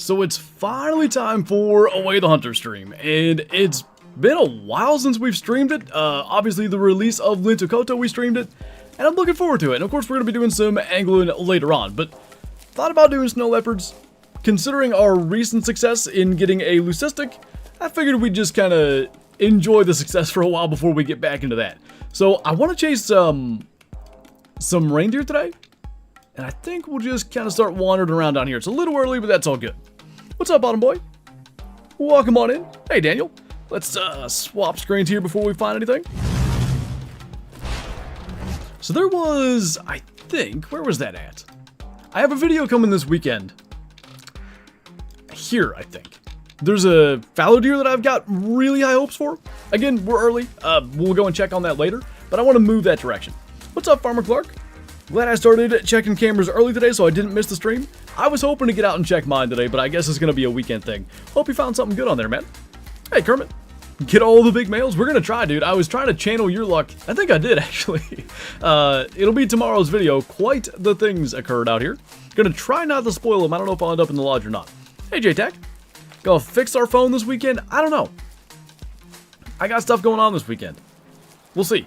So it's finally time for Away the Hunter stream, and it's been a while since we've streamed it. Obviously the release of Lintokoto we streamed it, and I'm looking forward to it. And of course we're going to be doing some angling later on, but thought about doing snow leopards. Considering our recent success in getting a leucistic, I figured we'd just kind of enjoy the success for a while before we get back into that. So I want to chase some reindeer today, and I think we'll just kind of start wandering around down here. It's a little early, but that's all good. What's up, Bottom Boy? Welcome on in. Hey, Daniel. Let's swap screens here before we find anything. So there was, I think, where was that at? I have a video coming this weekend. Here, I think. There's a fallow deer that I've got really high hopes for. Again, we're early. We'll go and check on that later, but I want to move that direction. What's up, Farmer Clark? Glad I started checking cameras early today so I didn't miss the stream. I was hoping to get out and check mine today, but I guess it's going to be a weekend thing. Hope you found something good on there, man. Hey, Kermit. Get all the big males? We're going to try, dude. I was trying to channel your luck. I think I did, actually. It'll be tomorrow's video. Quite the things occurred out here. Gonna try not to spoil them. I don't know if I'll end up in the lodge or not. Hey, J-Tac. Gonna fix our phone this weekend? I don't know. I got stuff going on this weekend. We'll see.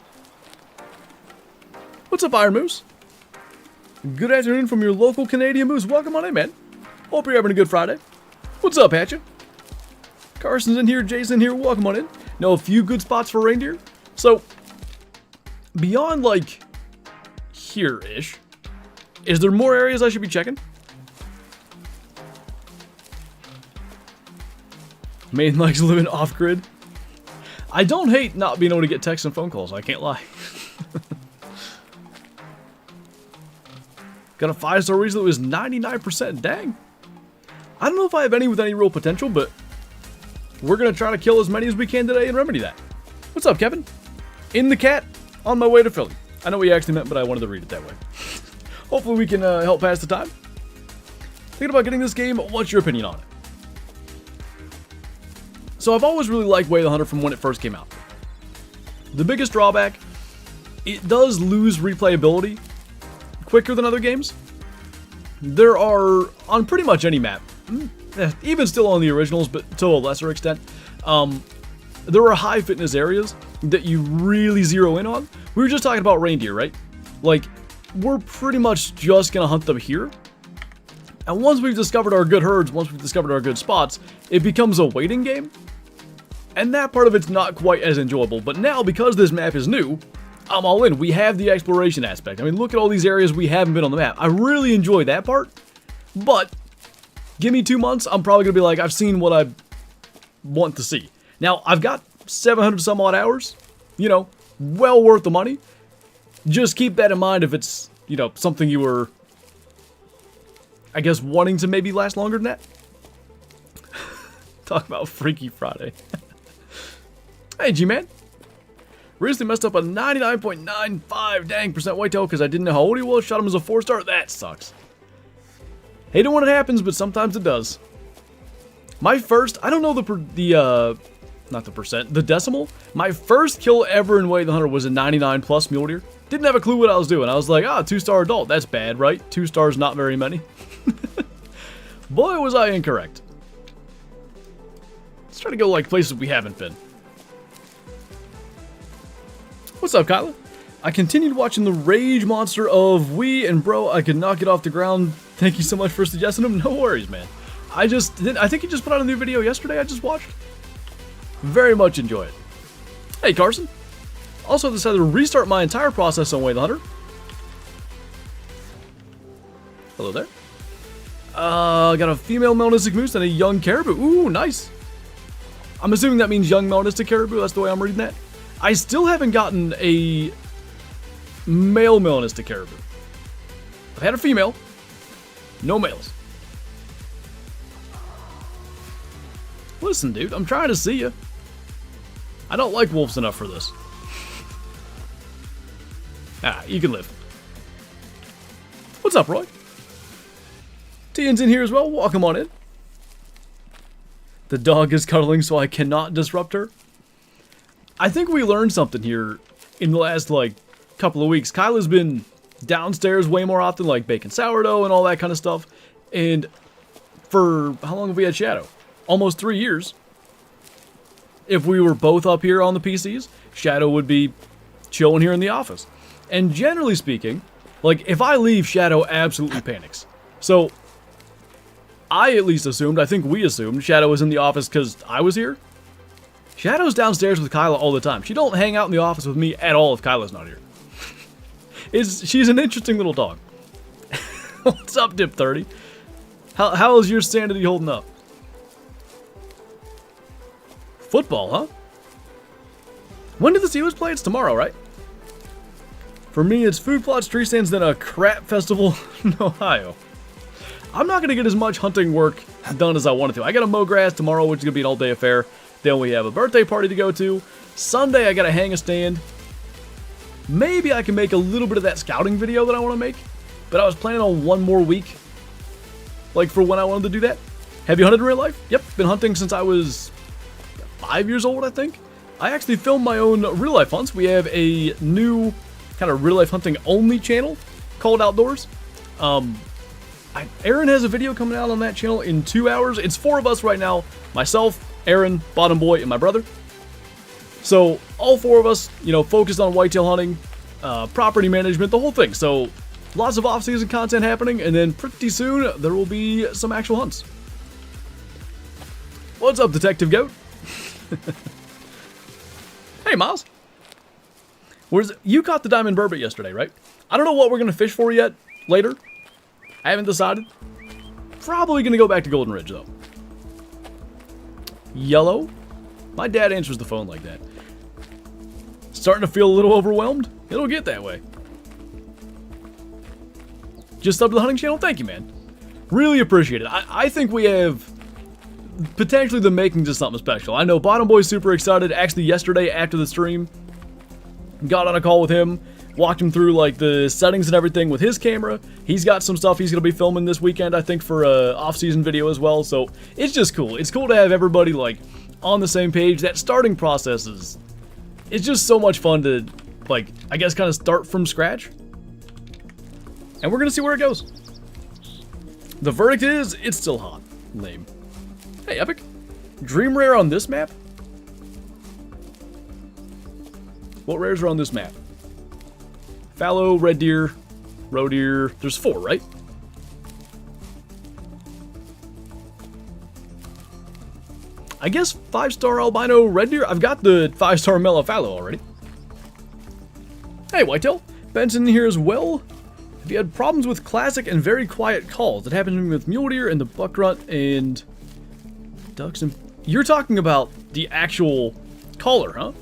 What's up, Iron Moose? Good afternoon from your local Canadian Moose. Welcome on in, man. Hope you're having a good Friday. What's up, Hatchet? Carson's in here, Jay's in here. Welcome on in. Know a few good spots for reindeer. So, beyond, like, here-ish, is there more areas I should be checking? Maiden likes living off-grid. I don't hate not being able to get texts and phone calls, I can't lie. Got a 5-star recently, it was 99%, dang. I don't know if I have any with any real potential, but we're going to try to kill as many as we can today and remedy that. What's up, Kevin? In the cat, on my way to Philly. I know what you actually meant, but I wanted to read it that way. Hopefully we can help pass the time. Thinking about getting this game, what's your opinion on it? So I've always really liked Way the Hunter from when it first came out. The biggest drawback, it does lose replayability quicker than other games. There are, on pretty much any map, even still on the originals, but to a lesser extent, there are high fitness areas that you really zero in on. We were just talking about reindeer, right? Like, we're pretty much just gonna hunt them here. And once we've discovered our good herds, once we've discovered our good spots, it becomes a waiting game. And that part of it's not quite as enjoyable. But now, because this map is new, I'm all in. We have the exploration aspect. I mean, look at all these areas we haven't been on the map. I really enjoy that part. But give me 2 months, I'm probably gonna be like, I've seen what I want to see. Now, I've got 700 some odd hours. You know, well worth the money. Just keep that in mind if it's, you know, something you were, I guess, wanting to maybe last longer than that. Talk about Freaky Friday. Hey, G-Man. Recently messed up a 99.95 dang % whitetail because I didn't know how old he was. Shot him as a 4-star. That sucks. Hate it when it happens, but sometimes it does. My first, I don't know not the percent, the decimal. My first kill ever in Way the Hunter was a 99 plus mule deer. Didn't have a clue what I was doing. I was like, 2-star adult. That's bad, right? 2 stars, not very many. Boy, was I incorrect. Let's try to go like places we haven't been. What's up, Kyla? I continued watching the rage monster of We, and bro, I could not get off the ground. Thank you so much for suggesting him. No worries, man. I think he just put out a new video yesterday I just watched. Very much enjoy it. Hey, Carson. Also decided to restart my entire process on Way the Hunter. Hello there. Got a female melanistic moose and a young caribou. Ooh, nice. I'm assuming that means young melanistic caribou. That's the way I'm reading that. I still haven't gotten a male melanistic caribou. I've had a female. No males. Listen, dude, I'm trying to see you. I don't like wolves enough for this. You can live. What's up, Roy? Tian's in here as well. Welcome on in. The dog is cuddling, so I cannot disrupt her. I think we learned something here in the last, like, couple of weeks. Kyla's been downstairs way more often, like baking sourdough and all that kind of stuff. And for how long have we had Shadow? Almost 3 years. If we were both up here on the PCs, Shadow would be chilling here in the office. And generally speaking, like, if I leave, Shadow absolutely panics. So, I at least assumed, I think we assumed, Shadow was in the office because I was here. Shadow's downstairs with Kyla all the time. She don't hang out in the office with me at all if Kyla's not here. She's an interesting little dog. What's up, Dip30? How is your sanity holding up? Football, huh? When do the Steelers play? It's tomorrow, right? For me, it's food plots, tree stands, then a crap festival in Ohio. I'm not going to get as much hunting work done as I wanted to. I got to mow grass tomorrow, which is going to be an all-day affair. Then we have a birthday party to go to. Sunday, I got to hang a stand. Maybe I can make a little bit of that scouting video that I want to make. But I was planning on one more week, like, for when I wanted to do that. Have you hunted in real life? Yep, been hunting since I was 5 years old, I think. I actually filmed my own real-life hunts. We have a new kind of real-life hunting only channel called Outdoors. Aaron has a video coming out on that channel in 2 hours. It's 4 of us right now. Myself, Aaron, Bottom Boy, and my brother. So, all 4 of us, you know, focused on whitetail hunting, property management, the whole thing. So, lots of off-season content happening, and then pretty soon, there will be some actual hunts. What's up, Detective Goat? Hey, Miles. You caught the diamond burbot yesterday, right? I don't know what we're going to fish for yet, later. I haven't decided. Probably going to go back to Golden Ridge, though. Yellow? My dad answers the phone like that. Starting to feel a little overwhelmed? It'll get that way. Just sub to the hunting channel? Thank you, man. Really appreciate it. I think we have potentially the makings of something special. I know Bottom Boy's super excited. Actually, yesterday after the stream, got on a call with him, walked him through like the settings and everything with his camera. He's got some stuff he's going to be filming this weekend, I think, for a off-season video as well. So it's just cool. It's cool to have everybody like on the same page. That starting process it's just so much fun to, like, I guess kind of start from scratch. And we're going to see where it goes. The verdict is, it's still hot. Lame. Hey, Epic. Dream rare on this map? What rares are on this map? Fallow, red deer, roe deer. There's 4, right? I guess 5-star albino red deer. I've got the 5-star mellow fallow already. Hey, Whitetail. Benson here as well. Have you had problems with classic and very quiet calls? It happened to me with mule deer and the buck runt and ducks and... You're talking about the actual caller, huh?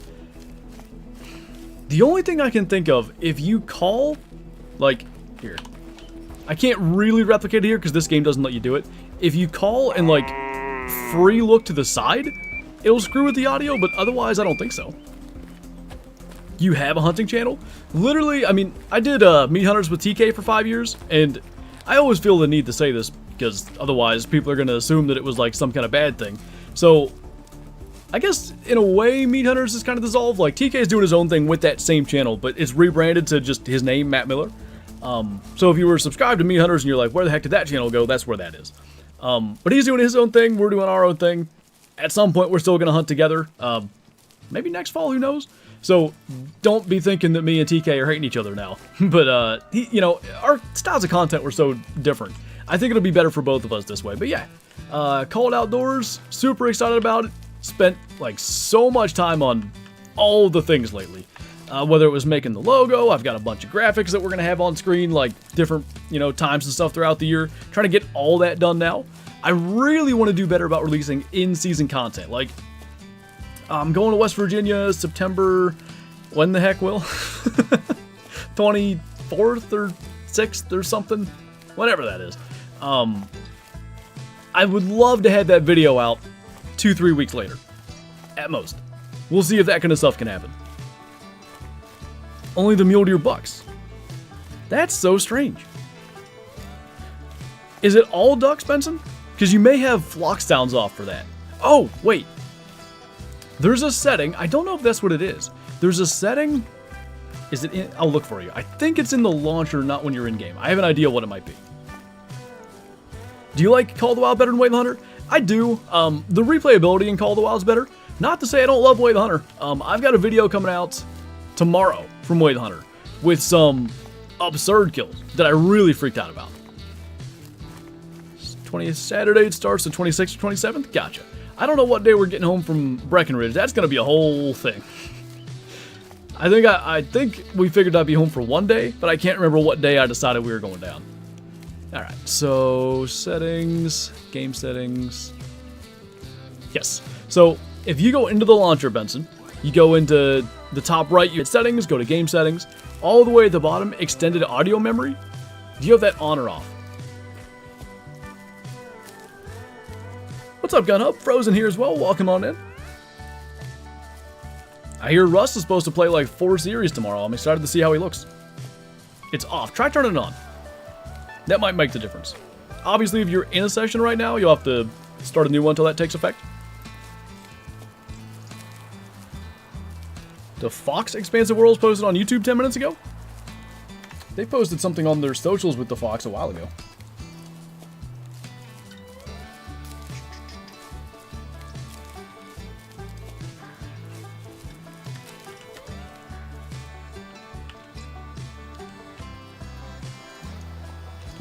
The only thing I can think of, if you call, like, here. I can't really replicate it here because this game doesn't let you do it. If you call and, like, free look to the side, it'll screw with the audio, but otherwise I don't think so. You have a hunting channel? Literally, I mean, I did meat hunters with TK for 5 years, and I always feel the need to say this because otherwise people are going to assume that it was like some kind of bad thing. So, I guess in a way meat hunters is kind of dissolved. Like, TK is doing his own thing with that same channel, but it's rebranded to just his name, Matt Miller. So if you were subscribed to meat hunters and you're like, where the heck did that channel go? That's where that is. But he's doing his own thing, we're doing our own thing. At some point, we're still going to hunt together. Maybe next fall, who knows? So, don't be thinking that me and TK are hating each other now. But, you know, our styles of content were so different. I think it'll be better for both of us this way. But yeah, Called Outdoors, super excited about it. Spent, like, so much time on all the things lately. Whether it was making the logo, I've got a bunch of graphics that we're going to have on screen, like, different, you know, times and stuff throughout the year. Trying to get all that done now. I really want to do better about releasing in-season content. Like, I'm going to West Virginia September, when the heck will? 24th or 6th or something? Whatever that is. I would love to have that video out 2-3 weeks later. At most. We'll see if that kind of stuff can happen. Only the mule deer bucks. That's so strange. Is it all ducks, Benson? Because you may have flock sounds off for that. Oh, wait. There's a setting. I don't know if that's what it is. There's a setting. Is it in? I'll look for you. I think it's in the launcher, not when you're in game. I have an idea what it might be. Do you like Call of the Wild better than Way of the Hunter? I do. The replayability in Call of the Wild is better. Not to say I don't love Way of the Hunter. I've got a video coming out tomorrow from Way of the Hunter with some absurd kills that I really freaked out about. 20th Saturday it starts, the 26th or 27th? Gotcha. I don't know what day we're getting home from Breckenridge. That's going to be a whole thing. I think we figured I'd be home for one day, but I can't remember what day I decided we were going down. Alright, so settings, game settings. Yes. So if you go into the launcher, Benson, you go into the top right, you hit settings, go to game settings, all the way at the bottom, extended audio memory. Do you have that on or off? What's up, Gun Hub? Frozen here as well. Welcome on in. I hear Russ is supposed to play like 4 series tomorrow. I'm excited to see how he looks. It's off. Try turning it on. That might make the difference. Obviously, if you're in a session right now, you'll have to start a new one until that takes effect. The Fox Expansive Worlds posted on YouTube 10 minutes ago? They posted something on their socials with the Fox a while ago.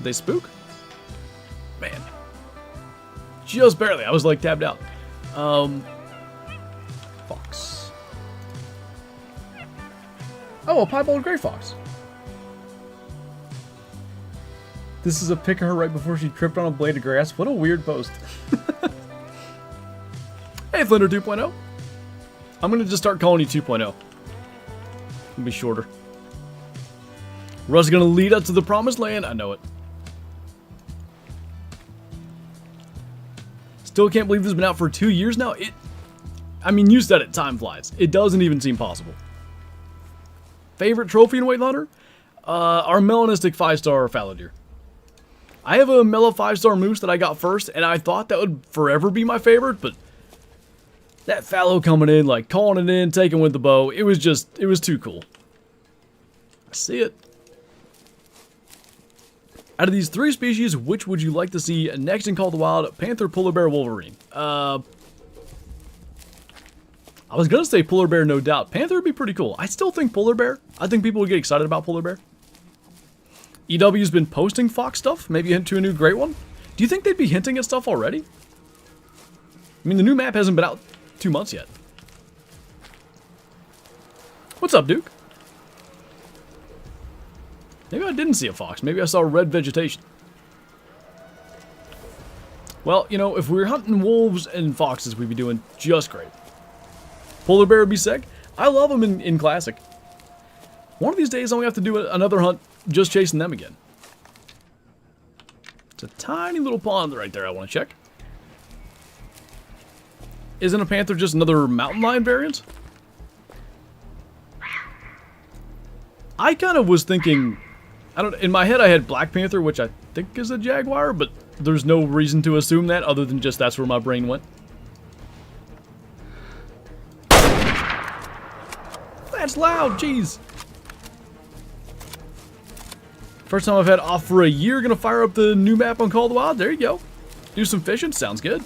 They spook? Man. Just barely. I was like tabbed out. Fox. Oh, a piebald gray fox. This is a pic of her right before she tripped on a blade of grass. What a weird post. Hey, Flinter 2.0. I'm going to just start calling you 2.0. It'll be shorter. Russ is going to lead us to the promised land. I know it. Still can't believe this has been out for 2 years now. I mean, you said it, time flies. It doesn't even seem possible. Favorite trophy in Way of the Hunter? Our melanistic 5-star fallow deer. I have a mellow 5-star moose that I got first, and I thought that would forever be my favorite, but that fallow coming in, like calling it in, taking with the bow, it was too cool. I see it. Out of these 3 species, which would you like to see next in Call of the Wild? Panther, polar bear, wolverine. I was going to say polar bear, no doubt. Panther would be pretty cool. I still think polar bear. I think people would get excited about polar bear. EW's been posting Fox stuff. Maybe hint to a new great one. Do you think they'd be hinting at stuff already? I mean, the new map hasn't been out 2 months yet. What's up, Duke? Maybe I didn't see a fox. Maybe I saw red vegetation. Well, you know, if we were hunting wolves and foxes, we'd be doing just great. Polar bear would be sick. I love them in Classic. One of these days, I'm going to have to do another hunt just chasing them again. It's a tiny little pond right there I want to check. Isn't a panther just another mountain lion variant? I kind of was thinking... in my head I had Black Panther, which I think is a jaguar, but there's no reason to assume that other than just that's where my brain went. That's loud, jeez. First time I've had off for a year, gonna fire up the new map on Call of the Wild. There you go. Do some fishing, sounds good.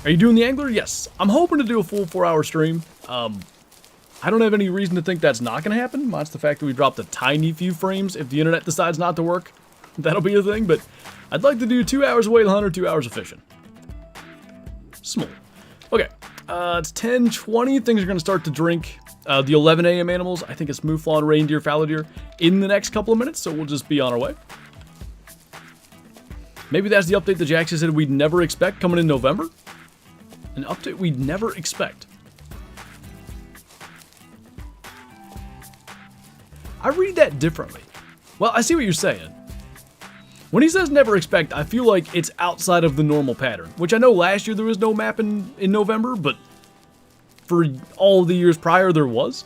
Are you doing the Angler? Yes. I'm hoping to do a full 4-hour stream. I don't have any reason to think that's not going to happen, minus the fact that we dropped a tiny few frames. If the internet decides not to work, that'll be a thing, but I'd like to do 2 hours of Way of the Hunter, 2 hours of fishing. Small. Okay, it's 10:20. Things are going to start to drink the 11 a.m. animals. I think it's mouflon, reindeer, fallow deer in the next couple of minutes, so we'll just be on our way. Maybe that's the update that Jaxy said we'd never expect coming in November. An update we'd never expect. I read that differently. Well, I see what you're saying. When he says never expect, I feel like it's outside of the normal pattern, which I know last year there was no map in November, but for all the years prior there was.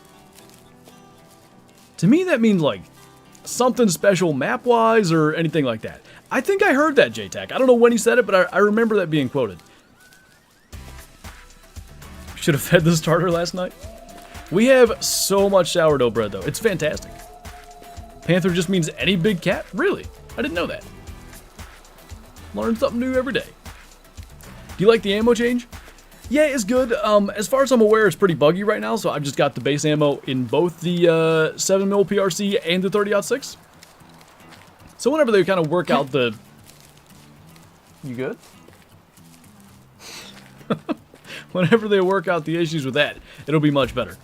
To me, that means like something special map-wise or anything like that. I think I heard that, JTAC. I don't know when he said it, but I remember that being quoted. Should have fed the starter last night. We have so much sourdough bread, though. It's fantastic. Panther just means any big cat? Really? I didn't know that. Learn something new every day. Do you like the ammo change? Yeah, it's good. As far as I'm aware, it's pretty buggy right now, so I've just got the base ammo in both the 7mm PRC and the 30-06. So whenever they kind of work out the... You good? Whenever they work out the issues with that, it'll be much better.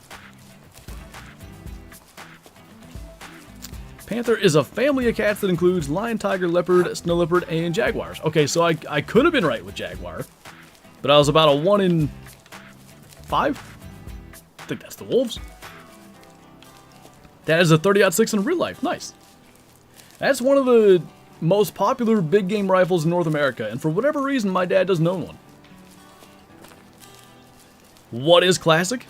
Panther is a family of cats that includes lion, tiger, leopard, snow leopard, and jaguars. Okay, so I could have been right with jaguar, but I was about a 1 in 5. I think that's the wolves. That is a 30-06 in real life. Nice. That's one of the most popular big game rifles in North America, and for whatever reason, my dad doesn't own one. What is classic?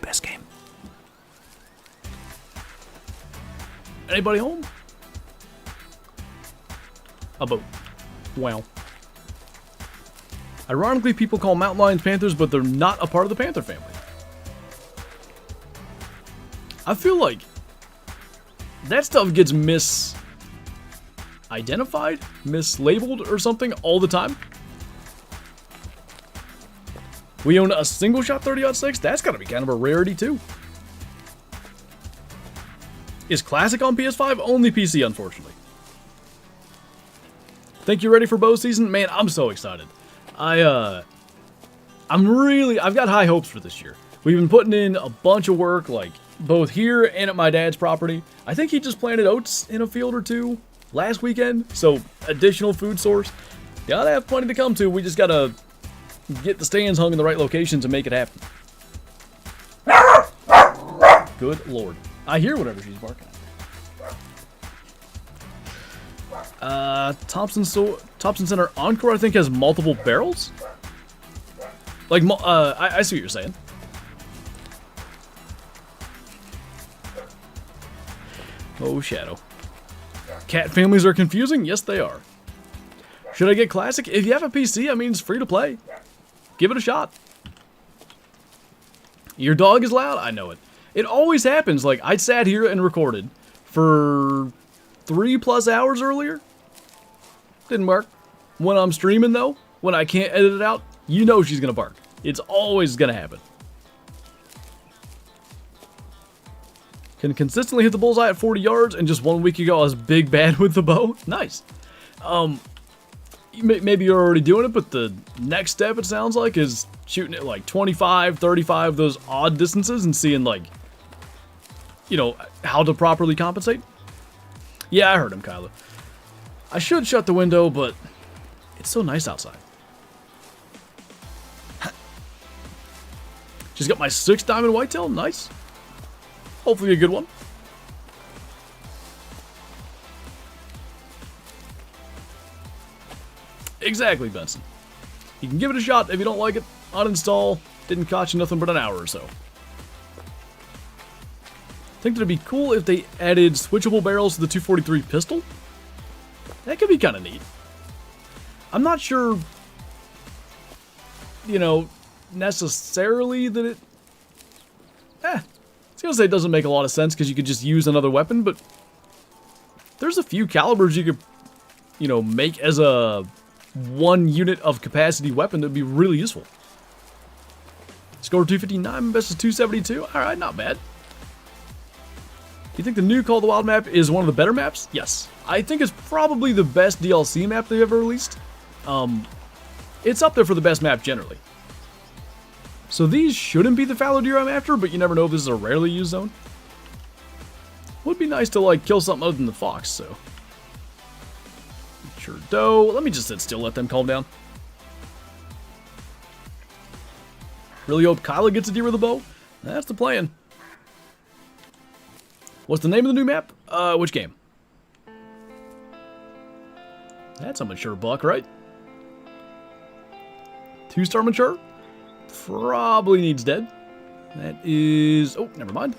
Best game. Anybody home? A boat. Wow. Ironically, people call mountain lions panthers, but they're not a part of the panther family. I feel like that stuff gets misidentified, mislabeled, or something all the time. We own a single-shot 30-06? That's gotta be kind of a rarity, too. Is Classic on PS5? Only PC, unfortunately. Think you're ready for bow season? Man, I'm so excited. I've got high hopes for this year. We've been putting in a bunch of work, like, both here and at my dad's property. I think he just planted oats in a field or two last weekend, so additional food source. Gotta have plenty to come to. We just gotta get the stands hung in the right locations and make it happen. Good lord. I hear whatever she's barking at. Thompson Center Encore, I think, has multiple barrels? Like, I see what you're saying. Oh, Shadow. Cat families are confusing? Yes, they are. Should I get Classic? If you have a PC, I mean, it's free to play. Give it a shot. Your dog is loud? I know it. It always happens. Like, I sat here and recorded for 3+ hours earlier. Didn't work. When I'm streaming, though, when I can't edit it out, you know she's gonna bark. It's always gonna happen. Can consistently hit the bullseye at 40 yards, and just 1 week ago I was big bad with the bow. Nice. Maybe you're already doing it, but the next step, it sounds like, is shooting at like 25, 35, those odd distances, and seeing, like, you know, how to properly compensate. Yeah, I heard him, Kyla. I should shut the window, but it's so nice outside. Just got my 6 diamond whitetail. Nice. Hopefully a good one. Exactly, Benson. You can give it a shot. If you don't like it, uninstall. Didn't cost you nothing but an hour or so. I think it'd be cool if they added switchable barrels to the 243 pistol. That could be kind of neat. I'm not sure, you know, necessarily that it... I was gonna say it doesn't make a lot of sense because you could just use another weapon, but there's a few calibers you could, you know, make as a 1 unit of capacity weapon that would be really useful. Score 259, best is 272. Alright, not bad. You think the new Call of the Wild map is one of the better maps? Yes. I think it's probably the best DLC map they've ever released. It's up there for the best map generally. So these shouldn't be the fallow deer I'm after, but you never know if this is a rarely used zone. Would be nice to, like, kill something other than the fox, so. Sure doe. Let me just sit still, let them calm down. Really hope Kyla gets a deer with a bow. That's the plan. What's the name of the new map? Which game? That's a mature buck, right? 2-star mature? Probably needs dead. That is... Oh, never mind.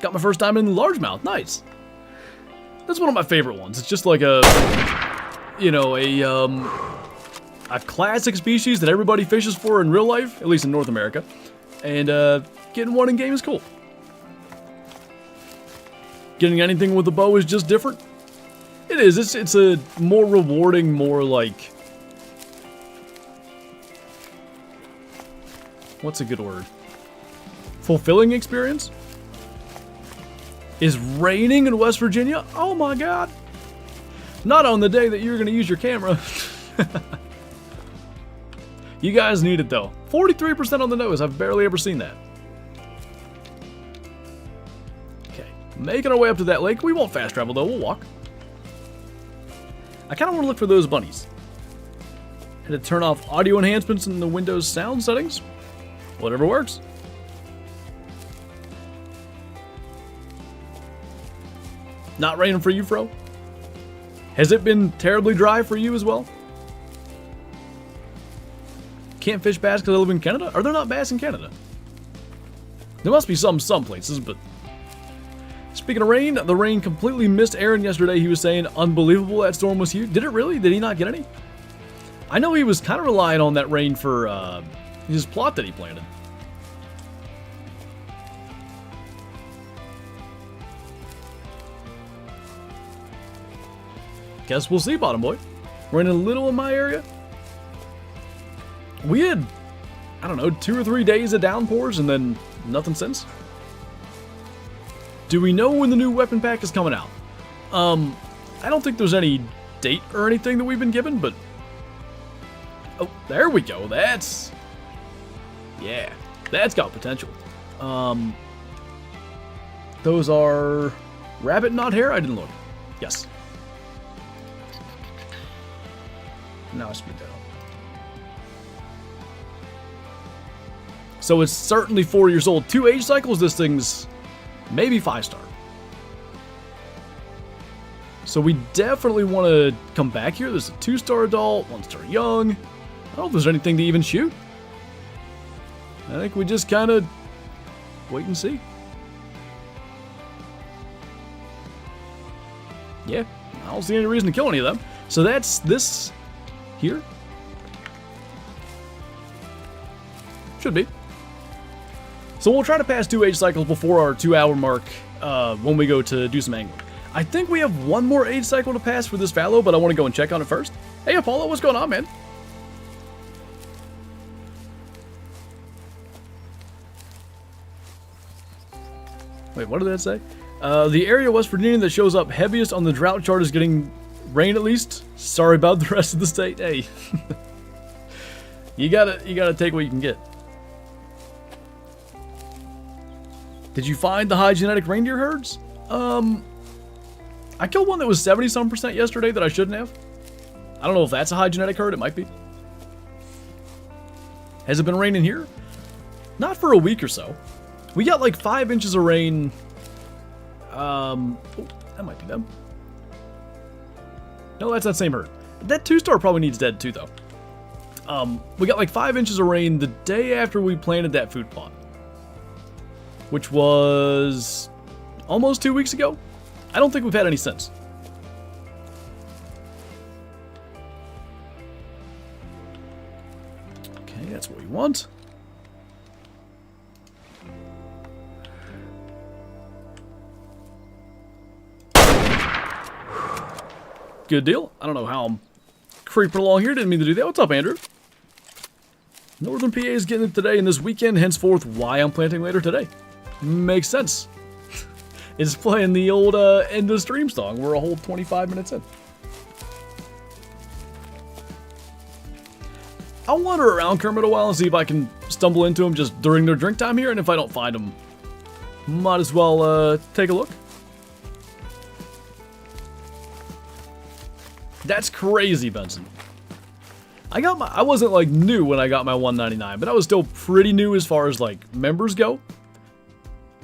Got my first time in largemouth. Nice. That's one of my favorite ones. It's just like a... You know, a classic species that everybody fishes for in real life, at least in North America. And getting one in game is cool. Getting anything with a bow is just different. It is. It's a more rewarding, more like... What's a good word? Fulfilling experience? Is raining in West Virginia? Oh my god. Not on the day that you're going to use your camera. You guys need it though. 43% on the nose. I've barely ever seen that. Okay. Making our way up to that lake. We won't fast travel though. We'll walk. I kind of want to look for those bunnies. Had to turn off audio enhancements in the Windows sound settings. Whatever works. Not raining for you, Fro? Has it been terribly dry for you as well? Can't fish bass because I live in Canada? Are there not bass in Canada? There must be some places, but... Speaking of rain, the rain completely missed Aaron yesterday. He was saying, unbelievable, that storm was huge. Did it really? Did he not get any? I know he was kind of relying on that rain for his plot that he planted. Guess we'll see, bottom boy. Raining a little in my area. We had, I don't know, 2 or 3 days of downpours and then nothing since. Do we know when the new weapon pack is coming out? I don't think there's any date or anything that we've been given, but... Oh, there we go. That's... Yeah, that's got potential. Those are... Rabbit knot hair? I didn't look. Yes. Now I speed that up. So it's certainly 4 years old. 2 age cycles, this thing's maybe 5-star. So we definitely want to come back here. There's a 2-star adult, 1-star young. I don't know if there's anything to even shoot. I think we just kind of wait and see. Yeah, I don't see any reason to kill any of them. So that's this here. Should be. So we'll try to pass 2 age cycles before our 2-hour mark when we go to do some angling. I think we have 1 more age cycle to pass for this fallow, but I want to go and check on it first. Hey Apollo, what's going on, man? Wait, what did that say? The area of West Virginia that shows up heaviest on the drought chart is getting rain at least. Sorry about the rest of the state. Hey. you gotta take what you can get. Did you find the high genetic reindeer herds? I killed one that was 70-some% yesterday that I shouldn't have. I don't know if that's a high genetic herd. It might be. Has it been raining here? Not for a week or so. We got like 5 inches of rain. Oh, that might be them. No, that's that same herd. That 2-star probably needs dead too, though. We got like 5 inches of rain the day after we planted that food plot, which was almost 2 weeks ago. I don't think we've had any since. Okay, that's what we want. Good deal. I don't know how I'm creeping along here. Didn't mean to do that. What's up, Andrew? Northern PA is getting it today and this weekend, henceforth why I'm planting later today. Makes sense. It's playing the old end of stream song. We're a whole 25 minutes in. I'll wander around Kermit a while and see if I can stumble into them just during their drink time here, and if I don't find them, might as well take a look. That's crazy, Benson. I wasn't like new when I got my 199, but I was still pretty new as far as like members go.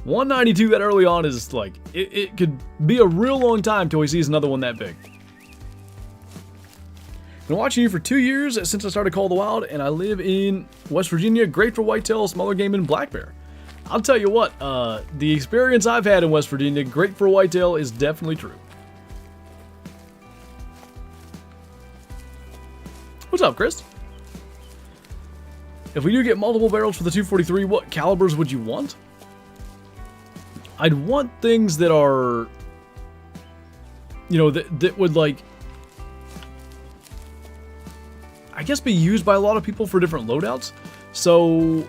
192 that early on is like, it could be a real long time till he sees another one that big. Been watching you for 2 years since I started Call of the Wild, and I live in West Virginia. Great for whitetail, smaller game, and black bear. I'll tell you what, the experience I've had in West Virginia, great for whitetail, is definitely true. What's up, Chris? If we do get multiple barrels for the 243, what calibers would you want? I'd want things that are you know, that would, like, I guess be used by a lot of people for different loadouts. So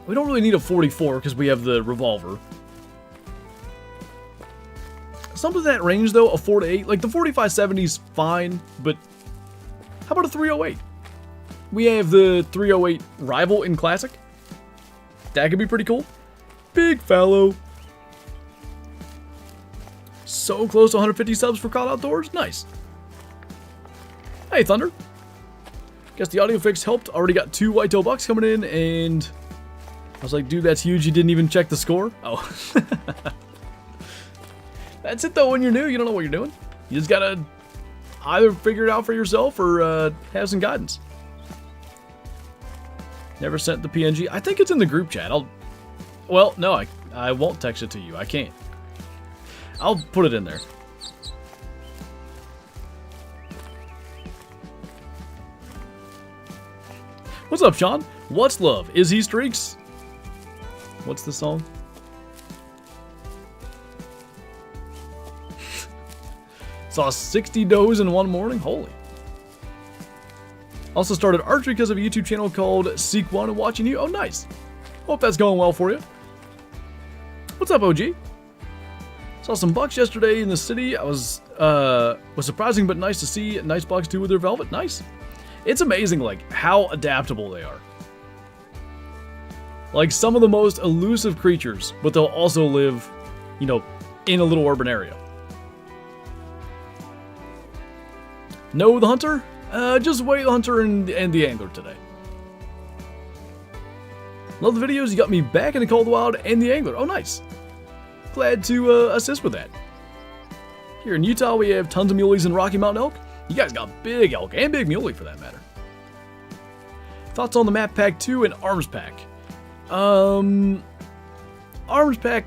we don't really need a 44 because we have the revolver. Something in that range, though, a 4 to 8. Like, the 45-70 is fine, but how about a 308? We have the 308 Rival in Classic. That could be pretty cool. Big fallow. So close to 150 subs for Caught Outdoors. Nice. Hey, Thunder. Guess the audio fix helped. Already got 2 whitetail bucks coming in, and I was like, dude, that's huge. You didn't even check the score? Oh. That's it, though. When you're new, you don't know what you're doing. You just gotta either figure it out for yourself or have some guidance. Never sent the PNG. I think it's in the group chat. Well, no, I won't text it to you. I can't. I'll put it in there. What's up, Sean? What's love? Is he streaks? What's the song? Saw 60 does in one morning. Holy. Also started archery because of a YouTube channel called Seek One and watching you. Oh, nice. Hope that's going well for you. What's up, OG? Saw some bucks yesterday in the city. I was surprising but nice to see. Nice bucks too with their velvet. Nice. It's amazing, like, how adaptable they are. Like, some of the most elusive creatures, but they'll also live, you know, in a little urban area. No, the Hunter? Just wait, the Hunter and the Angler today. Love the videos. You got me back into Cold Wild and the Angler. Oh, nice. Glad to assist with that. Here in Utah, we have tons of muleys and Rocky Mountain elk. You guys got big elk and big muley for that matter. Thoughts on the map pack 2 and arms pack? Arms pack,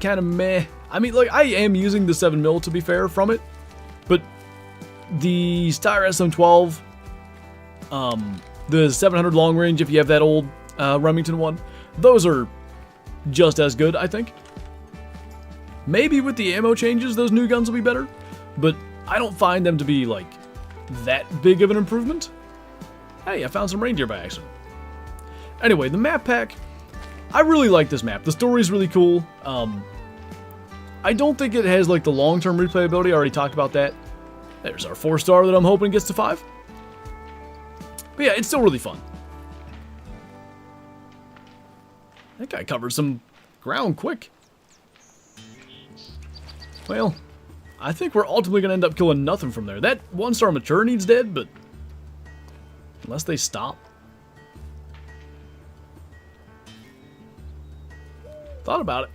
kind of meh. I mean, like, I am using the 7mm to be fair from it, but the Steyr SM12, the 700 long range, if you have that old Remington one, those are just as good, I think. Maybe with the ammo changes, those new guns will be better, but I don't find them to be, like, that big of an improvement. Hey, I found some reindeer by accident. Anyway, the map pack, I really like this map. The story's really cool. I don't think it has, like, the long-term replayability. I already talked about that. There's our 4-star that I'm hoping gets to 5. But yeah, it's still really fun. That guy covered some ground quick. Well, I think we're ultimately going to end up killing nothing from there. That 1-star mature needs dead, but unless they stop. Thought about it.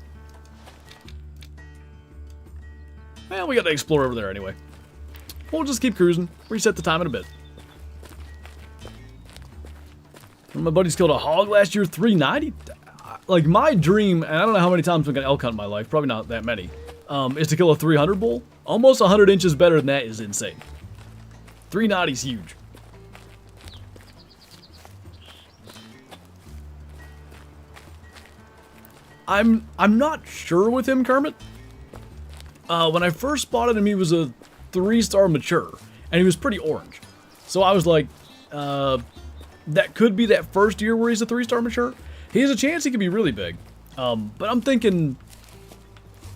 Well, we got to explore over there anyway. We'll just keep cruising. Reset the time in a bit. One of my buddies killed a hog last year, 390. Like, my dream, and I don't know how many times I'm going to elk hunt in my life, probably not that many, is to kill a 300 bull. Almost 100 inches better than that is insane. 390 is huge. I'm not sure with him, Kermit. When I first spotted him, he was a 3-star mature, and he was pretty orange. So I was like, that could be that first year where he's a 3-star mature. He has a chance he could be really big. But I'm thinking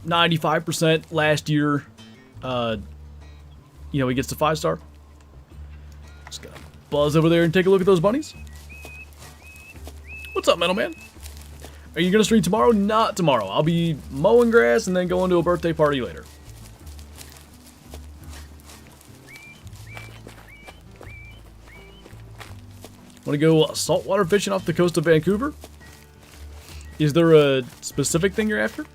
95% last year, you know, he gets to 5-star. Just gotta buzz over there and take a look at those bunnies. What's up, Metal Man? Are you gonna stream tomorrow? Not tomorrow. I'll be mowing grass and then going to a birthday party later. Want to go saltwater fishing off the coast of Vancouver? Is there a specific thing you're after? Do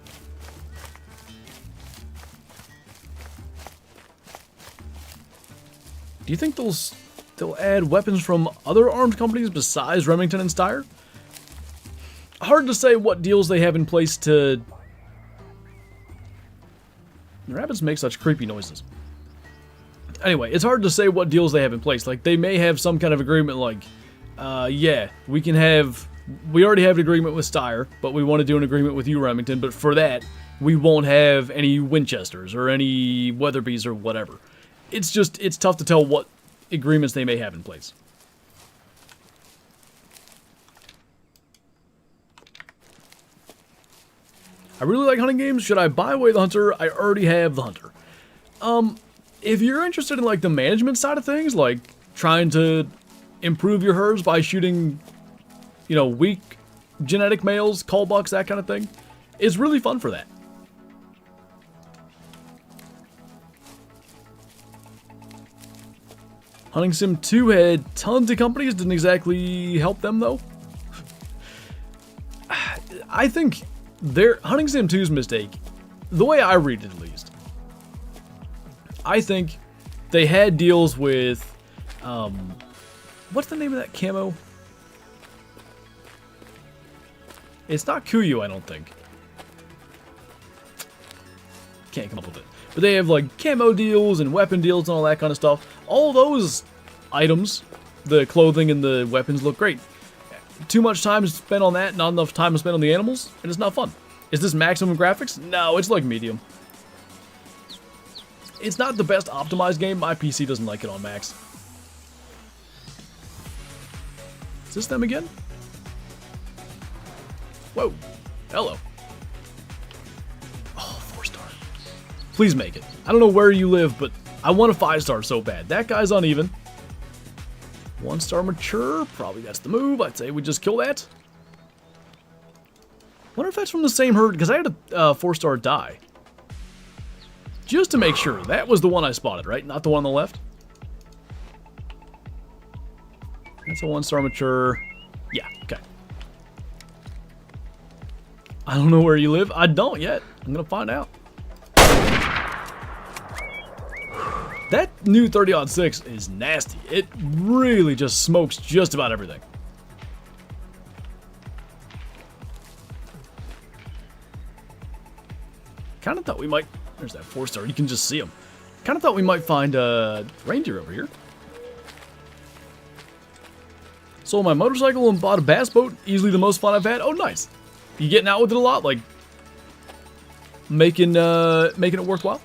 you think they'll add weapons from other arms companies besides Remington and Steyr? Hard to say what deals they have in place to... The rabbits make such creepy noises. Anyway, it's hard to say what deals they have in place. Like, they may have some kind of agreement like, yeah, we can have we already have an agreement with Steyr, but we want to do an agreement with you, Remington. But for that, we won't have any Winchesters or any Weatherbees or whatever. It's tough to tell what agreements they may have in place. I really like hunting games. Should I buy away the Hunter? I already have the Hunter. If you're interested in like the management side of things, like trying to improve your herds by shooting, you know, weak genetic males, cull bucks, that kind of thing, it's really fun for that. Hunting Sim 2 had tons of companies, didn't exactly help them though. I think Hunting Sim 2's mistake, the way I read it at least, I think they had deals with, what's the name of that camo? It's not Kuyu, I don't think. Can't come up with it. But they have like camo deals and weapon deals and all that kind of stuff. All those items, the clothing and the weapons look great. Too much time is spent on that, not enough time is spent on the animals, and it's not fun. Is this maximum graphics? No, it's like medium. It's not the best optimized game. My PC doesn't like it on max. Is this them again? Whoa. Hello. Oh, 4-star. Please make it. I don't know where you live, but I want a 5-star so bad. That guy's uneven. 1-star mature. Probably that's the move. I'd say we just kill that. Wonder if that's from the same herd, because I had a 4-star die. Just to make sure. That was the one I spotted, right? Not the one on the left? That's a 1-star mature. Yeah, okay. I don't know where you live. I don't yet. I'm going to find out. That new 30-06 is nasty. It really just smokes just about everything. Kind of thought we might... There's that 4-star. You can just see him. Kind of thought we might find a reindeer over here. Sold my motorcycle and bought a bass boat. Easily the most fun I've had. Oh, nice. You getting out with it a lot? Like, making it worthwhile?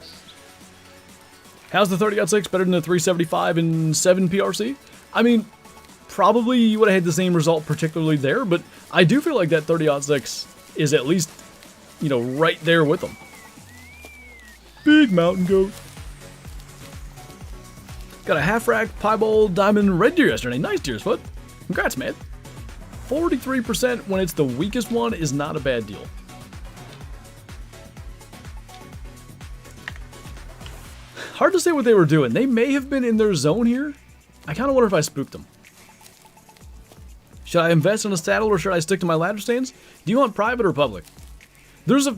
How's the 30-06 better than the 375 and 7 PRC? I mean, probably you would have had the same result particularly there, but I do feel like that 30-06 is at least, you know, right there with them. Big mountain goat. Got a half-rack piebald diamond red deer yesterday. Nice, deer's foot. Congrats, man. 43% when it's the weakest one is not a bad deal. Hard to say what they were doing. They may have been in their zone here. I kind of wonder if I spooked them. Should I invest in a saddle or should I stick to my ladder stands? Do you want private or public? There's a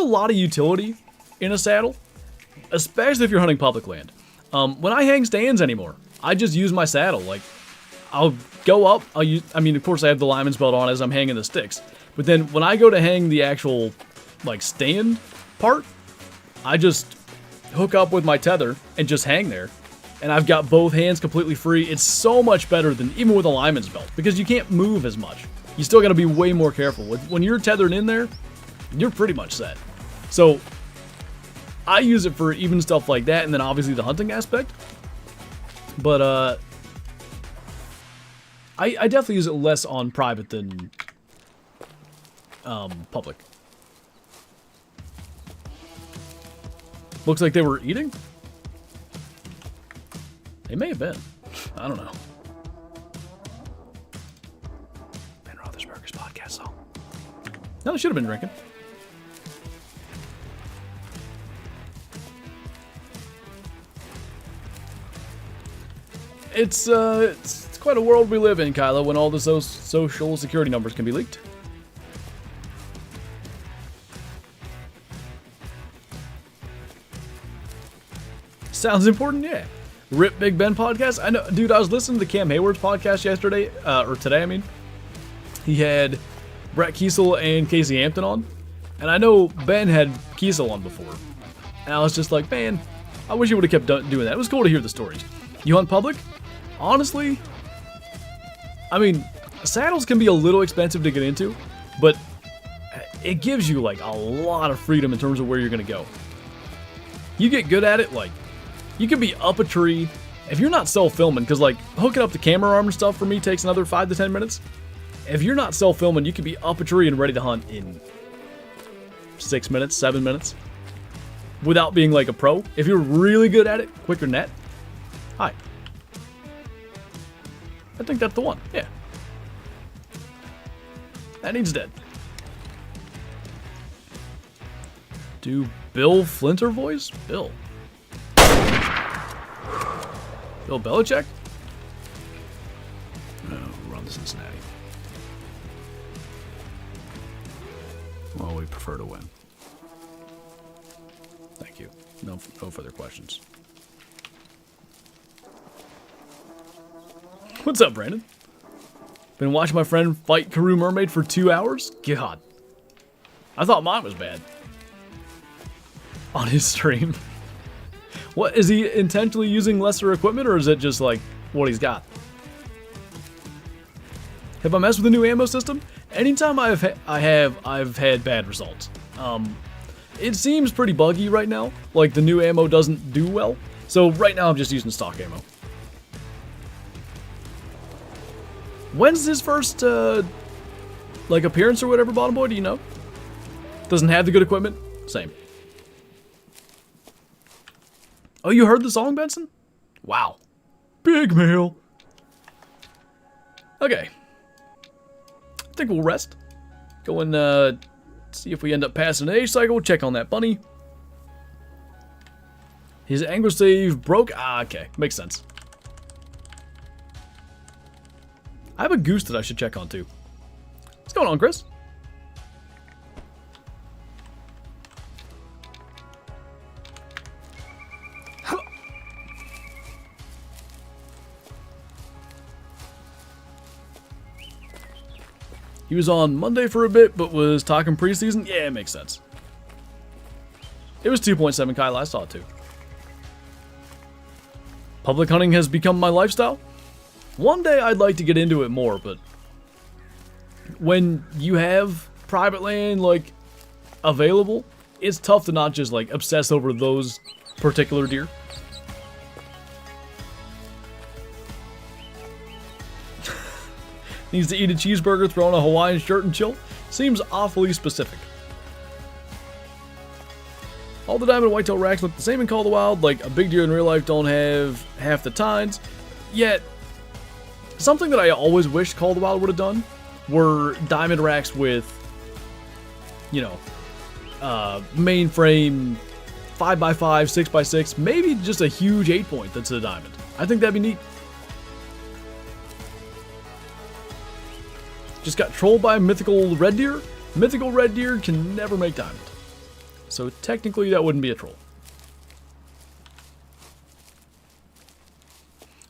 lot of utility in a saddle, especially if you're hunting public land. When I hang stands anymore, I just use my saddle. Like, I'll go up. I mean, of course, I have the lineman's belt on as I'm hanging the sticks. But then when I go to hang the actual, like, stand part, I just hook up with my tether and just hang there. And I've got both hands completely free. It's so much better than even with a lineman's belt because you can't move as much. You still got to be way more careful. When you're tethered in there, you're pretty much set. So I use it for even stuff like that, and then obviously the hunting aspect. But I definitely use it less on private than public. Looks like they were eating. They may have been. I don't know. Ben Roethlisberger's podcast song. No, they should have been drinking. It's quite a world we live in, Kylo, when all the social security numbers can be leaked. Sounds important, yeah. Rip Big Ben podcast. I know, dude. I was listening to Cam Hayward's podcast yesterday, or today. I mean, he had Brett Kiesel and Casey Hampton on, and I know Ben had Kiesel on before, and I was just like, man, I wish he would have kept doing that. It was cool to hear the stories. You hunt public? Honestly, I mean, Saddles can be a little expensive to get into, but it gives you like a lot of freedom in terms of where you're gonna go. You get good at it, like you could be up a tree. If you're not self-filming, because like hooking up the camera arm and stuff for me takes another 5 to 10 minutes. If you're not self-filming, you could be up a tree and ready to hunt in 6 minutes, 7 minutes, without being like a pro. If you're really good at it, quicker net. Hi. I think that's the one. Yeah. That needs dead. Do Bill Flinter voice? Bill. Bill Belichick? No, we're on to Cincinnati. Well, we prefer to win. Thank you. No further questions. What's up, Brandon? Been watching my friend fight Karoo Mermaid for 2 hours? God. I thought mine was bad. On his stream. What, is he intentionally using lesser equipment, or is it just like what he's got? Have I messed with the new ammo system? Anytime I've had bad results. It seems pretty buggy right now. Like the new ammo doesn't do well. So right now I'm just using stock ammo. When's his first like appearance or whatever, Bottom Boy? Do you know? Doesn't have the good equipment? Same. Oh, you heard the song, Benson? Wow. Big mail. Okay. I think we'll rest. Go and see if we end up passing an age cycle. Check on that bunny. His angler save broke. Ah, okay. Makes sense. I have a goose that I should check on too. What's going on, Chris? He was on Monday for a bit, but was talking preseason. Yeah, it makes sense. It was 2.7 Kyle. I saw it too. Public hunting has become my lifestyle. One day I'd like to get into it more, but when you have private land like available, it's tough to not just like obsess over those particular deer. Needs to eat a cheeseburger, throw on a Hawaiian shirt and chill. Seems awfully specific. All the diamond whitetail racks look the same in Call of the Wild, like a big deer in real life don't have half the tines. Yet, something that I always wished Call of the Wild would have done were diamond racks with, you know, mainframe 5x5, 6x6, maybe just a huge 8-point that's a diamond. I think that'd be neat. Just got trolled by a mythical red deer. Mythical red deer can never make diamond. So technically that wouldn't be a troll.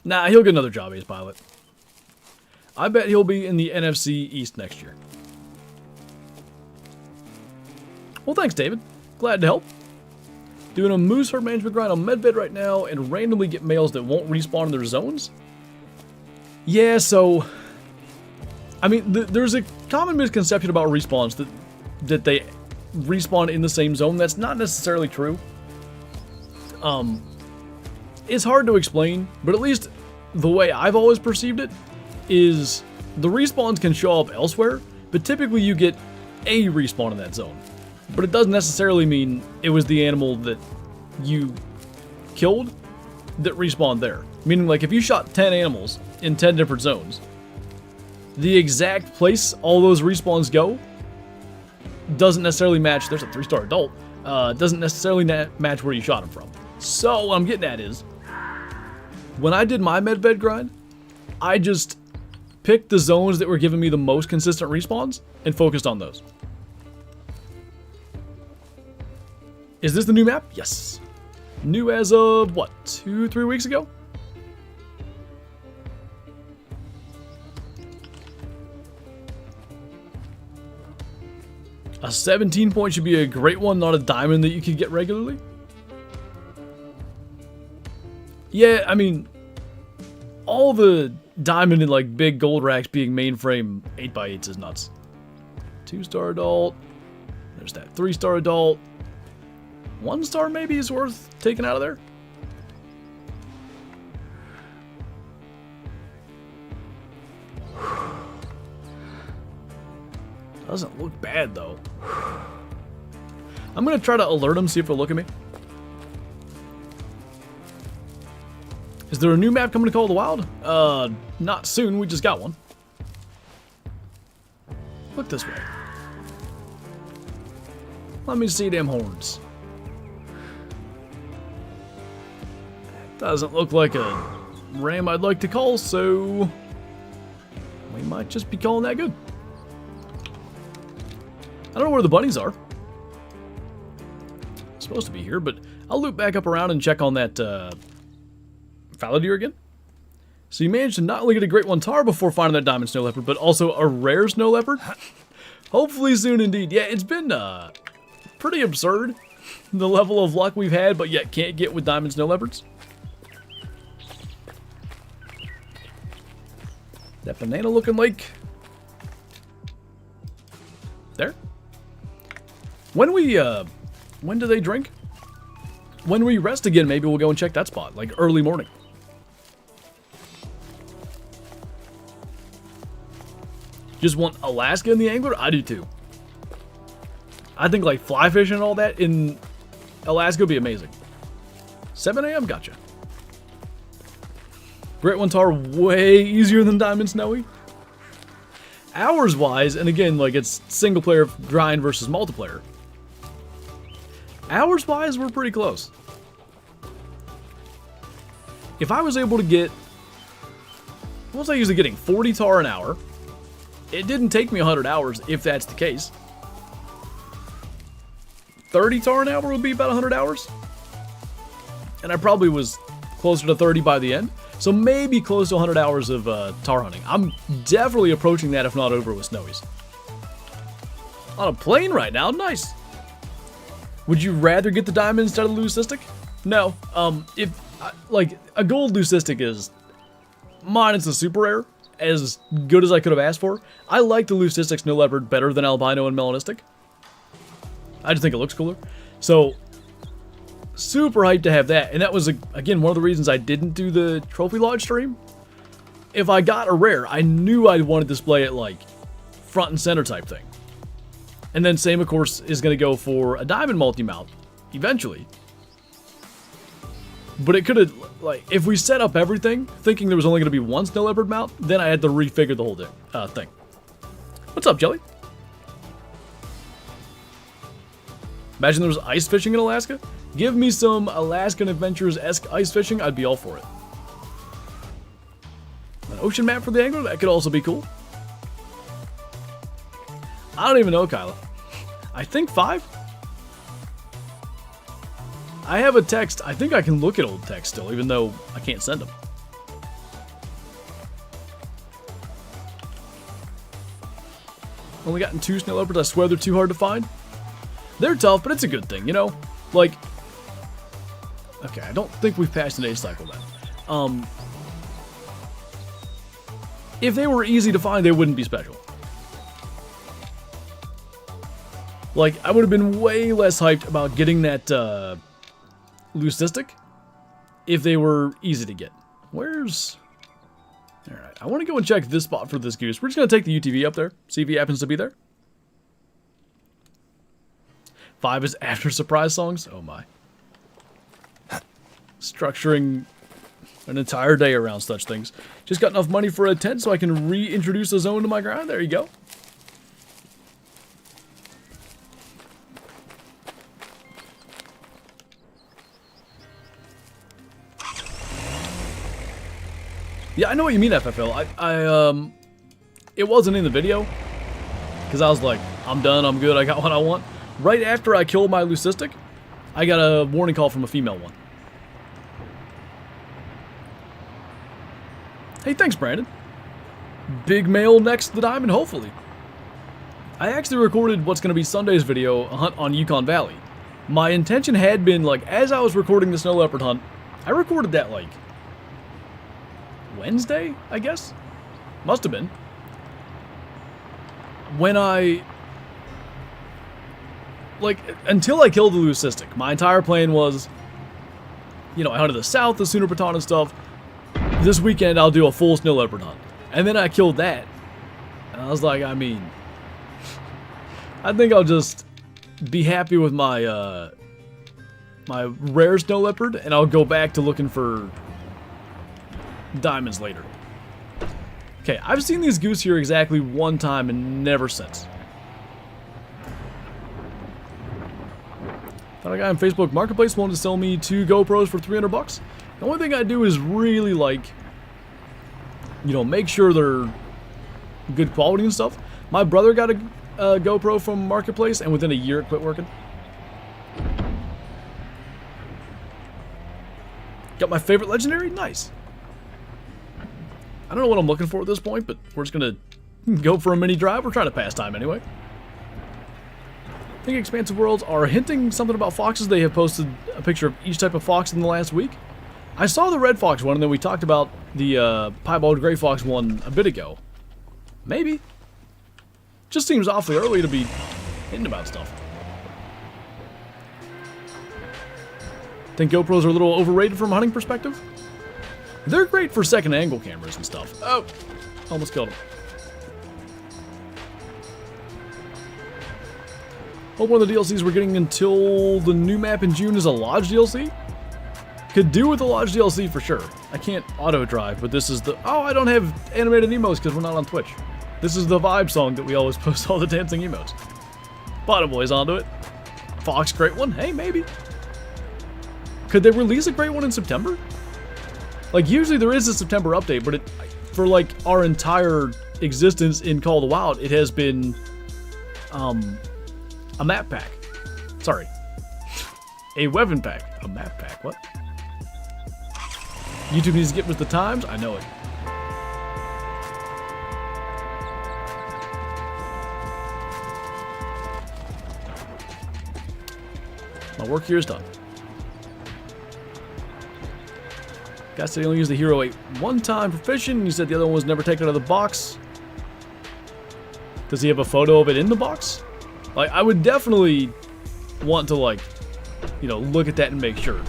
Nah, he'll get another job as pilot. I bet he'll be in the NFC East next year. Well, thanks, David. Glad to help. Doing a moose herd management grind on medbed right now and randomly get males that won't respawn in their zones. Yeah, so I mean, there's a common misconception about respawns that they respawn in the same zone. That's not necessarily true. It's hard to explain, but at least the way I've always perceived it is the respawns can show up elsewhere, but typically you get a respawn in that zone. But it doesn't necessarily mean it was the animal that you killed that respawned there. Meaning, like, if you shot 10 animals in 10 different zones, the exact place all those respawns go doesn't necessarily match. There's a 3-star adult. Doesn't necessarily match where you shot him from. So what I'm getting at is, when I did my medbed grind, I just picked the zones that were giving me the most consistent respawns and focused on those. Is this the new map? Yes. New as of, what, 2-3 weeks ago? A 17-point should be a great one, not a diamond that you could get regularly. Yeah, I mean, all the diamond and like big gold racks being mainframe 8x8s is nuts. 2-star adult. There's that 3-star adult. 1-star maybe is worth taking out of there. Doesn't look bad though. I'm gonna try to alert them, see if they'll look at me. Is there a new map coming to Call of the Wild? Not soon, we just got one. Look this way. Let me see them horns. Doesn't look like a ram I'd like to call, so we might just be calling that good. I don't know where the bunnies are. Supposed to be here, but I'll loop back up around and check on that fallow deer again. So you managed to not only get a great one tar before finding that diamond snow leopard, but also a rare snow leopard. Hopefully soon indeed. Yeah, it's been pretty absurd, the level of luck we've had, but yet can't get with diamond snow leopards. That banana looking like there. When do they drink? When we rest again, maybe we'll go and check that spot, like early morning. Just want Alaska in the angler? I do too. I think like fly fishing and all that in Alaska would be amazing. 7 a.m. Gotcha. Great one tar way easier than Diamond Snowy. Hours wise, and again, like it's single player grind versus multiplayer. Hours wise, we're pretty close. If I was able to get, what was I usually getting? 40 tar an hour. It didn't take me 100 hours, if that's the case. 30 tar an hour would be about 100 hours. And I probably was closer to 30 by the end. So maybe close to 100 hours of tar hunting. I'm definitely approaching that, if not over, with snowies. On a plane right now, nice. Would you rather get the diamond instead of the leucistic? No. Like a gold leucistic is mine. It's a super rare, as good as I could have asked for. I like the leucistic snow leopard better than albino and melanistic. I just think it looks cooler. So super hyped to have that, and that was again one of the reasons I didn't do the trophy lodge stream. If I got a rare, I knew I'd want to display it like front and center type thing. And then same, of course, is going to go for a diamond multi-mount eventually. But it could have, like, if we set up everything thinking there was only going to be one snow leopard mount, then I had to refigure the whole thing. What's up, Jelly? Imagine there was ice fishing in Alaska. Give me some Alaskan Adventures-esque ice fishing, I'd be all for it. An ocean map for the angler, that could also be cool. I don't even know, Kyla. I think 5? I have a text. I think I can look at old text still, even though I can't send them. Only gotten 2 snow leopards. I swear they're too hard to find. They're tough, but it's a good thing, you know? Like, okay, I don't think we've passed an age cycle then. If they were easy to find, they wouldn't be special. Like, I would have been way less hyped about getting that leucistic if they were easy to get. Where's... Alright, I want to go and check this spot for this goose. We're just going to take the UTV up there, see if he happens to be there. 5 is after surprise songs? Oh my. Structuring an entire day around such things. Just got enough money for a tent so I can reintroduce a zone to my ground. There you go. Yeah, I know what you mean, FFL. It wasn't in the video, because I was like, I'm done, I'm good, I got what I want. Right after I killed my leucistic, I got a warning call from a female one. Hey, thanks, Brandon. Big male next to the diamond, hopefully. I actually recorded what's going to be Sunday's video, a hunt on Yukon Valley. My intention had been, like, as I was recording the snow leopard hunt, I recorded that, like, Wednesday, I guess? Must have been. When I... Like, until I killed the leucistic, my entire plan was, you know, I hunted the south, the Sooner Baton and stuff. This weekend, I'll do a full snow leopard hunt. And then I killed that. And I was like, I mean... I think I'll just be happy with my, my rare snow leopard, and I'll go back to looking for diamonds later. Okay, I've seen these goose here exactly one time and never since. Found a guy on Facebook Marketplace wanted to sell me 2 GoPros for $300. The only thing I do is really, like, you know, make sure they're good quality and stuff. My brother got a GoPro from Marketplace, and within a year it quit working. Got my favorite legendary? Nice. I don't know what I'm looking for at this point, but we're just gonna go for a mini drive. We're trying to pass time anyway. I think Expansive Worlds are hinting something about foxes. They have posted a picture of each type of fox in the last week. I saw the red fox one, and then we talked about the piebald gray fox one a bit ago. Maybe. Just seems awfully early to be hinting about stuff. Think GoPros are a little overrated from a hunting perspective? They're great for second angle cameras and stuff. Oh, almost killed him. Hope one of the DLCs we're getting until the new map in June is a Lodge DLC. Could do with the Lodge DLC for sure. I can't auto drive, but this is the... Oh, I don't have animated emotes because we're not on Twitch. This is the vibe song that we always post all the dancing emotes. Bottom Boy's onto it. Fox, great one? Hey, maybe. Could they release a great one in September? Like, usually there is a September update, but for, like, our entire existence in Call of the Wild, it has been, a map pack. Sorry. A weapon pack. A map pack, what? YouTube needs to get with the times? I know it. My work here is done. Guy said he only used the Hero 8 one time for fishing. He said the other one was never taken out of the box. Does he have a photo of it in the box? Like, I would definitely want to, like, you know, look at that and make sure.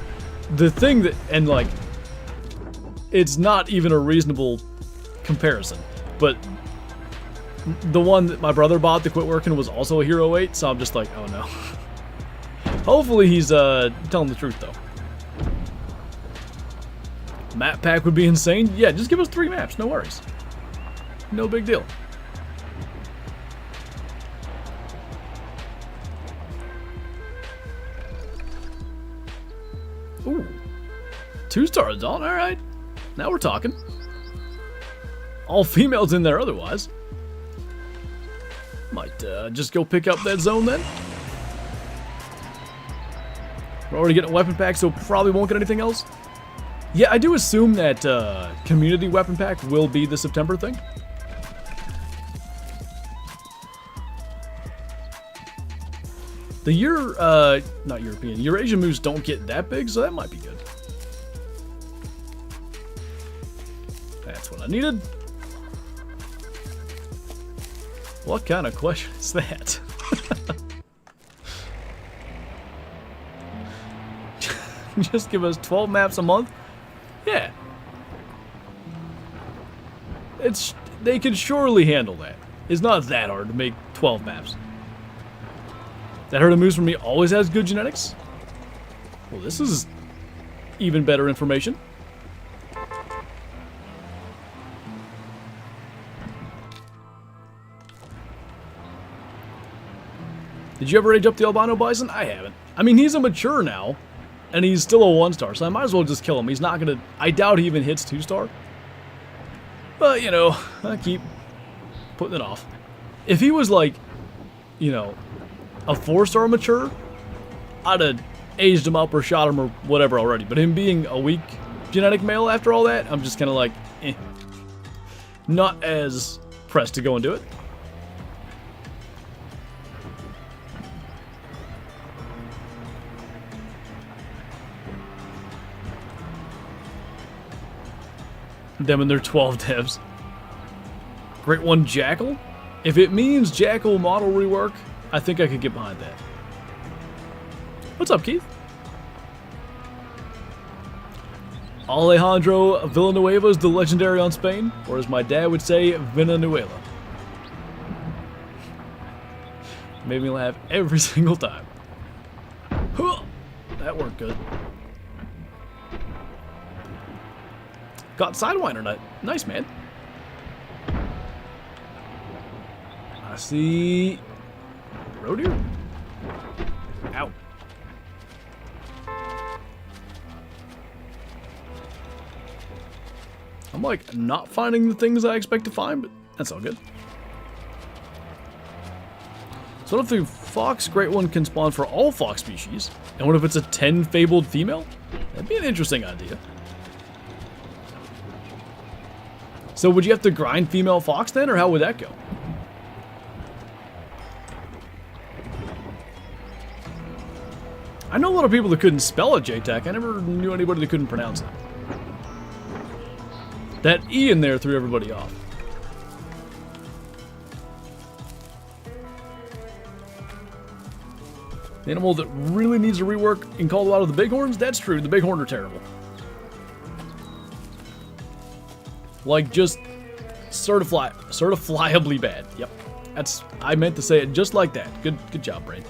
The thing that, and like, it's not even a reasonable comparison, but the one that my brother bought that quit working was also a Hero 8, so I'm just like, oh no. Hopefully he's telling the truth though. Map pack would be insane. Yeah, just give us 3 maps, no worries. No big deal. Ooh. 2-star zone, alright. Now we're talking. All females in there otherwise. Might just go pick up that zone then. We're already getting a weapon pack, so probably won't get anything else. Yeah, I do assume that community weapon pack will be the September thing. The not European, Eurasian moose don't get that big, so that might be good. That's what I needed. What kind of question is that? Just give us 12 maps a month? Yeah. They could surely handle that. It's not that hard to make 12 maps. That herd of moose for me always has good genetics? Well, this is even better information. Did you ever age up the albino bison? I haven't. I mean, he's a mature now, and he's still a 1-star, so I might as well just kill him. He's not gonna... I doubt he even hits 2-star. But, you know, I keep putting it off. If he was like, you know, a 4-star mature, I'd have aged him up or shot him or whatever already. But him being a weak genetic male after all that, I'm just kind of like, eh. Not as pressed to go and do it. Them and their 12 devs. Great one, Jackal. If it means Jackal model rework, I think I could get behind that. What's up, Keith? Alejandro Villanueva is the legendary on Spain, or as my dad would say, Villanueva. Made me laugh every single time. That worked good. Got Sidewinder nut. Nice, man. I see road deer. Ow. I'm like not finding the things I expect to find, but that's all good. So what if the fox great one can spawn for all fox species? And what if it's a 10 fabled female? That'd be an interesting idea. So would you have to grind female fox then, or how would that go? I know a lot of people that couldn't spell it, JTAC. I never knew anybody that couldn't pronounce it. That E in there threw everybody off. The animal that really needs a rework in Colorado, the bighorns? That's true, the bighorn are terrible. Like, just certifiably bad. Yep. I meant to say it just like that. Good job, Brain.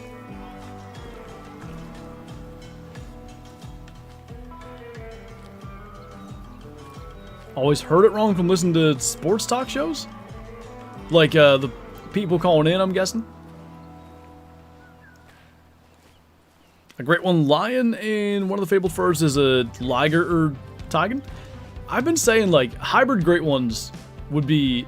Always heard it wrong from listening to sports talk shows? Like, the people calling in, I'm guessing? A great one, lion, and one of the fabled furs is a liger or tigan. I've been saying, like, hybrid great ones would be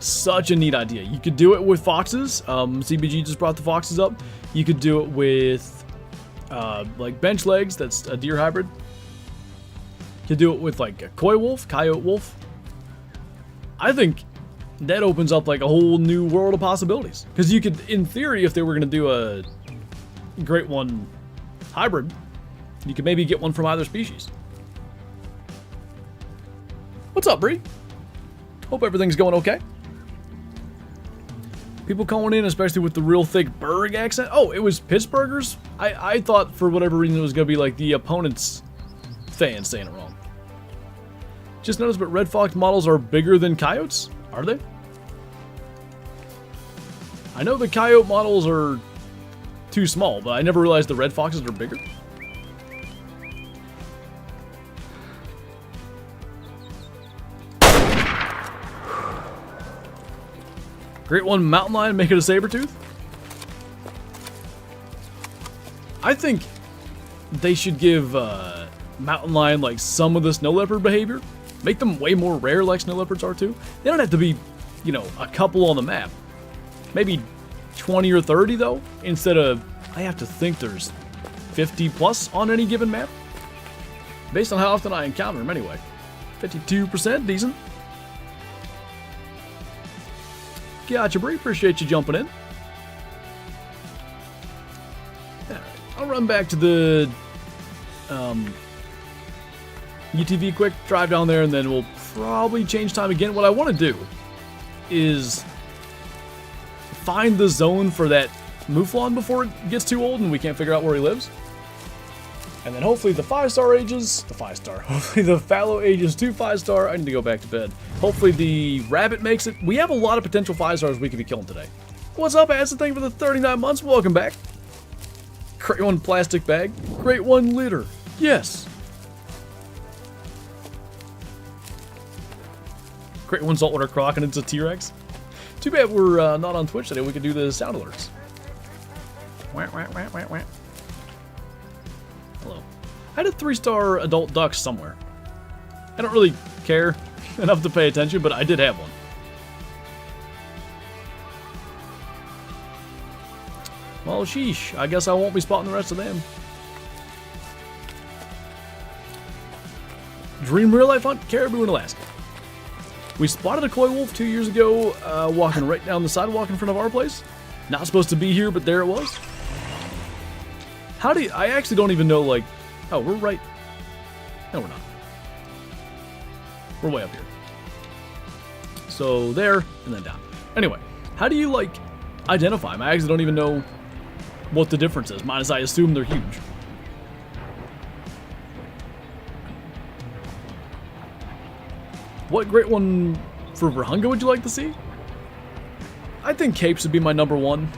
such a neat idea. You could do it with foxes. CBG just brought the foxes up. You could do it with, like, bench legs. That's a deer hybrid. You could do it with, like, a coyote wolf. I think that opens up, like, a whole new world of possibilities. Because you could, in theory, if they were going to do a great one hybrid, you could maybe get one from either species. What's up, Bree? Hope everything's going okay. People calling in, especially with the real thick Berg accent. Oh, it was Pittsburghers? I thought for whatever reason it was going to be like the opponent's fans saying it wrong. Just noticed, but red fox models are bigger than coyotes? Are they? I know the coyote models are too small, but I never realized the red foxes are bigger. Great one, mountain lion, make it a saber tooth. I think they should give mountain lion like some of the snow leopard behavior. Make them way more rare like snow leopards are too. They don't have to be, you know, a couple on the map. Maybe 20 or 30 though, instead of, I have to think there's 50 plus on any given map. Based on how often I encounter them anyway. 52%, decent. Gotcha, Bree. Appreciate you jumping in. Alright, I'll run back to the UTV quick, drive down there, and then we'll probably change time again. What I want to do is find the zone for that Mouflon before it gets too old and we can't figure out where he lives. And then hopefully the 5-star ages, hopefully the fallow ages to 5-star. I need to go back to bed. Hopefully the rabbit makes it. We have a lot of potential 5-stars we could be killing today. What's up, Acid? Thank you for the 39 months. Welcome back. Great one, plastic bag. Great one, litter. Yes. Great one, saltwater croc, and it's a T-Rex. Too bad we're not on Twitch today. We could do the sound alerts. Wah, wah, wah, wah, wah. Hello. I had a 3-star adult duck somewhere. I don't really care enough to pay attention, but I did have one. Well, sheesh. I guess I won't be spotting the rest of them. Dream real life hunt, caribou in Alaska. We spotted a coy wolf 2 years ago, walking right down the sidewalk in front of our place. Not supposed to be here, but there it was. How do you, I actually don't even know, like, oh, we're right. No, we're not. We're way up here. So there, and then down. Anyway, how do you, like, identify them? I actually don't even know what the difference is, minus I assume they're huge. What great one for Vurhunga would you like to see? I think Capes would be my number one.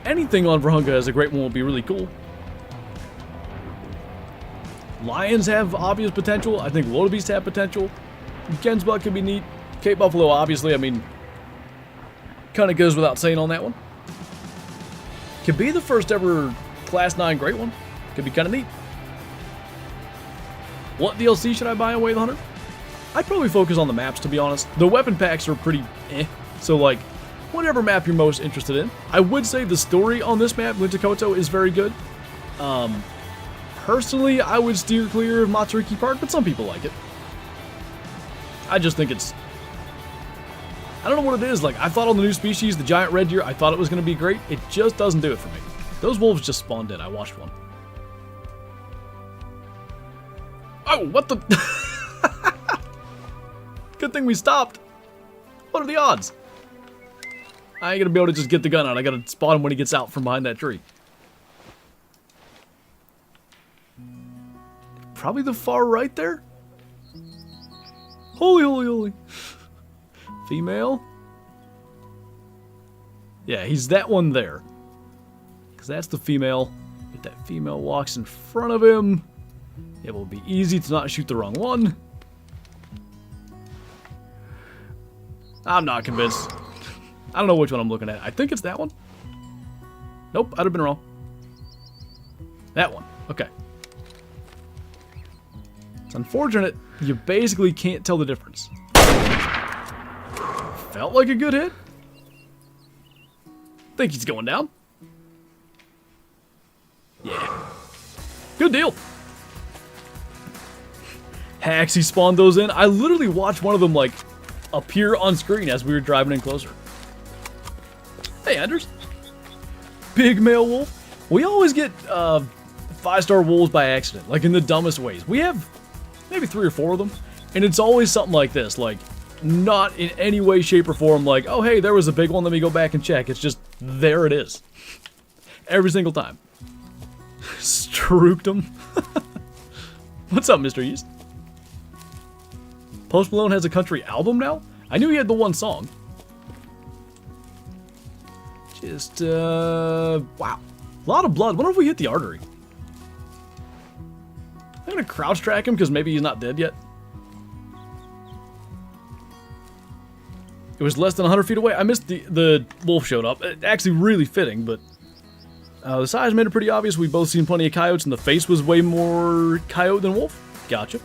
Anything on Vurhunga as a great one would be really cool. Lions have obvious potential. I think wildebeest have potential. Kensbuck could be neat. Cape Buffalo, obviously, I mean, kind of goes without saying on that one. Could be the first ever Class 9 great one. Could be kind of neat. What DLC should I buy on Way of the Hunter? I'd probably focus on the maps, to be honest. The weapon packs are pretty so, like, whatever map you're most interested in. I would say the story on this map, Lintakoto, is very good. Personally, I would steer clear of Matsuriki Park, but some people like it. I just think it's... I don't know what it is. Like, I thought on the new species, the giant red deer, I thought it was going to be great. It just doesn't do it for me. Those wolves just spawned in. I watched one. Oh, what the... Good thing we stopped. What are the odds? I ain't gonna be able to just get the gun out. I gotta spot him when he gets out from behind that tree. Probably the far right there? Holy, holy, holy. Female? Yeah, he's that one there. Because that's the female. If that female walks in front of him, it will be easy to not shoot the wrong one. I'm not convinced. I don't know which one I'm looking at. I think it's that one. Nope, I'd have been wrong. That one. Okay. It's unfortunate. You basically can't tell the difference. Felt like a good hit. Think he's going down. Yeah. Good deal. Hacks, he spawned those in. I literally watched one of them, like, appear on screen as we were driving in closer. Hey, Anders. Big male wolf. We always get 5-star wolves by accident, like in the dumbest ways. We have maybe 3 or 4 of them, and it's always something like this, like not in any way, shape, or form like, oh, hey, there was a big one, let me go back and check. It's just, there it is. Every single time. Strooked him. What's up, Mr. East? Post Malone has a country album now? I knew he had the one song. Just, wow. A lot of blood. Wonder if we hit the artery. I'm gonna crouch track him because maybe he's not dead yet. It was less than 100 feet away. I missed the wolf showed up. Actually really fitting, but the size made it pretty obvious. We've both seen plenty of coyotes, and the face was way more coyote than wolf. Gotcha.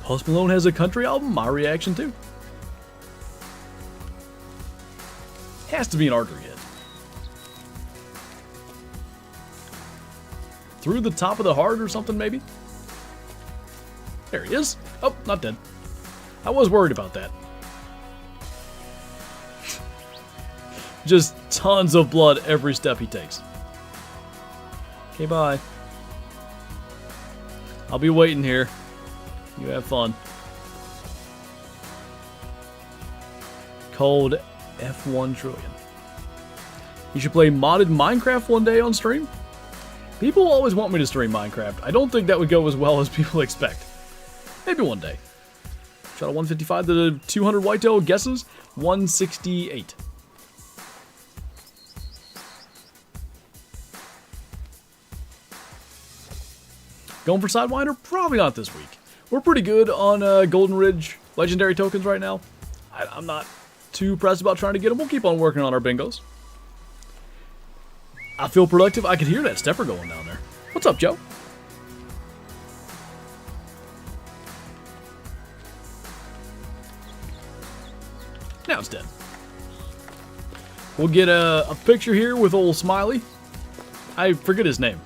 Post Malone has a country album? My reaction too. Has to be an artery hit. Through the top of the heart or something, maybe? There he is. Oh, not dead. I was worried about that. Just tons of blood every step he takes. Okay, bye. I'll be waiting here. You have fun. Cold F1 trillion. You should play modded Minecraft one day on stream? People always want me to stream Minecraft. I don't think that would go as well as people expect. Maybe one day. Shot a 155 to the 200 whitetail guesses. 168. Going for Sidewinder? Probably not this week. We're pretty good on Golden Ridge legendary tokens right now. I'm not too pressed about trying to get them. We'll keep on working on our bingos. I feel productive. I could hear that stepper going down there. What's up, Joe? Now it's dead. We'll get a picture here with old Smiley. I forget his name.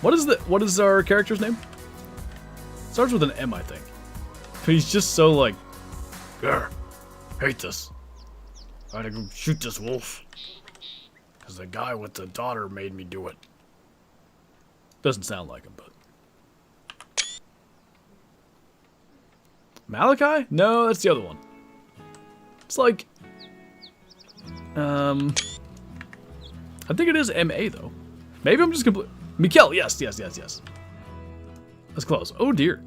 What is our character's name? Starts with an M, I think. But he's just so like, Gurr, hate this. I gotta go shoot this wolf. Because the guy with the daughter made me do it. Doesn't sound like him, but Malachi? No, that's the other one. It's like... I think it is MA, though. Maybe I'm just complete... Mikkel, yes. That's close. Oh, dear.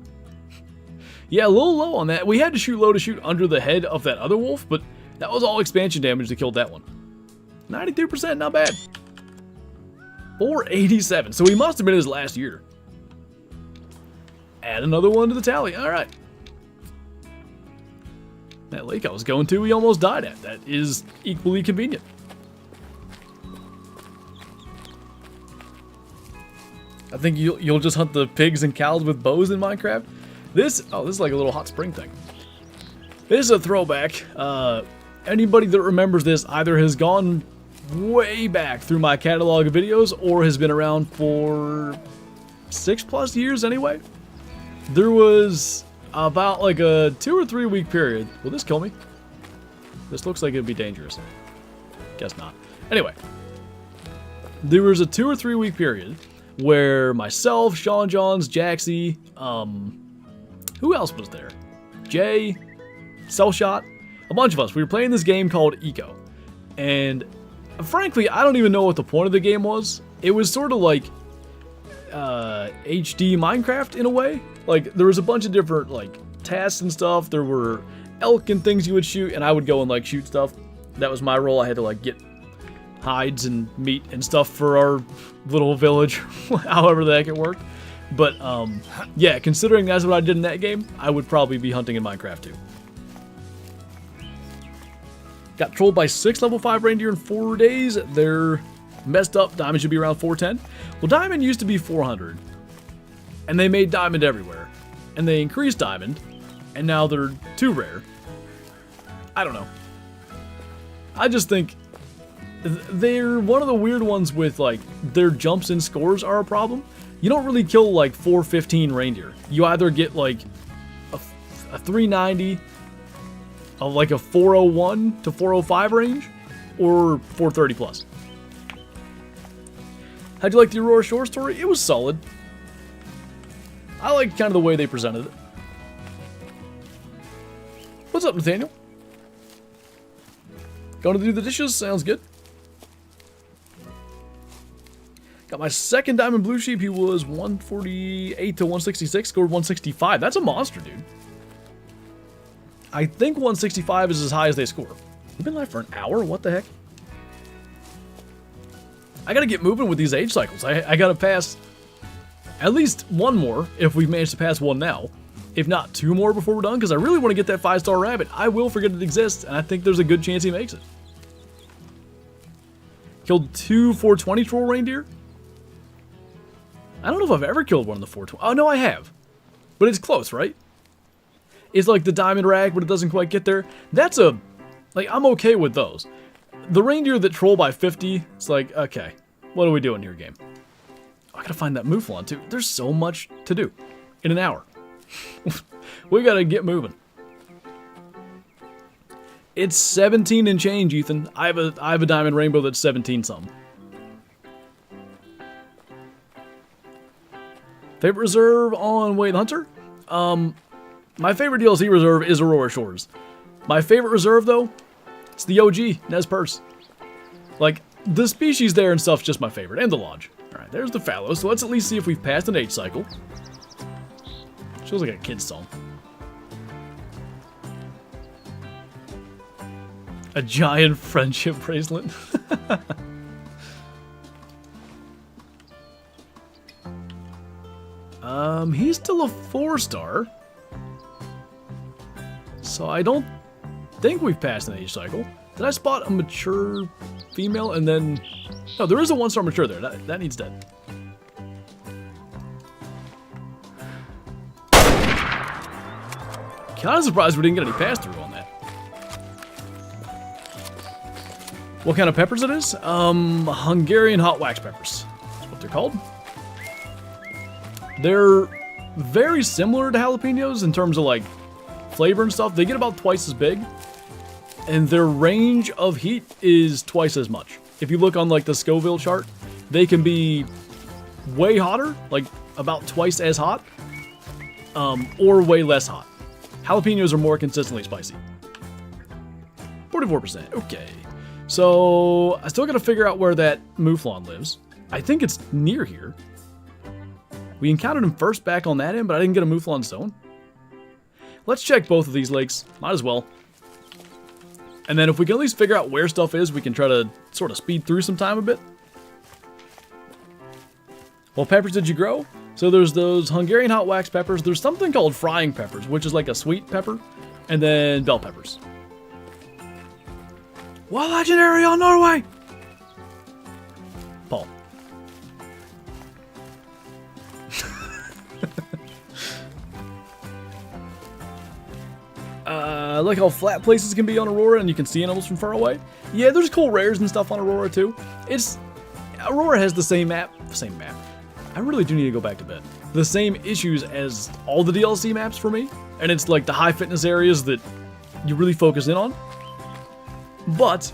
Yeah, a little low on that. We had to shoot low to shoot under the head of that other wolf, but that was all expansion damage that killed that one. 92%, not bad. 487. So he must have been his last year. Add another one to the tally. All right. That lake I was going to, we almost died at. That is equally convenient. I think you'll just hunt the pigs and cows with bows in Minecraft. This is like a little hot spring thing. This is a throwback. Anybody that remembers this either has gone way back through my catalog of videos or has been around for 6+ years anyway. There was about like a 2 or 3 week period. Will this kill me? This looks like it'd be dangerous. Guess not. Anyway, there was a 2 or 3 week period where myself, Sean Johns, Jaxy, who else was there? Jay, Cellshot, a bunch of us. We were playing this game called Eco. And frankly, I don't even know what the point of the game was. It was sort of like HD Minecraft in a way. Like, there was a bunch of different, like, tasks and stuff. There were elk and things you would shoot, and I would go and, like, shoot stuff. That was my role. I had to, like, get hides and meat and stuff for our little village, however the heck it worked. But, yeah, considering that's what I did in that game, I would probably be hunting in Minecraft, too. Got trolled by 6 level 5 reindeer in 4 days. They're messed up. Diamond should be around 410. Well, diamond used to be 400. And they made diamond everywhere. And they increased diamond. And now they're too rare. I don't know. I just think they're one of the weird ones with, like, their jumps in scores are a problem. You don't really kill, like, 415 reindeer. You either get, like, a 390, like a 401 to 405 range, or 430 plus. How'd you like the Aurora Shore story? It was solid. I like kind of the way they presented it. What's up, Nathaniel? Going to do the dishes? Sounds good. Got my second diamond blue sheep. He was 148 to 166, scored 165. That's a monster, dude. I think 165 is as high as they score. We've been live for an hour? What the heck? I gotta get moving with these age cycles. I gotta pass at least one more if we manage to pass one now. If not 2 more before we're done, because I really want to get that 5-star rabbit. I will forget it exists, and I think there's a good chance he makes it. Killed 2 420 troll reindeer. I don't know if I've ever killed one of the 420. Oh, no, I have. But it's close, right? It's like the diamond rag, but it doesn't quite get there. That's a... Like, I'm okay with those. The reindeer that troll by 50, it's like, okay, what are we doing here, game? I gotta find that mouflon, too. There's so much to do in an hour. We gotta get moving. It's 17 and change, Ethan. I have a diamond rainbow that's 17 something. Favorite reserve on Way the Hunter? My favorite DLC reserve is Aurora Shores. My favorite reserve, though, it's the OG, Nez Perce. Like, the species there and stuff's just my favorite, and the lodge. Alright, there's the fallow, so let's at least see if we've passed an age cycle. Feels like a kid's song. A giant friendship bracelet. He's still a 4-star. So I don't think we've passed an age cycle. Did I spot a mature female and then... No, there is a 1-star mature there. That needs dead. Kind of surprised we didn't get any pass-through on that. What kind of peppers it is? Hungarian hot wax peppers. That's what they're called. They're very similar to jalapenos in terms of, like, flavor and stuff. They get about twice as big, and their range of heat is twice as much. If you look on, like, the Scoville chart, they can be way hotter, like about twice as hot, or way less hot. Jalapenos are more consistently spicy. 44%. Okay. So, I still gotta figure out where that mouflon lives. I think it's near here. We encountered him first back on that end, but I didn't get a mouflon zone. Let's check both of these lakes. Might as well. And then if we can at least figure out where stuff is, we can try to sort of speed through some time a bit. What peppers did you grow? So there's those Hungarian hot wax peppers. There's something called frying peppers, which is like a sweet pepper. And then bell peppers. What legendary on Norway? Paul. I like how flat places can be on Aurora and you can see animals from far away. Yeah, there's cool rares and stuff on Aurora too. Aurora has the same map. I really do need to go back to bed. The same issues as all the DLC maps for me. And it's like the high fitness areas that you really focus in on. But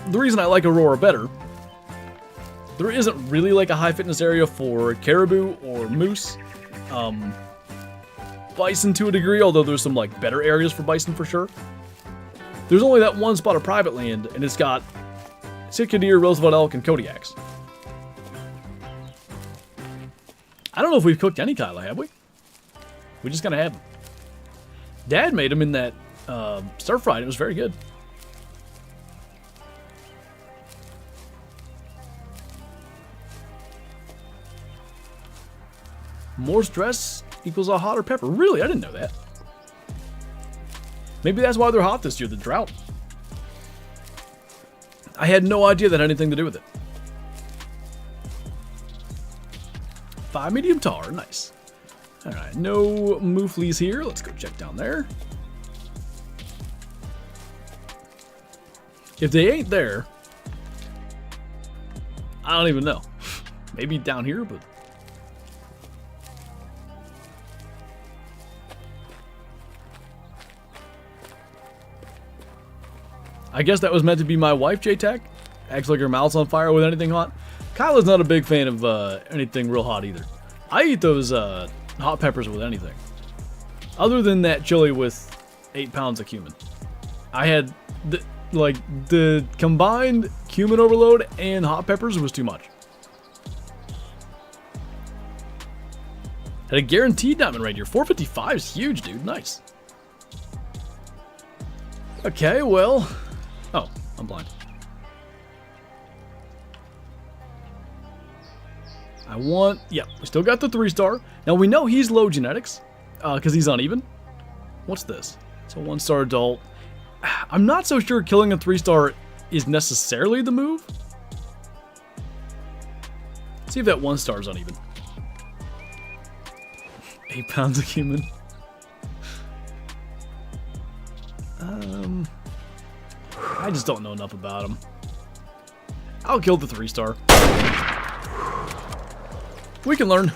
the reason I like Aurora better, there isn't really like a high fitness area for caribou or moose. Bison to a degree, although there's some like better areas for bison for sure. There's only that one spot of private land, and it's got Sitka deer, Roosevelt elk, and Kodiaks. I don't know if we've cooked any Kyla, have we? We just kind of had them. Dad made them in that stir fried. It was very good. More stress equals a hotter pepper. Really? I didn't know that. Maybe that's why they're hot this year, the drought. I had no idea that had anything to do with it. 5 medium tar, nice. Alright, no mouflies here. Let's go check down there. If they ain't there, I don't even know. Maybe down here, but... I guess that was meant to be my wife, J-Tech. Acts like her mouth's on fire with anything hot. Kyla's not a big fan of anything real hot either. I eat those hot peppers with anything. Other than that chili with 8 pounds of cumin. I had, the combined cumin overload and hot peppers was too much. Had a guaranteed diamond right here. 455 is huge, dude. Nice. Okay, well... Oh, I'm blind. Yeah, we still got the 3-star. Now we know he's low genetics, because he's uneven. What's this? It's a 1-star adult. I'm not so sure killing a 3-star is necessarily the move. Let's see if that 1-star is uneven. 8 pounds of cumin. I just don't know enough about him. I'll kill the 3-star. We can learn.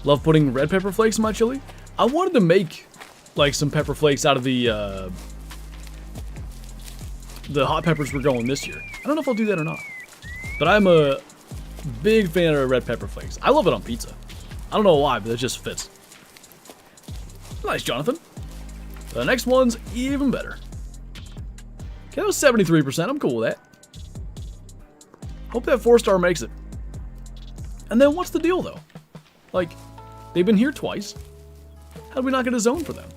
Love putting red pepper flakes in my chili. I wanted to make like some pepper flakes out of the hot peppers we're growing this year. I don't know if I'll do that or not. But I'm a big fan of red pepper flakes. I love it on pizza. I don't know why, but it just fits. Nice, Jonathan. The next one's even better. Okay, that was 73%. I'm cool with that. Hope that 4-star makes it. And then what's the deal, though? Like, they've been here twice. How did we not get a zone for them?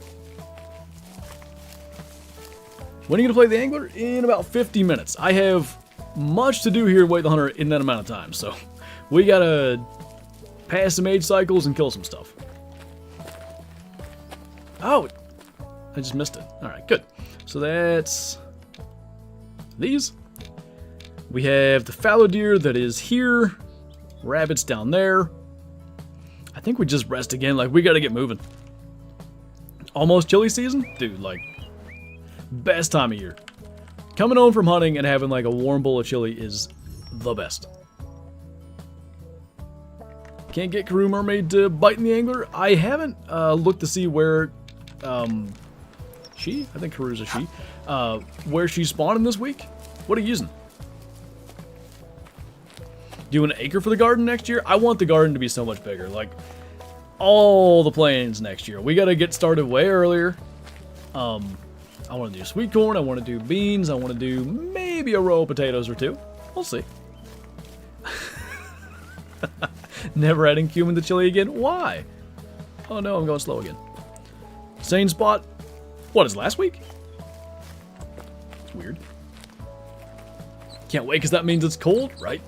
When are you going to play the Angler? In about 50 minutes. I have much to do here at Wait the Hunter in that amount of time, so we got to pass some age cycles and kill some stuff. Oh, I just missed it. Alright, good. So that's these. We have the fallow deer that is here. Rabbits down there. I think we just rest again. Like, we gotta get moving. Almost chili season? Dude, like, best time of year. Coming home from hunting and having like a warm bowl of chili is the best. Can't get Karoo Mermaid to bite in the Angler. I haven't looked to see where I think Karoo's a she. Where she's spawning this week. What are you using? Do an acre for the garden next year? I want the garden to be so much bigger. Like, all the planes next year. We got to get started way earlier. I want to do sweet corn. I want to do beans. I want to do maybe a row of potatoes or two. We'll see. Never adding cumin to chili again? Why? Oh no, I'm going slow again. Same spot. What, is last week? It's weird. Can't wait because that means it's cold, right?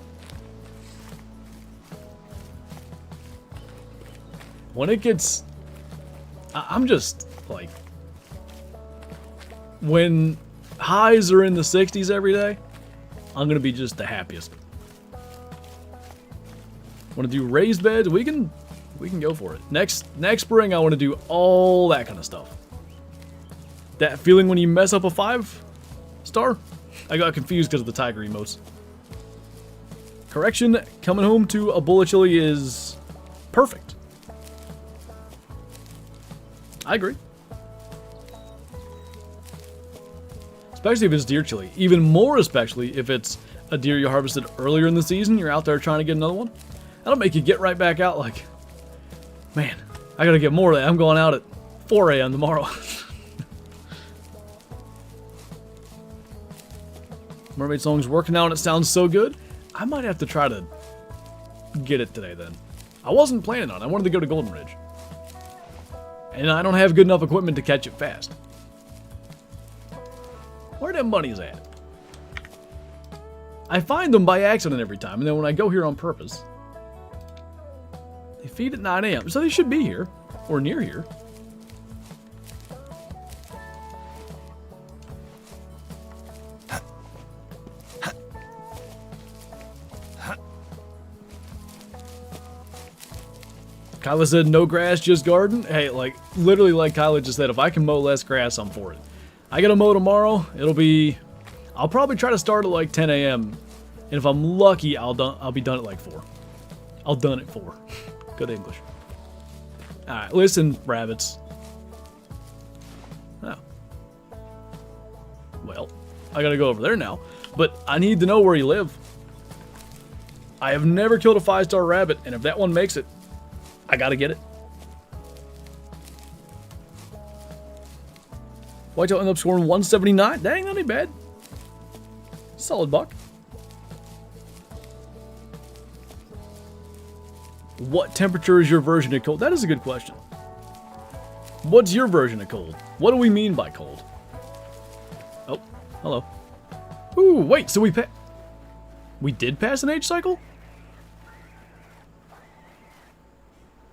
When it gets... I'm just, like... When highs are in the 60s every day, I'm going to be just the happiest. Want to do raised beds? We can go for it. Next spring, I want to do all that kind of stuff. That feeling when you mess up a 5-star? I got confused because of the tiger emotes. Correction, coming home to a bowl of chili is perfect. I agree. Especially if it's deer chili. Even more especially if it's a deer you harvested earlier in the season. You're out there trying to get another one. That'll make you get right back out like, man, I gotta get more of that. I'm going out at 4 a.m. tomorrow. Mermaid Song's working out and it sounds so good. I might have to try to get it today then. I wasn't planning on it. I wanted to go to Golden Ridge. And I don't have good enough equipment to catch it fast. Where them bunnies at? I find them by accident every time, and then when I go here on purpose, they feed at 9 a.m., so they should be here, or near here. Kyla said no grass, just garden. Hey, like, literally like Kyla just said, if I can mow less grass, I'm for it. I gotta mow tomorrow. I'll probably try to start at like 10 a.m. And if I'm lucky, I'll be done at like 4. I'll done at 4. Good English. Alright, listen, rabbits. Oh. Well, I gotta go over there now. But I need to know where you live. I have never killed a 5-star rabbit, and if that one makes it, I gotta get it. Whitetail ended up scoring 179. Dang, that ain't bad. Solid buck. What temperature is your version of cold? That is a good question. What's your version of cold? What do we mean by cold? Oh, hello. Ooh, wait, so we did pass an age cycle?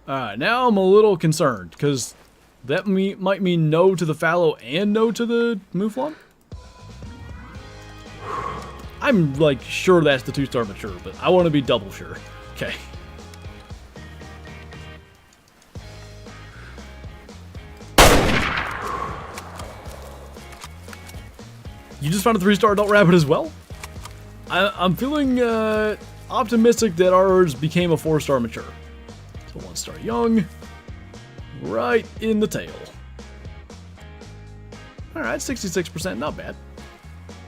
Alright, now I'm a little concerned, because that might mean no to the fallow and no to the mouflon. I'm, like, sure that's the 2-star mature, but I want to be double sure. Okay. You just found a 3-star adult rabbit as well? I'm feeling optimistic that ours became a 4-star mature. So 1-star young, right in the tail. Alright, 66%, not bad.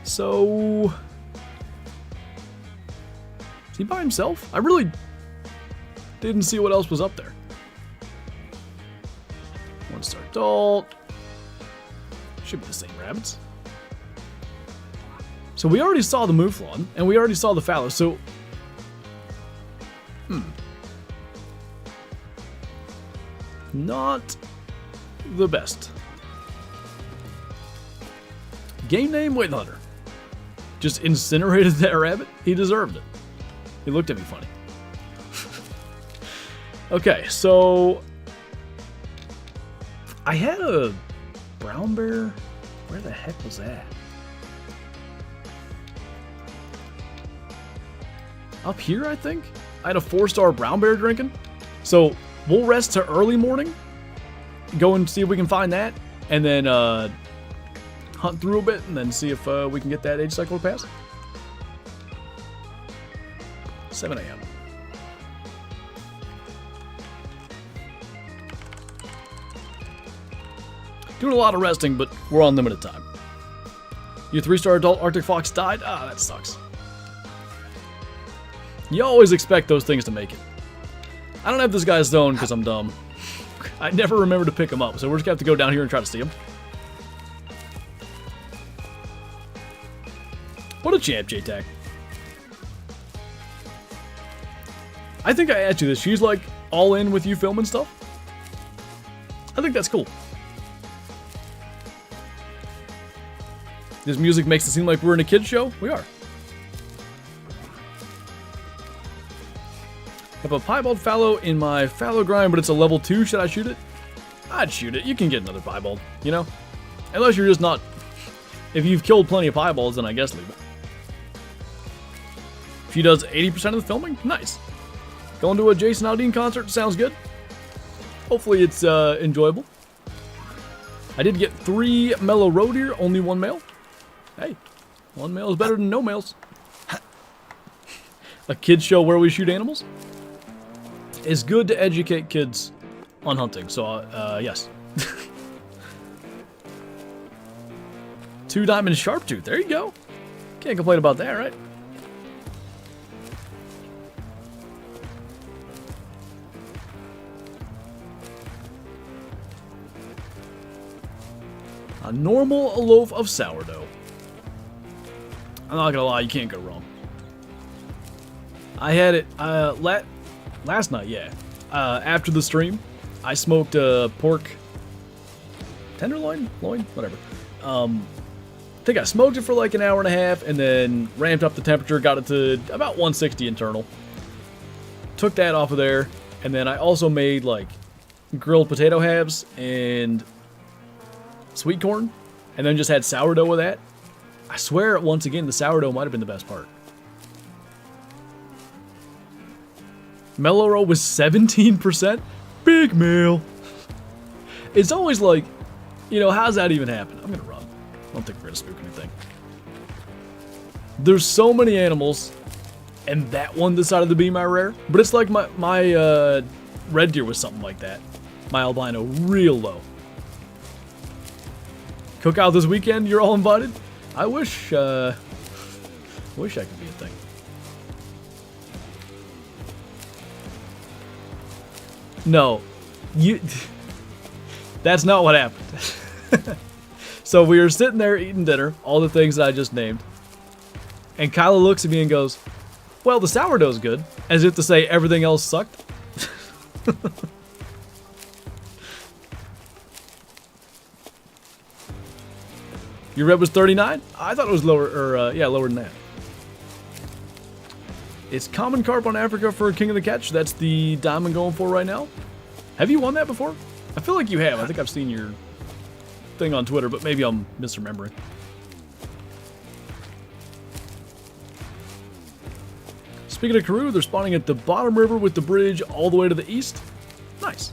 So... is he by himself? I really didn't see what else was up there. 1-star adult. Should be the same rabbits. So we already saw the mouflon, and we already saw the fallow, so... not the best. Game name, Wait Hunter. Just incinerated that rabbit? He deserved it. He looked at me funny. Okay, so... I had a brown bear. Where the heck was that? Up here, I think? I had a 4-star brown bear drinking. So, we'll rest to early morning. Go and see if we can find that. And then hunt through a bit and then see if we can get that age cycle to pass. 7 a.m. Doing a lot of resting, but we're on limited time. Your 3-star adult Arctic fox died? Ah, that sucks. You always expect those things to make it. I don't have this guy's zone because I'm dumb. I never remember to pick them up, so we're just going to have to go down here and try to see them. What a champ, J-Tac. I think I asked you this. She's like all in with you filming stuff. I think that's cool. This music makes it seem like we're in a kid's show. We are. I have a piebald fallow in my fallow grind, but it's a level 2. Should I shoot it? I'd shoot it. You can get another piebald, you know? Unless you're just not... If you've killed plenty of piebalds, then I guess leave it. She does 80% of the filming? Nice. Going to a Jason Aldean concert sounds good. Hopefully it's enjoyable. I did get 3 mellow roe deer, only 1 male. Hey, 1 male is better than no males. A kid's show where we shoot animals? It's good to educate kids on hunting, so yes. 2 diamond sharptooth, there you go. Can't complain about that, right? A normal loaf of sourdough. I'm not gonna lie, you can't go wrong. I had it last night, yeah. After the stream, I smoked pork tenderloin, loin, whatever. I think I smoked it for like an hour and a half, and then ramped up the temperature, got it to about 160 internal. Took that off of there, and then I also made like grilled potato halves and sweet corn, and then just had sourdough with that. I swear, once again, the sourdough might have been the best part. Mellow roe was 17%? Big male. It's always like, you know, how's that even happen? I'm gonna run. I don't think we're gonna spook anything. There's so many animals, and that one decided to be my rare. But it's like my red deer was something like that. My albino, real low. Cookout this weekend, you're all invited? I wish I could be a thing. No, that's not what happened. So we were sitting there eating dinner, all the things that I just named. And Kyla looks at me and goes, well, the sourdough's good. As if to say everything else sucked. Your red was 39? I thought it was lower, or yeah, lower than that. It's common carp on Africa for King of the Catch. That's the diamond going for right now. Have you won that before? I feel like you have. I think I've seen your thing on Twitter, but maybe I'm misremembering. Speaking of Karoo, they're spawning at the bottom river with the bridge all the way to the east. Nice.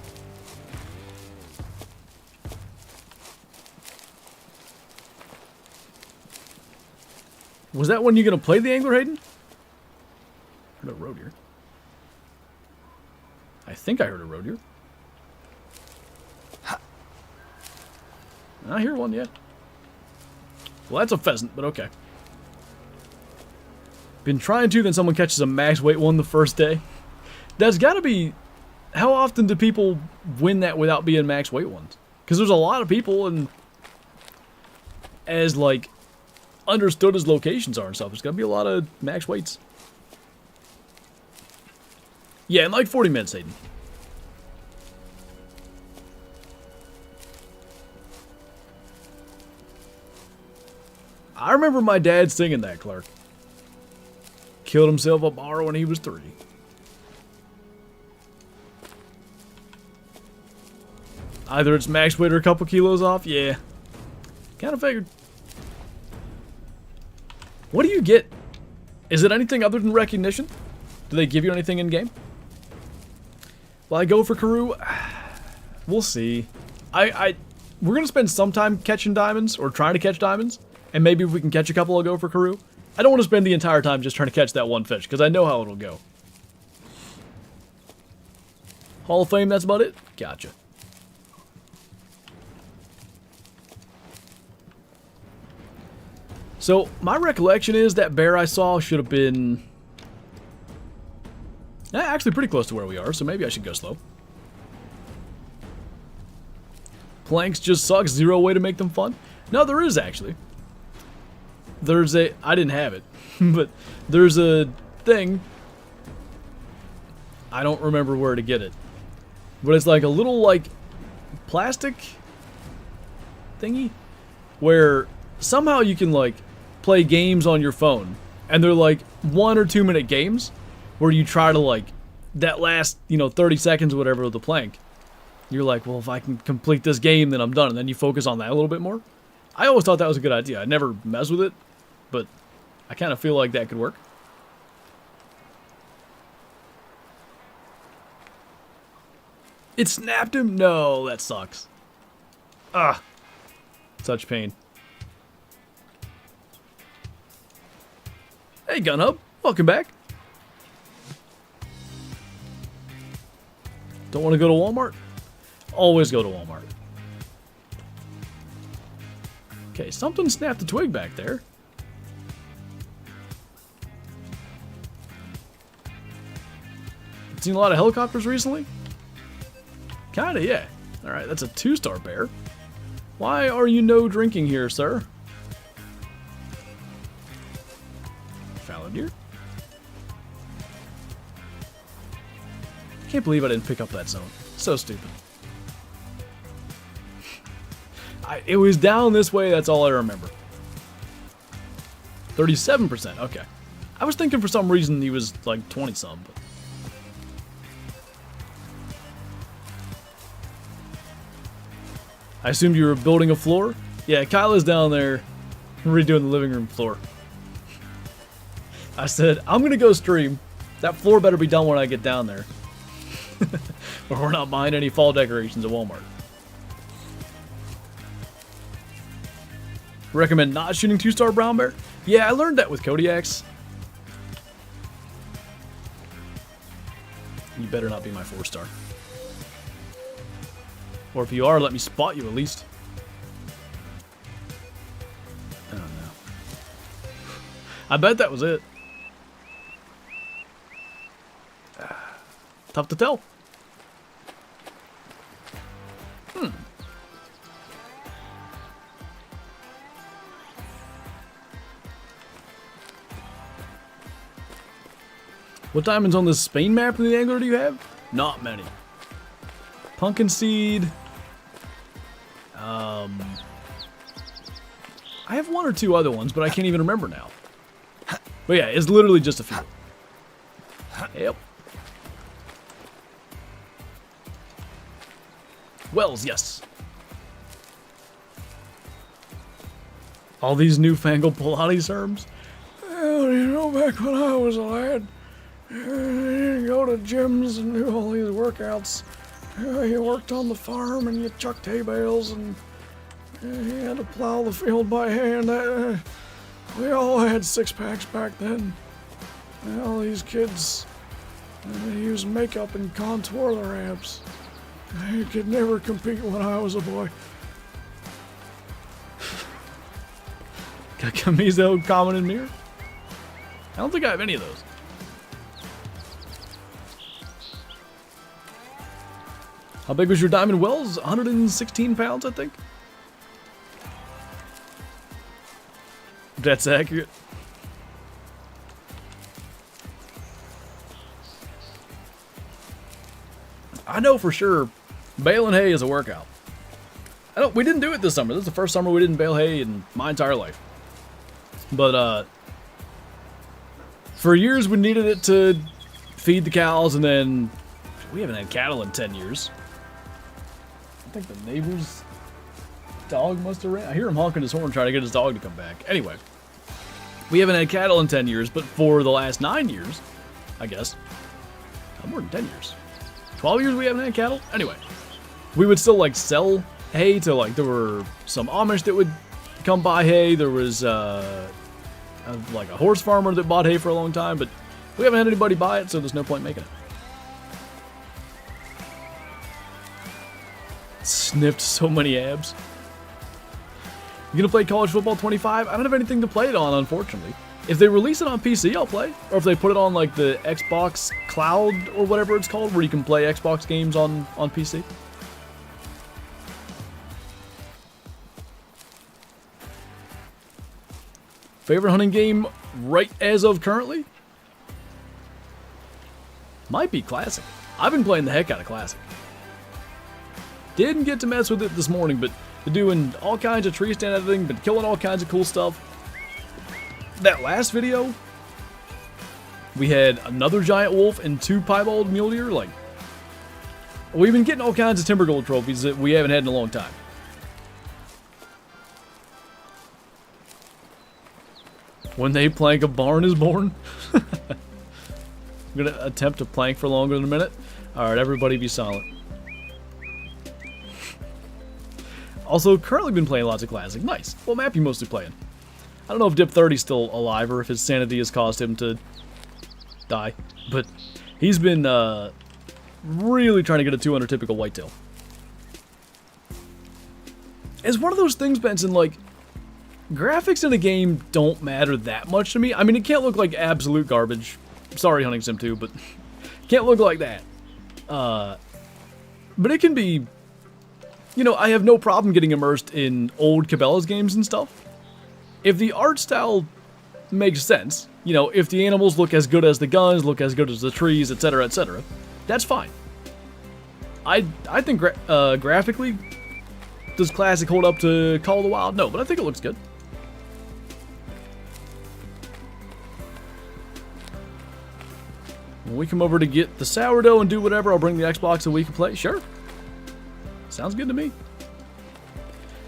Was that when you're going to play the Angler, Hayden? I heard a roe deer. I think I heard a roe deer. I hear one yet. Well, that's a pheasant, but okay. Been trying to, then someone catches a max weight one the first day. That's got to be... How often do people win that without being max weight ones? Because there's a lot of people, and as, like, understood as locations are and stuff, there's got to be a lot of max weights. Yeah, in like 40 minutes, Hayden. I remember my dad singing that, Clark. Killed himself a bar when he was 3. Either it's max weight or a couple kilos off. Yeah. Kind of figured. What do you get? Is it anything other than recognition? Do they give you anything in game? Will I go for Karoo? We'll see. We're gonna spend some time catching diamonds or trying to catch diamonds, and maybe if we can catch a couple, I'll go for Karoo. I don't want to spend the entire time just trying to catch that one fish, because I know how it'll go. Hall of Fame, that's about it? Gotcha. So, my recollection is that bear I saw should have been... actually pretty close to where we are, so maybe I should go slow. planks just suck, zero way to make them fun. No, there is actually. There's a, I didn't have it, but there's a thing. I don't remember where to get it, but it's like a little like plastic thingy where somehow you can like play games on your phone, and they're like 1 or 2 minute games where you try to like that last 30 seconds or whatever of the plank. You're like, well, if I can complete this game, then I'm done, and then you focus on that a little bit more. I always thought that was a good idea. I never messed with it, but I kind of feel like that could work. It snapped him? No, that sucks. Ah, such pain. Hey, Gun Hub, welcome back. Don't want to go to Walmart? Always go to Walmart. Okay, something snapped the twig back there. Seen a lot of helicopters recently? Kinda, yeah. Alright, that's a 2-star bear. Why are you no drinking here, sir? Fallow deer? Can't believe I didn't pick up that zone. So stupid. It was down this way, that's all I remember. 37%, okay. I was thinking for some reason he was like 20-some, but... I assumed you were building a floor? Yeah, Kyla's down there redoing the living room floor. I said, I'm gonna go stream. That floor better be done when I get down there. Or we're not buying any fall decorations at Walmart. Recommend not shooting 2-star brown bear? Yeah, I learned that with Kodiaks. You better not be my 4-star. Or if you are, let me spot you at least. I don't know. I bet that was it. Tough to tell. What diamonds on this Spain map in the Angler do you have? Not many. Pumpkin seed. I have 1 or 2 other ones, but I can't even remember now. But yeah, it's literally just a few. Yep. Wells, yes. All these newfangled Pilates terms. Well, back when I was a lad, you didn't go to gyms and do all these workouts. You worked on the farm and you chucked hay bales and you had to plow the field by hand. We all had 6-packs back then. All these kids, they use makeup and contour their abs. You could never compete when I was a boy. Got Camiso, Common, and Mirror? I don't think I have any of those. How big was your diamond wells? 116 pounds, I think. That's accurate. I know for sure baling hay is a workout. We didn't do it this summer. This is the first summer we didn't bale hay in my entire life. But for years we needed it to feed the cows, and then we haven't had cattle in 10 years. I think the neighbor's dog must have ran. I hear him honking his horn trying to get his dog to come back. Anyway, we haven't had cattle in 10 years, but for the last 9 years, I guess, not more than 10 years, 12 years we haven't had cattle. Anyway, we would still like sell hay to like, there were some Amish that would come buy hay. There was like a horse farmer that bought hay for a long time, but we haven't had anybody buy it, so there's no point making it. Sniffed so many abs. You gonna play College Football 25? I don't have anything to play it on, unfortunately. If they release it on PC, I'll play. Or if they put it on like the Xbox Cloud or whatever it's called, where you can play Xbox games on PC. Favorite hunting game right as of currently? Might be Classic. I've been playing the heck out of Classic. Didn't get to mess with it this morning, but been doing all kinds of tree stand editing, been killing all kinds of cool stuff. That last video, we had another giant wolf and 2 piebald mule deer. Like, we've been getting all kinds of timber gold trophies that we haven't had in a long time. When they plank, a barn is born. I'm gonna attempt to plank for longer than a minute. Alright, everybody be silent. Also, currently been playing lots of Classic. Nice. What map you mostly playing? I don't know if Dip 30's still alive or if his sanity has caused him to die. But he's been really trying to get a 200 typical whitetail. It's one of those things, Benson, like, graphics in a game don't matter that much to me. I mean, it can't look like absolute garbage. Sorry, Hunting Sim 2, but it can't look like that. But it can be... You know, I have no problem getting immersed in old Cabela's games and stuff. If the art style makes sense, you know, if the animals look as good as the guns, look as good as the trees, etc., that's fine. I think graphically, does Classic hold up to Call of the Wild? No, but I think it looks good. When we come over to get the sourdough and do whatever, I'll bring the Xbox so we can play. Sure. Sounds good to me.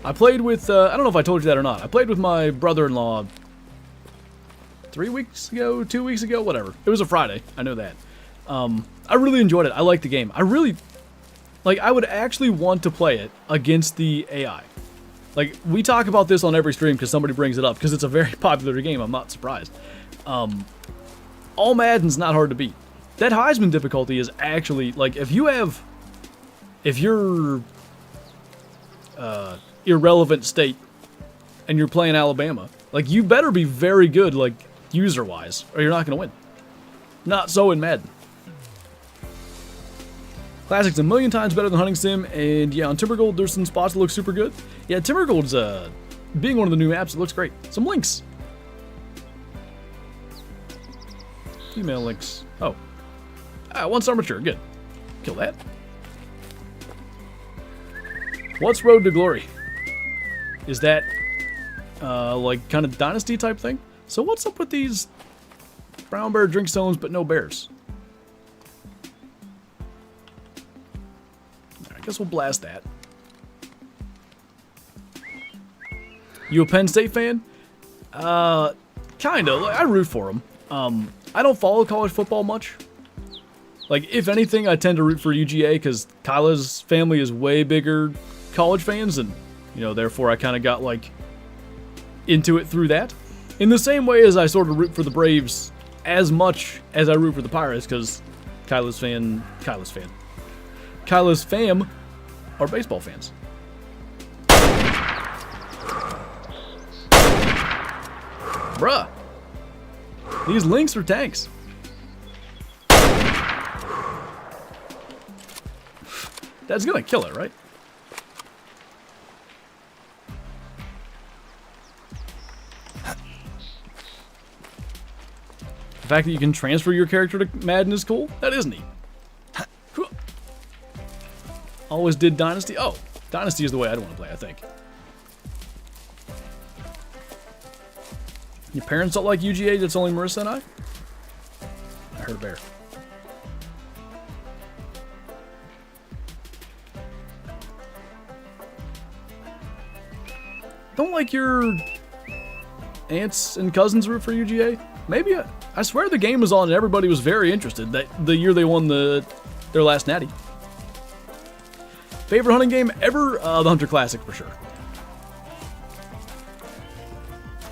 I played with, I don't know if I told you that or not. I played with my brother-in-law 3 weeks ago, 2 weeks ago, whatever. It was a Friday. I know that. I really enjoyed it. I liked the game. I really, like, I would actually want to play it against the AI. Like, we talk about this on every stream because somebody brings it up because it's a very popular game. I'm not surprised. All Madden's not hard to beat. That Heisman difficulty is actually, like, if you're irrelevant state and you're playing Alabama, like, you better be very good, like, user-wise, or you're not going to win. Not so in Madden. Classic's a million times better than Hunting Sim, and yeah, on Timber Gold, there's some spots that look super good. Yeah, Timber Gold's, being one of the new maps, it looks great. Some links. Female links. Oh. 1-star mature, good. Kill that. What's Road to Glory? Is that, like, kind of Dynasty type thing? So what's up with these brown bear drink zones but no bears? I guess we'll blast that. You a Penn State fan? Kinda. I root for them. I don't follow college football much. Like, if anything, I tend to root for UGA because Kyla's family is way bigger college fans, and, you know, therefore I kind of got, like, into it through that. In the same way as I sort of root for the Braves as much as I root for the Pirates, because Kyla's fam are baseball fans. Bruh. These links are tanks. That's gonna kill it, right? The fact that you can transfer your character to Madden is cool. That is neat. Always did Dynasty. Oh, Dynasty is the way I'd want to play, I think. Your parents don't like UGA, that's only Marissa and I? I heard a bear. Don't like your aunts and cousins root for UGA? Maybe. I swear the game was on and everybody was very interested that the year they won their last natty. Favorite hunting game ever? The Hunter Classic for sure.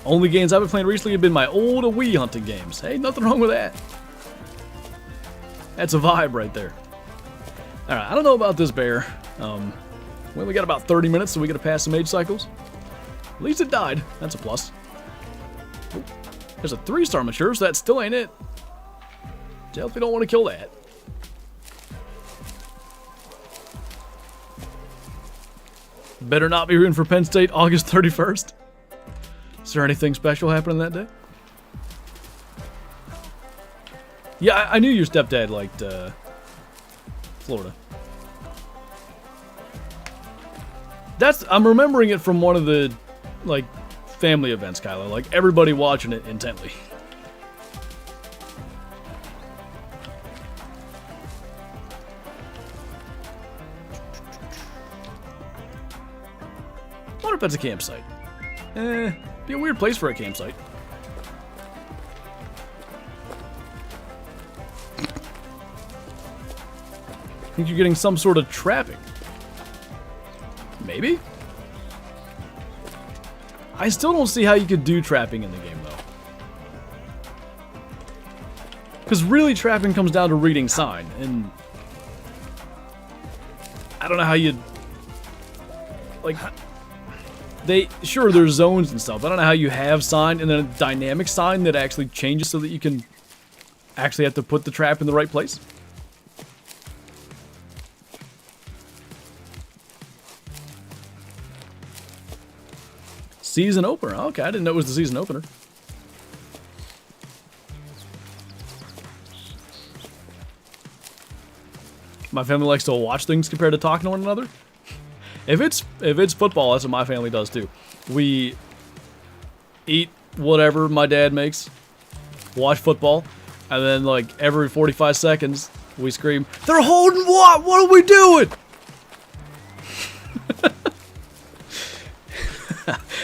Only games I've been playing recently have been my old Wii hunting games. Hey, nothing wrong with that. That's a vibe right there. Alright, I don't know about this bear. We only got about 30 minutes, so we gotta pass some age cycles. At least it died. That's a plus. Ooh, there's a 3-star mature, so that still ain't it. Definitely don't want to kill that. Better not be rooting for Penn State August 31st. Is there anything special happening that day? Yeah, I knew your stepdad liked Florida. I'm remembering it from one of the, like, family events, Kylo. Like, everybody watching it intently. I wonder if that's a campsite. Be a weird place for a campsite. I think you're getting some sort of trapping. Maybe? I still don't see how you could do trapping in the game, though. Because really, trapping comes down to reading sign, and I don't know how you'd... Like, sure, there's zones and stuff. I don't know how you have sign and then a dynamic sign that actually changes so that you can actually have to put the trap in the right place. Season opener. Okay, I didn't know it was the season opener. My family likes to watch things compared to talking to one another. If it's football, that's what my family does too. We eat whatever my dad makes, watch football, and then like every 45 seconds we scream, "They're holding what? What are we doing?"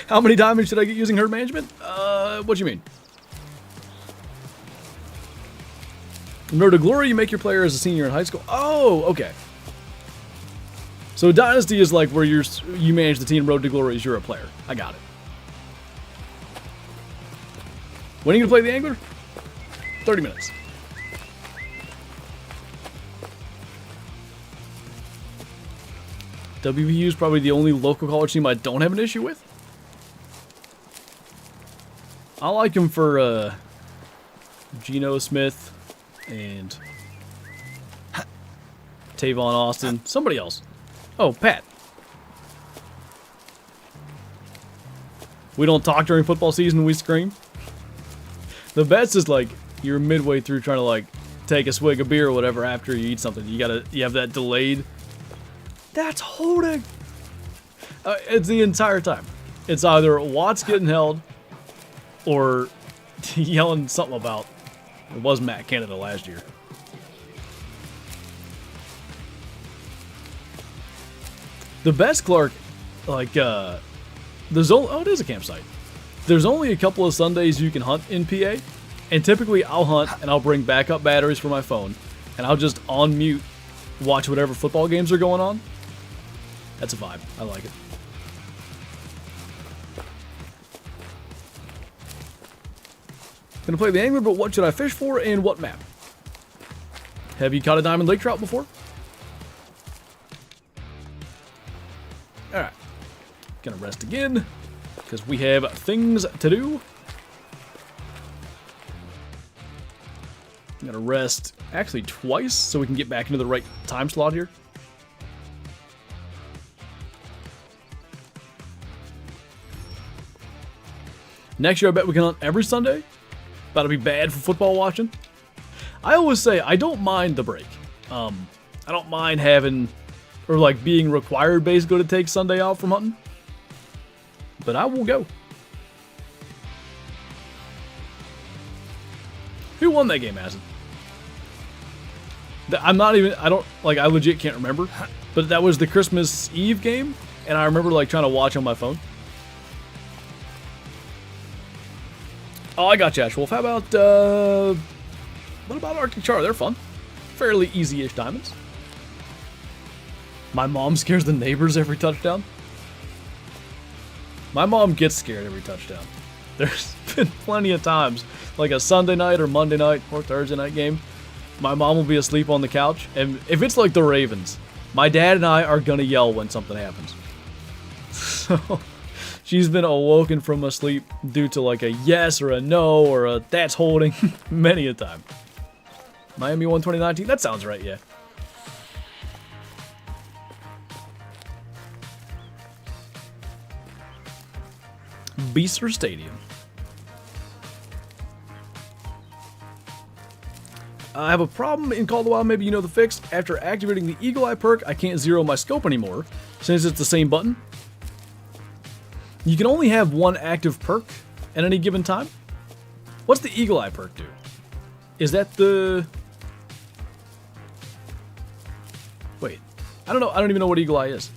How many diamonds should I get using herd management? What do you mean? In Road to Glory, you make your player as a senior in high school. Oh, okay. So Dynasty is like where you manage the team. Road to Glory is you're a player. I got it. When are you gonna play the Angler? 30 minutes. WVU is probably the only local college team I don't have an issue with. I like him for Geno Smith and Tavon Austin. Somebody else. Oh, Pat. We don't talk during football season, we scream. The best is like you're midway through trying to like take a swig of beer or whatever after you eat something. You have that delayed. That's holding. It's the entire time. It's either Watts getting held or yelling something about. It was Matt Canada last year. The best Clark, like, there's only, oh, it is a campsite. There's only a couple of Sundays you can hunt in PA, and typically I'll hunt and I'll bring backup batteries for my phone, and I'll just on mute watch whatever football games are going on. That's a vibe. I like it. Gonna play the Angler, but what should I fish for and what map? Have you caught a diamond lake trout before? Alright. Gonna rest again, because we have things to do. I'm gonna rest actually twice so we can get back into the right time slot here. Next year I bet we can hunt every Sunday. That'll be bad for football watching. I always say I don't mind the break. I don't mind having, or like being required basically to take Sunday off from hunting. But I will go. Who won that game, Acid? I'm not even, I legit can't remember. But that was the Christmas Eve game, and I remember like trying to watch on my phone. Oh, I got you, Ash Wolf. How about, what about Arctic Char? They're fun. Fairly easy-ish diamonds. My mom scares the neighbors every touchdown. My mom gets scared every touchdown. There's been plenty of times, like a Sunday night or Monday night or Thursday night game, my mom will be asleep on the couch, and if it's like the Ravens, my dad and I are gonna yell when something happens. So... she's been awoken from a sleep due to like a yes or a no or a that's holding many a time. Miami won 2019? That sounds right, yeah. Beaster Stadium. I have a problem in Call of the Wild, maybe you know the fix. After activating the Eagle Eye perk, I can't zero my scope anymore, since it's the same button. You can only have one active perk at any given time. What's the Eagle Eye perk do? Is that the... Wait, I don't know. I don't even know what Eagle Eye is.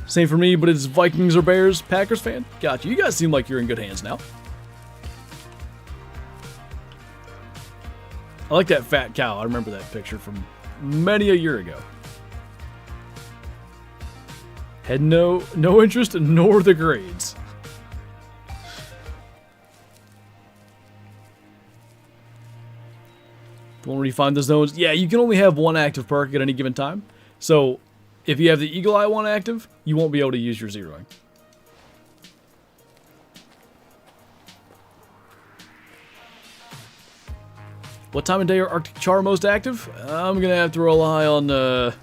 Same for me, but it's Vikings or Bears, Packers fan. Gotcha. You guys seem like you're in good hands now. I like that fat cow. I remember that picture from many a year ago. Had no interest nor the grades. The one where you find the zones. Yeah, you can only have one active perk at any given time. So, if you have the Eagle Eye one active, you won't be able to use your zeroing. What time of day are Arctic Char most active? I'm going to have to rely on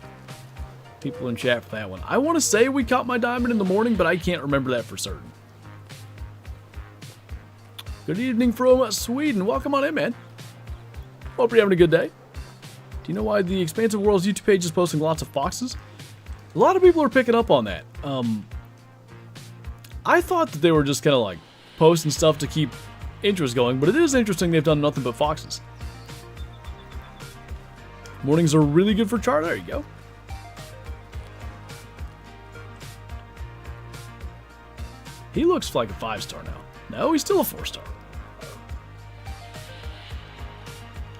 people in chat for that one. I want to say we caught my diamond in the morning, but I can't remember that for certain. Good evening from Sweden. Welcome on in, man. Hope you're having a good day. Do you know why the Expansive Worlds YouTube page is posting lots of foxes? A lot of people are picking up on that. I thought that they were just kind of like posting stuff to keep interest going, but it is interesting they've done nothing but foxes. Mornings are really good for char. There you go. He looks like a 5-star now. No, he's still a 4-star.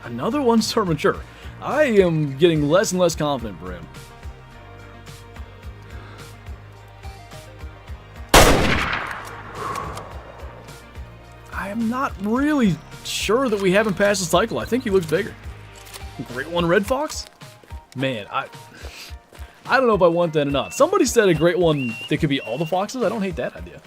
Another 1-star mature. I am getting less and less confident for him. I am not really sure that we haven't passed the cycle. I think he looks bigger. Great one, Red Fox? Man, I don't know if I want that or not. Somebody said a great one that could be all the foxes. I don't hate that idea.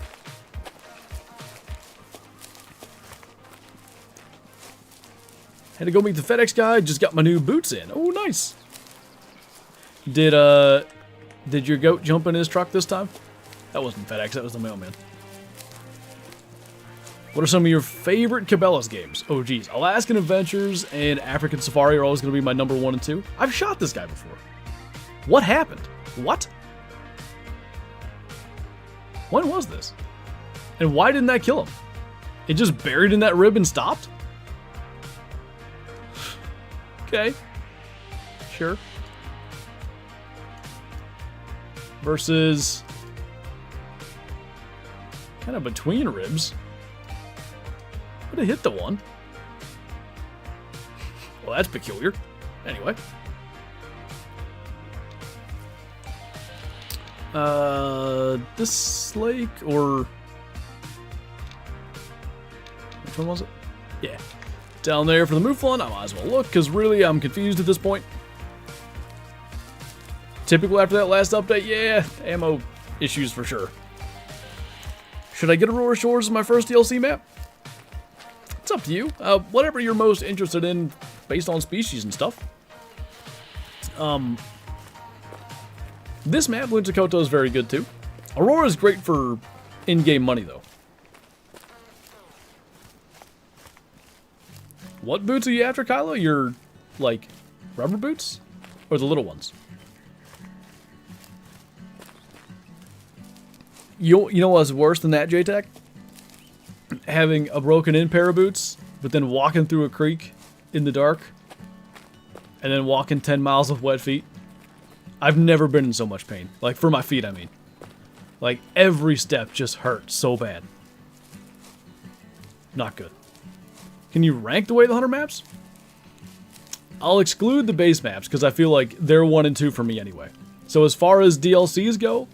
Had to go meet the FedEx guy. Just got my new boots in. Oh, nice. Did your goat jump in his truck this time? That wasn't FedEx. That was the mailman. What are some of your favorite Cabela's games? Oh, geez. Alaskan Adventures and African Safari are always going to be my number 1 and 2. I've shot this guy before. What happened? What? When was this? And why didn't that kill him? It just buried in that rib and stopped? Okay. Sure. Versus... kind of between ribs. Would have hit the one. Well, that's peculiar. Anyway. This lake, or... which one was it? Yeah. Down there for the Mouflon, I might as well look, because really I'm confused at this point. Typical after that last update, yeah, ammo issues for sure. Should I get Aurora Shores as my first DLC map? It's up to you. Whatever you're most interested in based on species and stuff. This map, Lintakoto, is very good too. Aurora is great for in-game money though. What boots are you after, Kylo? Your, like, rubber boots? Or the little ones? You know what's worse than that, J-Tech? Having a broken-in pair of boots, but then walking through a creek in the dark, and then walking 10 miles with wet feet. I've never been in so much pain. Like, for my feet, I mean. Like, every step just hurt so bad. Not good. Can you rank the way the hunter maps? I'll exclude the base maps, because I feel like they're 1 and 2 for me anyway. So as far as DLCs go,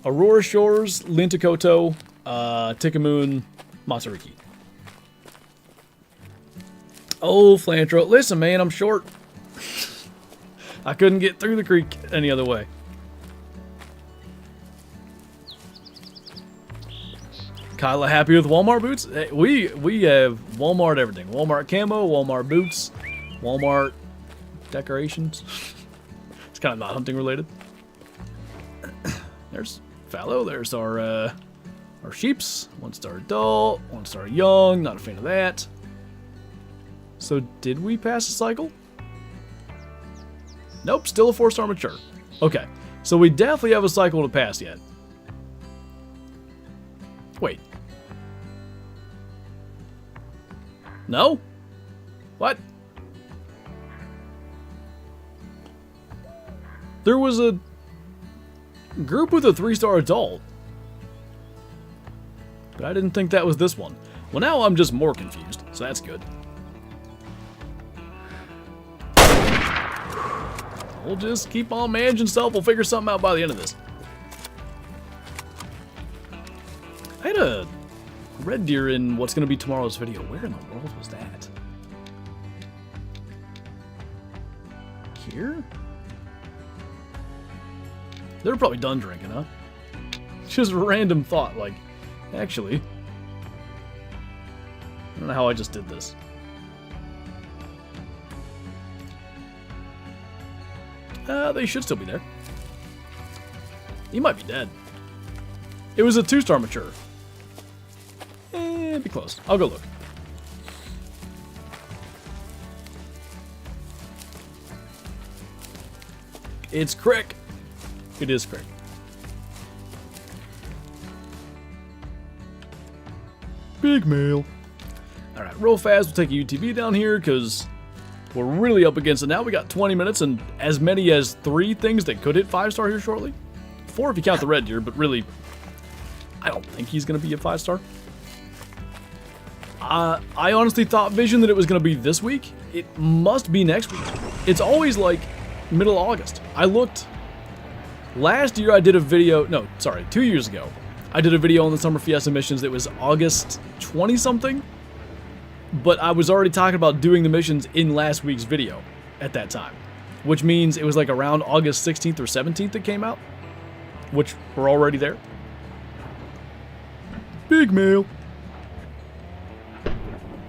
Aurora Shores, Lintakoto, Tikamoon, Matsuriki. Oh, Flinter. Listen, man, I'm short. I couldn't get through the creek any other way. Kyla happy with Walmart boots? Hey, we have Walmart everything. Walmart camo, Walmart boots, Walmart decorations. It's kind of not hunting related. There's Fallow. There's our Our sheeps, 1-star adult, 1-star young, not a fan of that. So did we pass a cycle? Nope, still a 4-star mature. Okay, so we definitely have a cycle to pass yet. Wait. No? What? There was a group with a 3-star adult. But I didn't think that was this one. Well, now I'm just more confused, so that's good. We'll just keep on managing stuff. We'll figure something out by the end of this. I had a red deer in what's going to be tomorrow's video. Where in the world was that? Here? They're probably done drinking, huh? Just a random thought, like, actually, I don't know how I just did this. They should still be there. He might be dead. It was a 2-star mature. Be close. I'll go look. It's Crick. It is Crick. Big male. Alright, real fast, we'll take a UTV down here because we're really up against it now. We got 20 minutes and as many as 3 things that could hit 5-star here shortly. 4 if you count the red deer, but really, I don't think he's going to be a 5-star. I honestly thought, Vision, that it was going to be this week. It must be next week. It's always like middle of August. I looked. Last year I did a video. No, sorry, 2 years ago. I did a video on the Summer Fiesta missions that was August 20-something. But I was already talking about doing the missions in last week's video at that time. Which means it was like around August 16th or 17th that came out. Which we're already there. Big male.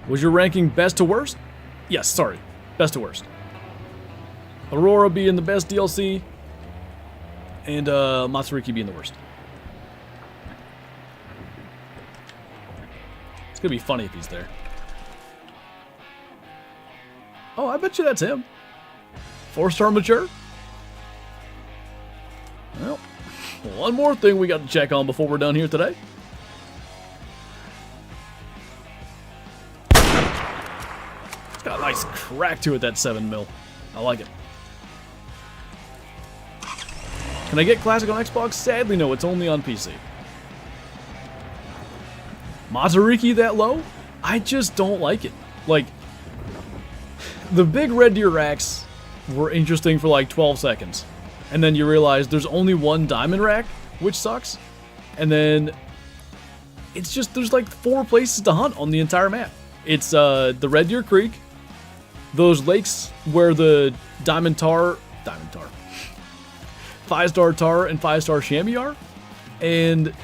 Was your ranking best to worst? Yes, sorry. Best to worst. Aurora being the best DLC. And Matsuriki being the worst. It's gonna be funny if he's there. Oh, I bet you that's him. 4-star mature? Well, one more thing we got to check on before we're done here today. It's got a nice crack to it, that 7mm. I like it. Can I get Classic on Xbox? Sadly, no. It's only on PC. Matsuriki that low? I just don't like it. Like, the big red deer racks were interesting for like 12 seconds. And then you realize there's only one diamond rack, which sucks. And then it's just, there's like 4 places to hunt on the entire map. It's the Red Deer Creek, those lakes where the Diamond Tar, 5-star Tar and 5-star Chamois are, and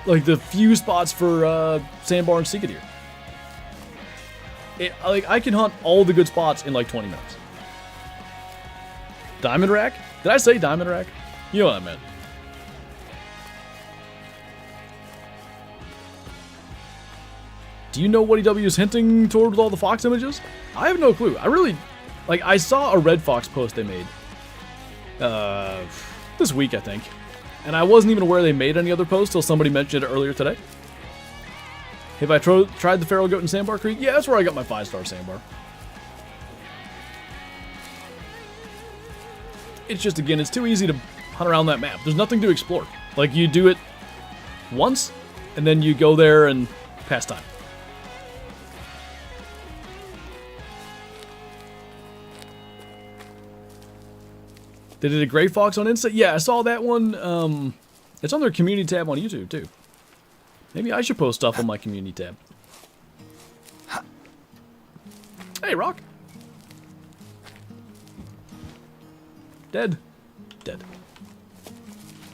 like the few spots for Sandbar and Sika Deer. Like, I can hunt all the good spots in like 20 minutes. Diamond Rack? Did I say Diamond Rack? You know what I meant. Do you know what EW is hinting toward with all the fox images? I have no clue. I really, like, I saw a red fox post they made this week, I think. And I wasn't even aware they made any other posts till somebody mentioned it earlier today. Have I tried the Feral Goat in Sandbar Creek? Yeah, that's where I got my 5-star Sandbar. It's just, again, it's too easy to hunt around that map. There's nothing to explore. Like, you do it once, and then you go there and pass time. They did a Gray Fox on Insta? Yeah, I saw that one. It's on their community tab on YouTube, too. Maybe I should post stuff on my community tab. Hey, Rock. Dead. Dead.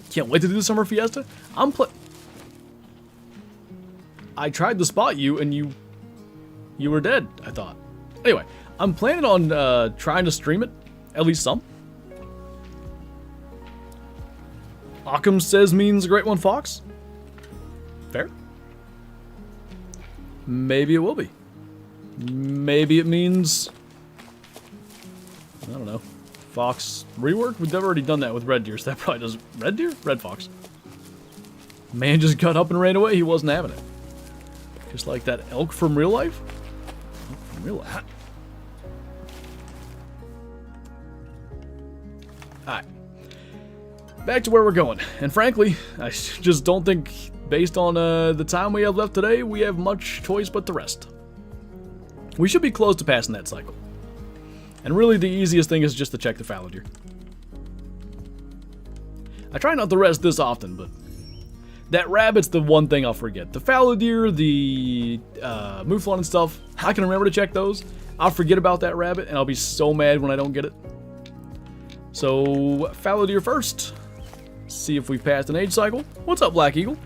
Can't wait to do the Summer Fiesta. I tried to spot you, and you were dead, I thought. Anyway, I'm planning on trying to stream it, at least some. Occam says means a great one fox. Fair. Maybe it will be. Maybe it means... I don't know. Fox rework? We've already done that with red deer, so that probably doesn't... Red deer? Red fox. Man just got up and ran away. He wasn't having it. Just like that elk from real life? Elk from real life. Alright. Back to where we're going. And frankly, I just don't think, based on the time we have left today, we have much choice but to rest. We should be close to passing that cycle. And really the easiest thing is just to check the fallow deer. I try not to rest this often, but that rabbit's the one thing I'll forget. The fallow deer, the mouflon and stuff, I can remember to check those. I'll forget about that rabbit, and I'll be so mad when I don't get it. So, fallow deer first. See if we've passed an age cycle. What's up, Black Eagle?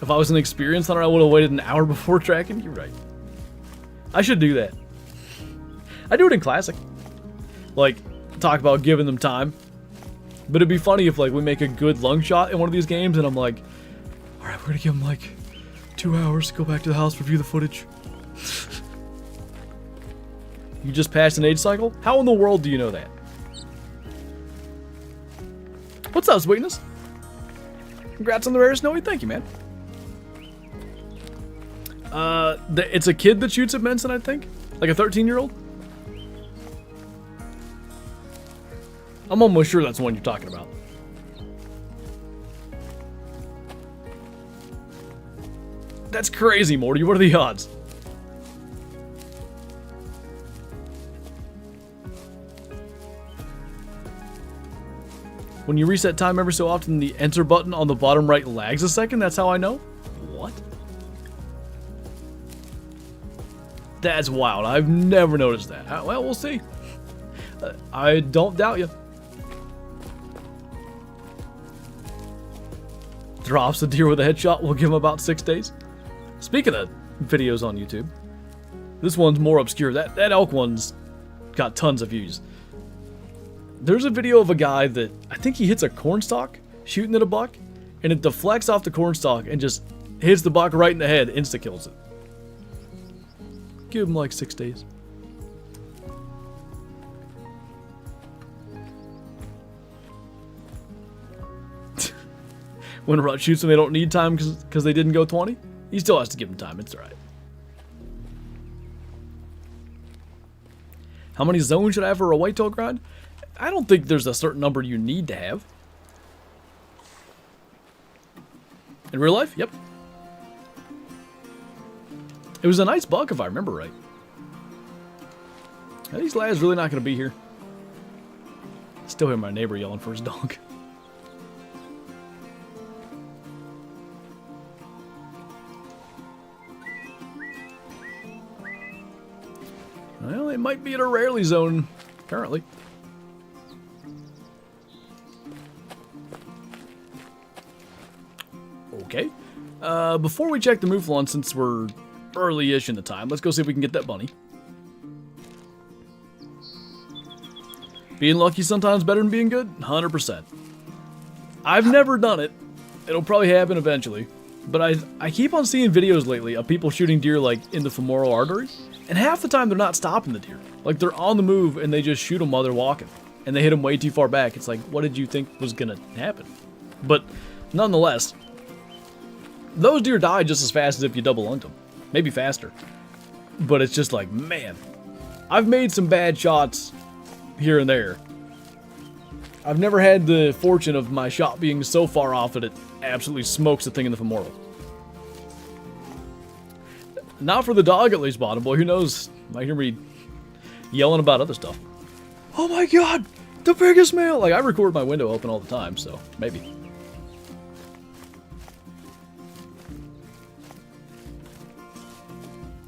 If I was an experienced hunter, I would have waited an hour before tracking. You're right. I should do that. I do it in Classic. Like, talk about giving them time. But it'd be funny if, like, we make a good lung shot in one of these games, and I'm like, alright, we're gonna give them, like, 2 hours to go back to the house, review the footage. You just passed an age cycle? How in the world do you know that? What's up, Sweetness? Congrats on the rare snowy. Thank you, man. It's a kid that shoots at Benson, I think? Like a 13-year-old? I'm almost sure that's the one you're talking about. That's crazy, Morty. What are the odds? When you reset time every so often, the enter button on the bottom right lags a second. That's how I know? What? That's wild. I've never noticed that. Well, we'll see. I don't doubt you. Drops the deer with a headshot. We'll give him about 6 days. Speaking of videos on YouTube, this one's more obscure. That elk one's got tons of views. There's a video of a guy that, I think he hits a cornstalk shooting at a buck, and it deflects off the cornstalk and just hits the buck right in the head, insta-kills it. Give him like 6 days. When Rut shoots him, they don't need time because they didn't go 20. He still has to give him time. It's alright. How many zones should I have for a whitetail grind? I don't think there's a certain number you need to have. In real life? Yep. It was a nice buck if I remember right. Are these lads really not going to be here? Still hear my neighbor yelling for his dog. Well, they might be in a rarely zone, apparently. Okay. Before we check the mouflon, since we're early-ish in the time, let's go see if we can get that bunny. Being lucky sometimes better than being good? 100%. I've never done it. It'll probably happen eventually. But I keep on seeing videos lately of people shooting deer like in the femoral artery. And half the time they're not stopping the deer. Like they're on the move and they just shoot them while they're walking. And they hit them way too far back. It's like, what did you think was going to happen? But nonetheless, those deer die just as fast as if you double lunged them. Maybe faster. But it's just like, man, I've made some bad shots here and there. I've never had the fortune of my shot being so far off that it absolutely smokes the thing in the femoral. Not for the dog, at least, Bottom Boy. Who knows? Might hear me yelling about other stuff. Oh my god! The biggest male! Like, I record my window open all the time, so maybe.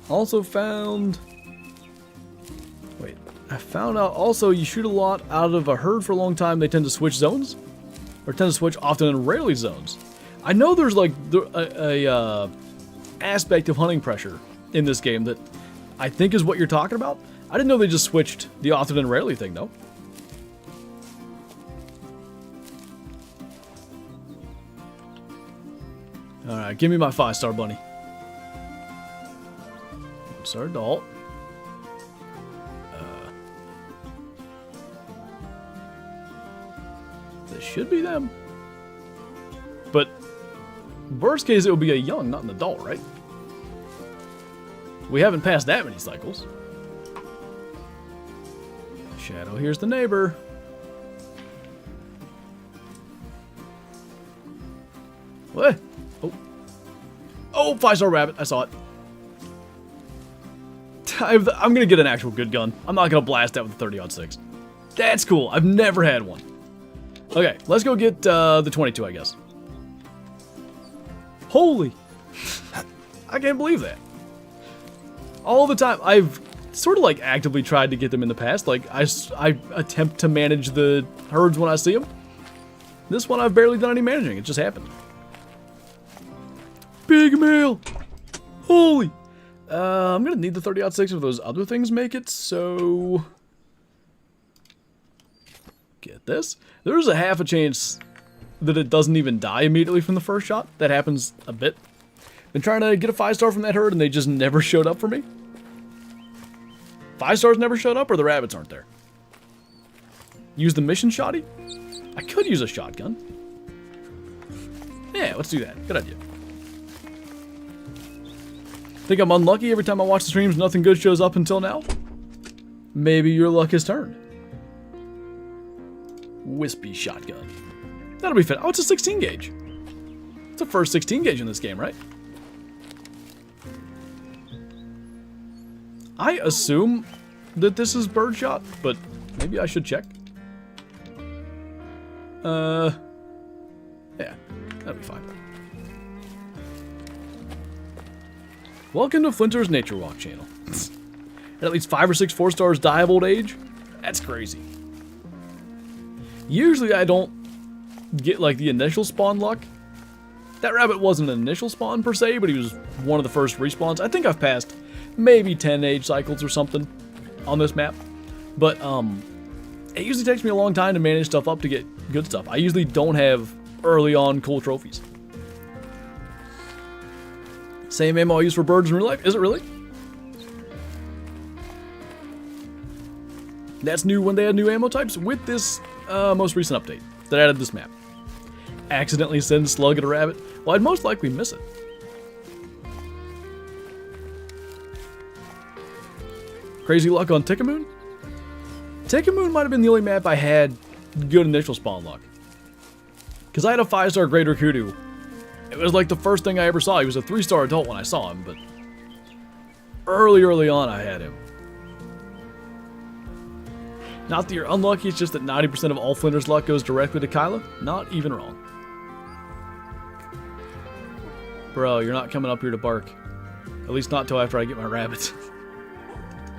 Also found... Wait. I found out also you shoot a lot out of a herd for a long time, they tend to switch zones? Or tend to switch often and rarely zones. I know there's like a aspect of hunting pressure in this game that I think is what you're talking about. I didn't know they just switched the often and rarely thing though. Alright, give me my 5-star bunny. 1-star adult. This should be them. But, worst case, it will be a young, not an adult, right? We haven't passed that many cycles. Shadow, here's the neighbor. What? Oh. Oh, 5-star rabbit. I saw it. I'm going to get an actual good gun. I'm not going to blast that with the 30-06. That's cool. I've never had one. Okay, let's go get the 22, I guess. Holy. I can't believe that. All the time. I've sort of like actively tried to get them in the past. Like, I attempt to manage the herds when I see them. This one, I've barely done any managing. It just happened. Big male. Holy. I'm going to need the 30-06 if those other things make it, so... Get this. There's a half a chance that it doesn't even die immediately from the first shot. That happens a bit. Been trying to get a 5-star from that herd, and they just never showed up for me. 5 stars never showed up, or the rabbits aren't there? Use the mission shotty? I could use a shotgun. Yeah, let's do that. Good idea. Think I'm unlucky every time I watch the streams, nothing good shows up until now? Maybe your luck has turned. Wispy shotgun. That'll be fit. Oh, it's a 16 gauge. It's the first 16 gauge in this game, right? I assume that this is birdshot, but maybe I should check. Yeah, that'll be fine. Welcome to Flinter's Nature Walk channel. At least 5 or 6 4-stars die of old age? That's crazy. Usually I don't get like the initial spawn luck. That rabbit wasn't an initial spawn per se, but he was one of the first respawns. I think I've passed maybe 10 age cycles or something on this map. But it usually takes me a long time to manage stuff up to get good stuff. I usually don't have early on cool trophies. Same ammo I use for birds in real life? Is it really? That's new when they had new ammo types with this most recent update that added this map. Accidentally send slug at a rabbit? Well, I'd most likely miss it. Crazy luck on Tickamoon? Tickamoon might have been the only map I had good initial spawn luck. Because I had a 5-star Greater Kudu. It was like the first thing I ever saw. He was a 3-star adult when I saw him, but early on I had him. Not that you're unlucky, it's just that 90% of all Flinter's luck goes directly to Kyla. Not even wrong. Bro, you're not coming up here to bark. At least not till after I get my rabbits.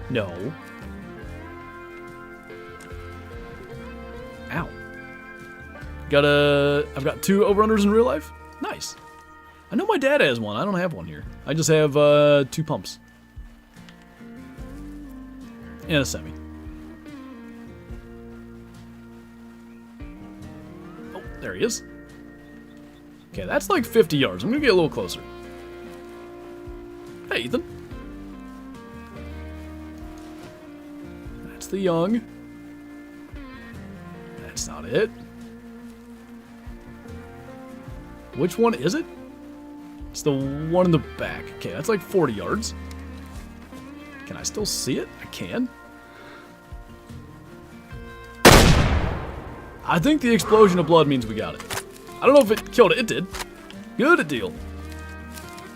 No. Ow. I've got 2 over-unders in real life? Nice. I know my dad has one. I don't have one here. I just have 2 pumps. And a semi. Oh, there he is. Okay, that's like 50 yards. I'm going to get a little closer. Hey, Ethan. That's the young. That's not it. Which one is it? It's the one in the back. Okay, that's like 40 yards. Can I still see it? I can. I think the explosion of blood means we got it. I don't know if it killed it. It did. Good deal.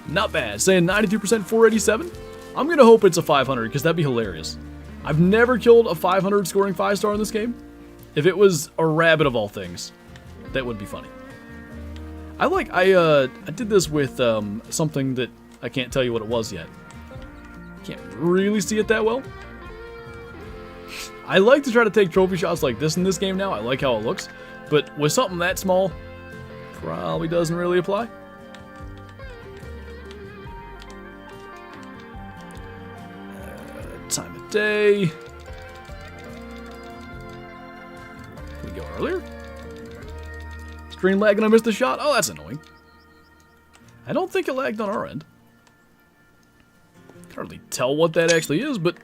Not bad. Saying 92% 487. I'm going to hope it's a 500 because that'd be hilarious. I've never killed a 500 scoring 5-star in this game. If it was a rabbit of all things, that would be funny. I did this with something that I can't tell you what it was yet. Can't really see it that well. I like to try to take trophy shots like this in this game now. I like how it looks. But with something that small, probably doesn't really apply. Time of day. Can we go earlier? Screen lag and I missed the shot? Oh, that's annoying. I don't think it lagged on our end. Can't hardly tell what that actually is, but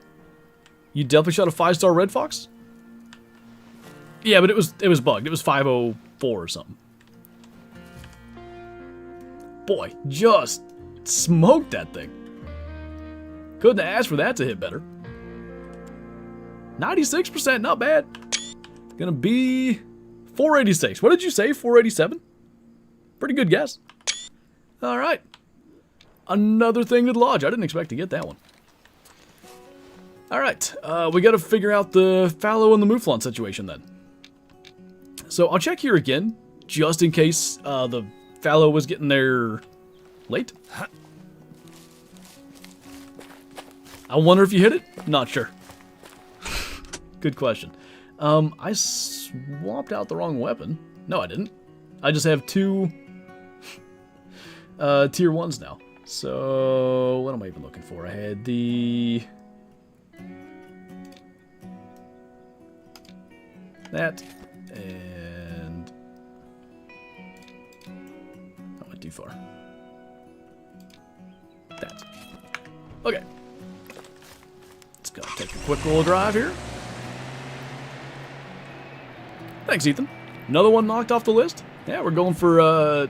you definitely shot a 5-star red fox? Yeah, but it was bugged. It was 504 or something. Boy, just smoked that thing. Couldn't have asked for that to hit better. 96%, not bad. Gonna be 486. What did you say, 487? Pretty good guess. Alright. Another thing to the lodge. I didn't expect to get that one. Alright, we gotta figure out the fallow and the mouflon situation then. So I'll check here again, just in case the fallow was getting there late. I wonder if you hit it? Not sure. Good question. I swapped out the wrong weapon. No, I didn't. I just have 2 tier 1s now. So, what am I even looking for? I had that, and I went too far. That. Okay. Let's go take a quick little drive here. Thanks, Ethan. Another one knocked off the list. Yeah, we're going for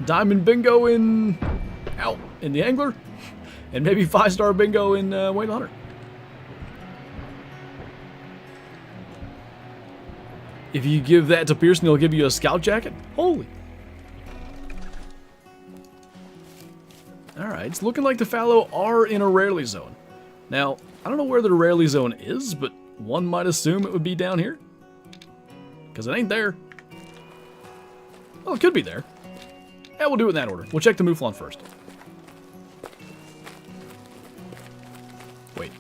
Diamond Bingo in the Angler, and maybe 5-star Bingo in Wayne the Hunter. If you give that to Pearson, he'll give you a scout jacket? Holy. Alright, it's looking like the fallow are in a rarely zone. Now, I don't know where the rarely zone is, but one might assume it would be down here. Because it ain't there. Well, it could be there. Yeah, we'll do it in that order. We'll check the mouflon first. Wait.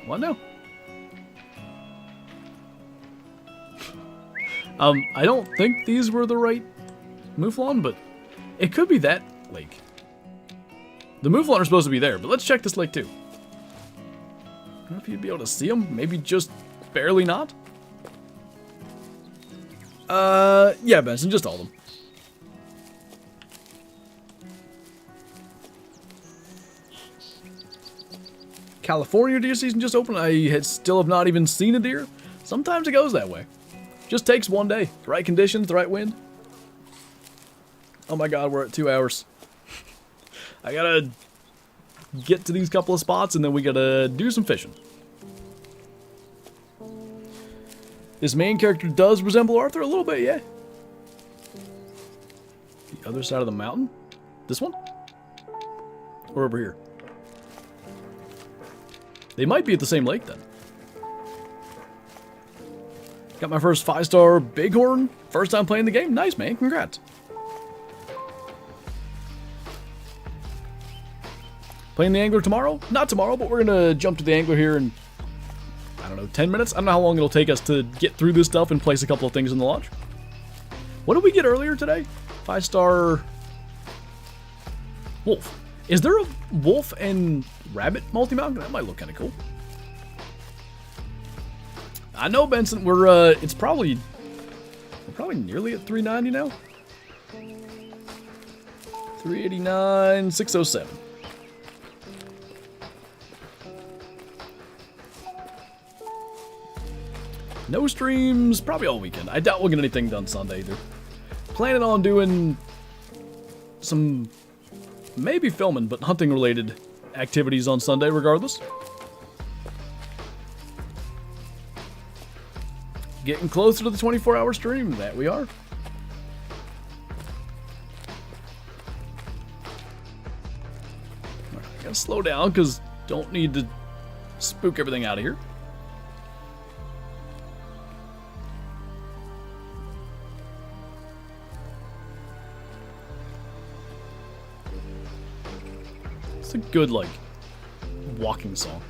What now? I don't think these were the right mouflon, but it could be that lake. The mouflon are supposed to be there, but let's check this lake too. I don't know if you'd be able to see them. Maybe just barely not. Yeah, Benson, just all of them. California deer season just opened. I still have not even seen a deer. Sometimes it goes that way. Just takes one day. The right conditions, the right wind. Oh my god, we're at 2 hours. I gotta get to these couple of spots and then we gotta do some fishing. This main character does resemble Arthur a little bit, yeah. The other side of the mountain? This one? Or over here? They might be at the same lake then. Got my first 5-star bighorn. First time playing the game. Nice, man. Congrats. Playing the Angler tomorrow? Not tomorrow, but we're going to jump to the Angler here in, I don't know, 10 minutes? I don't know how long it'll take us to get through this stuff and place a couple of things in the lodge. What did we get earlier today? 5-star wolf. Is there a wolf and rabbit multi-mount? That might look kind of cool. I know, Benson, we're probably nearly at 390 now. 389, 607. No streams, probably all weekend. I doubt we'll get anything done Sunday either. Planning on doing some, maybe filming, but hunting related activities on Sunday regardless. Getting closer to the 24-hour stream, that we are. Alright, gotta slow down because don't need to spook everything out of here. It's a good, like, walking song.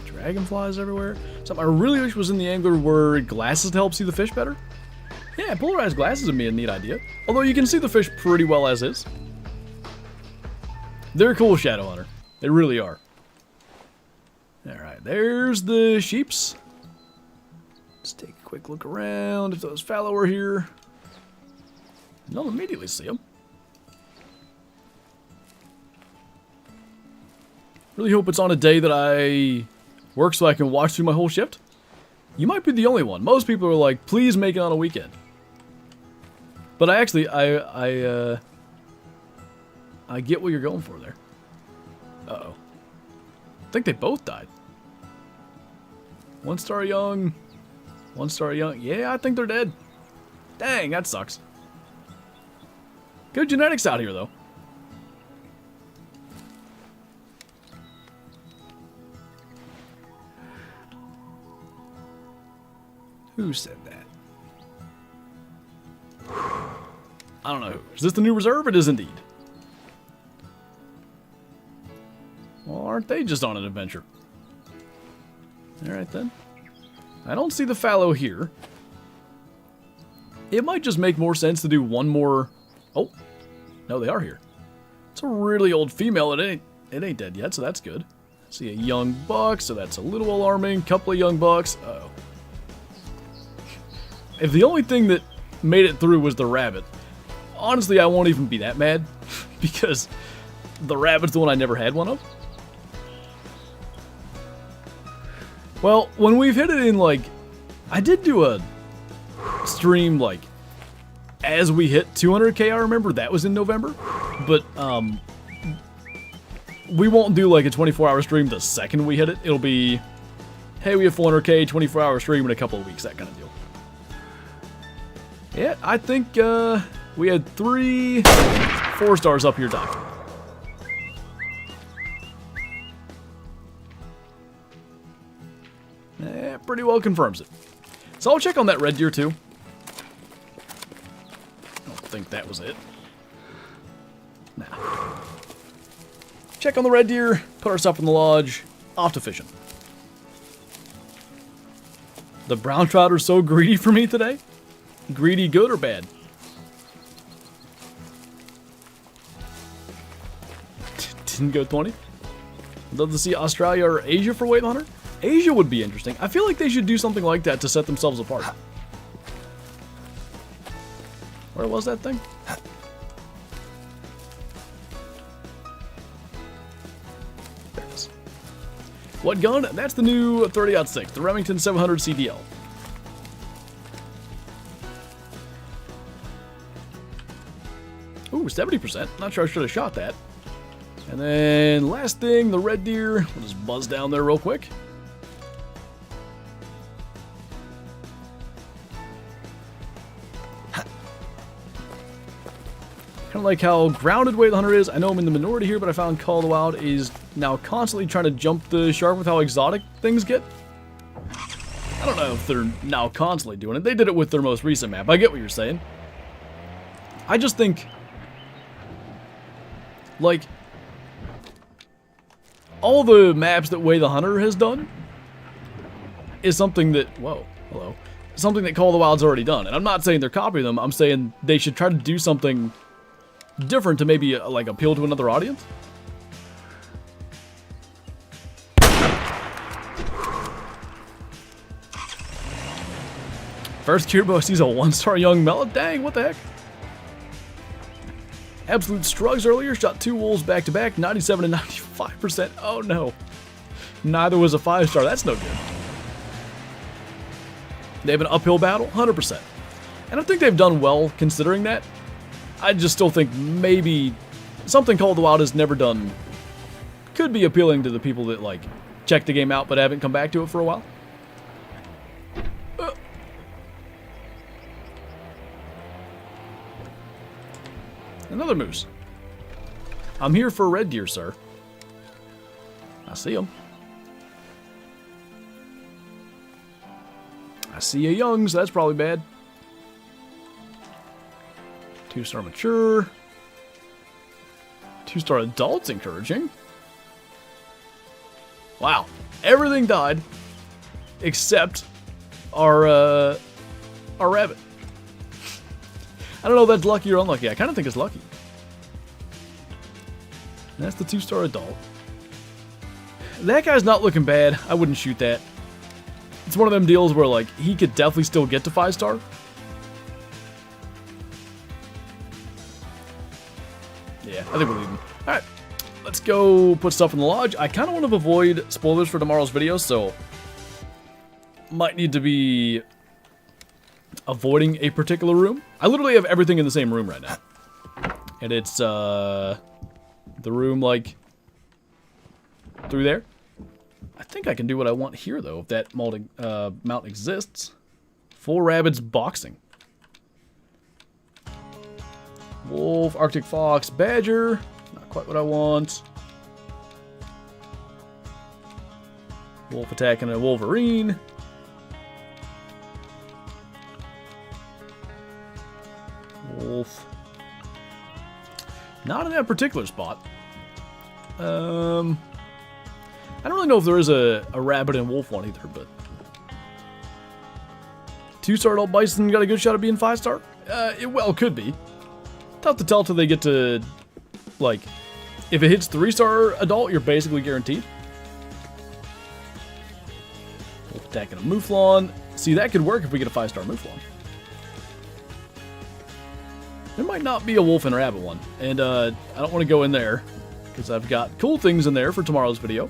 Dragonflies everywhere. Something I really wish was in the Angler were glasses to help see the fish better. Yeah, Yeah, polarized glasses would be a neat idea. Although you can see the fish pretty well as is. They're cool, Shadow Hunter. They really are. Alright, there's the sheeps. Let's take a quick look around if those fallow are here. Don't immediately see them. Really hope it's on a day that I work so I can watch through my whole shift. You might be the only one. Most people are like, please make it on a weekend. But I actually, I get what you're going for there. Uh-oh. I think they both died. One star young. One star young. Yeah, I think they're dead. Dang, that sucks. Good genetics out here, though. Who said that? I don't know who. Is this the new reserve? It is indeed. Well, aren't they just on an adventure? Alright then. I don't see the fallow here. It might just make more sense to do one more... Oh. No, they are here. It's a really old female. It ain't dead yet, so that's good. I see a young buck, so that's a little alarming. Couple of young bucks. Uh-oh. If the only thing that made it through was the rabbit, honestly, I won't even be that mad, because the rabbit's the one I never had one of. Well, when we've hit it in, like, I did do a stream, like, as we hit 200k, I remember, that was in November, but, we won't do, like, a 24-hour stream the second we hit it. It'll be, hey, we have 400k, 24-hour stream in a couple of weeks, that kind of deal. Yeah, I think we had 3 4-stars up here, Doc. Yeah, pretty well confirms it. So I'll check on that red deer too. I don't think that was it. Nah. Check on the red deer, put our stuff in the lodge, off to fishing. The brown trout are so greedy for me today. Greedy, good or bad? Didn't go 20. Love to see Australia or Asia for Weight Hunter. Asia would be interesting. I feel like they should do something like that to set themselves apart. Where was that thing? There it is. What gun? That's the new 30-06, the Remington 700 CDL. Ooh, 70%. Not sure I should have shot that. And then, last thing, the red deer. We'll just buzz down there real quick. Kind of like how grounded Weight Hunter is. I know I'm in the minority here, but I found Call of the Wild is now constantly trying to jump the shark with how exotic things get. I don't know if they're now constantly doing it. They did it with their most recent map. I get what you're saying. I just think... like, all the maps that Way the Hunter has done is something that, whoa, hello, something that Call of the Wild's already done. And I'm not saying they're copying them, I'm saying they should try to do something different to maybe, like, appeal to another audience. First Kirbo sees a 1-star young melon. Dang, what the heck? Absolute Strugs earlier, shot 2 wolves back-to-back, 97 and 95%. Oh no. Neither was a 5-star, that's no good. They have an uphill battle, 100%. And I think they've done well considering that. I just still think maybe something Call of the Wild has never done could be appealing to the people that, like, check the game out but haven't come back to it for a while. Another moose. I'm here for red deer, sir. I see him. I see a young, so that's probably bad. 2-star mature. 2-star adult's encouraging. Wow. Everything died except our rabbit. I don't know if that's lucky or unlucky. I kind of think it's lucky. And that's the 2-star adult. That guy's not looking bad. I wouldn't shoot that. It's one of them deals where, like, he could definitely still get to 5-star. Yeah, I think we'll leave him. Alright, let's go put stuff in the lodge. I kind of want to avoid spoilers for tomorrow's video, so might need to be avoiding a particular room. I literally have everything in the same room right now. And it's, the room, like, through there. I think I can do what I want here, though, if that mount exists. 4 rabbits boxing. Wolf, Arctic fox, badger. Not quite what I want. Wolf attacking a wolverine. Wolf. Not in that particular spot. I don't really know if there is a rabbit and wolf one either, but 2-star adult bison got a good shot at being 5-star? It well could be. Tough to tell till they get to, like, if it hits 3-star adult, you're basically guaranteed. Wolf attacking a mouflon. See, that could work if we get a 5-star mouflon. There might not be a wolf and rabbit one, and I don't want to go in there because I've got cool things in there for tomorrow's video.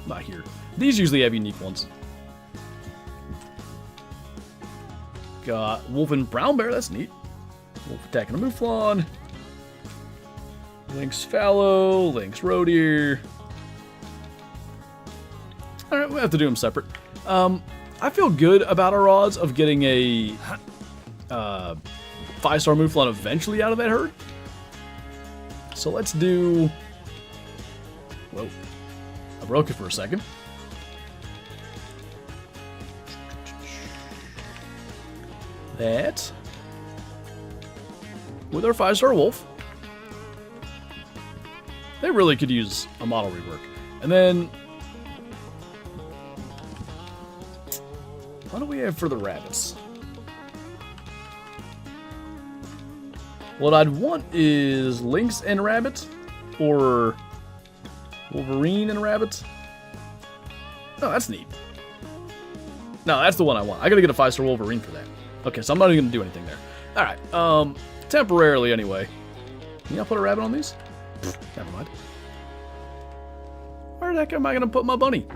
Not here. These usually have unique ones. Got wolf and brown bear, that's neat. Wolf attacking a mouflon. Lynx fallow, lynx roe deer. Alright, we'll have to do them separate. I feel good about our odds of getting a 5-star mouflon eventually out of that herd. So let's do... Whoa. I broke it for a second. That. With our 5-star wolf. They really could use a model rework. And then... what do we have for the rabbits? What I'd want is lynx and rabbit, or wolverine and rabbit. Oh, that's neat. No, that's the one I want. I gotta get a 5-star wolverine for that. Okay, so I'm not even gonna do anything there. Alright, temporarily anyway. Can y'all put a rabbit on these? Never mind. Where the heck am I gonna put my bunny?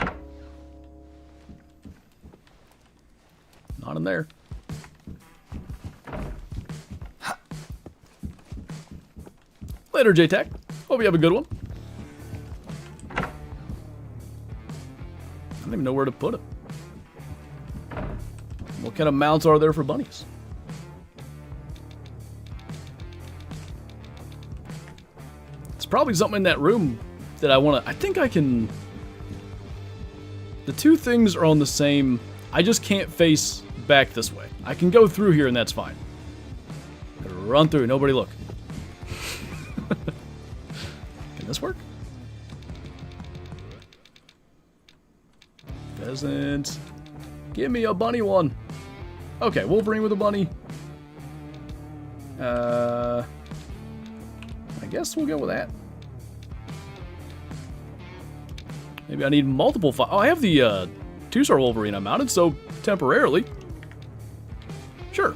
Not in there. Later, J-Tech. Hope you have a good one. I don't even know where to put it. What kind of mounts are there for bunnies? It's probably something in that room that I want to... I think I can... The two things are on the same... I just can't face back this way. I can go through here and that's fine. Run through, nobody look. Can this work? Pheasant. Give me a bunny one. Okay, wolverine with a bunny. I guess we'll go with that. Maybe I need multiple... Oh, I have the 2-star wolverine I mounted, so temporarily. Sure.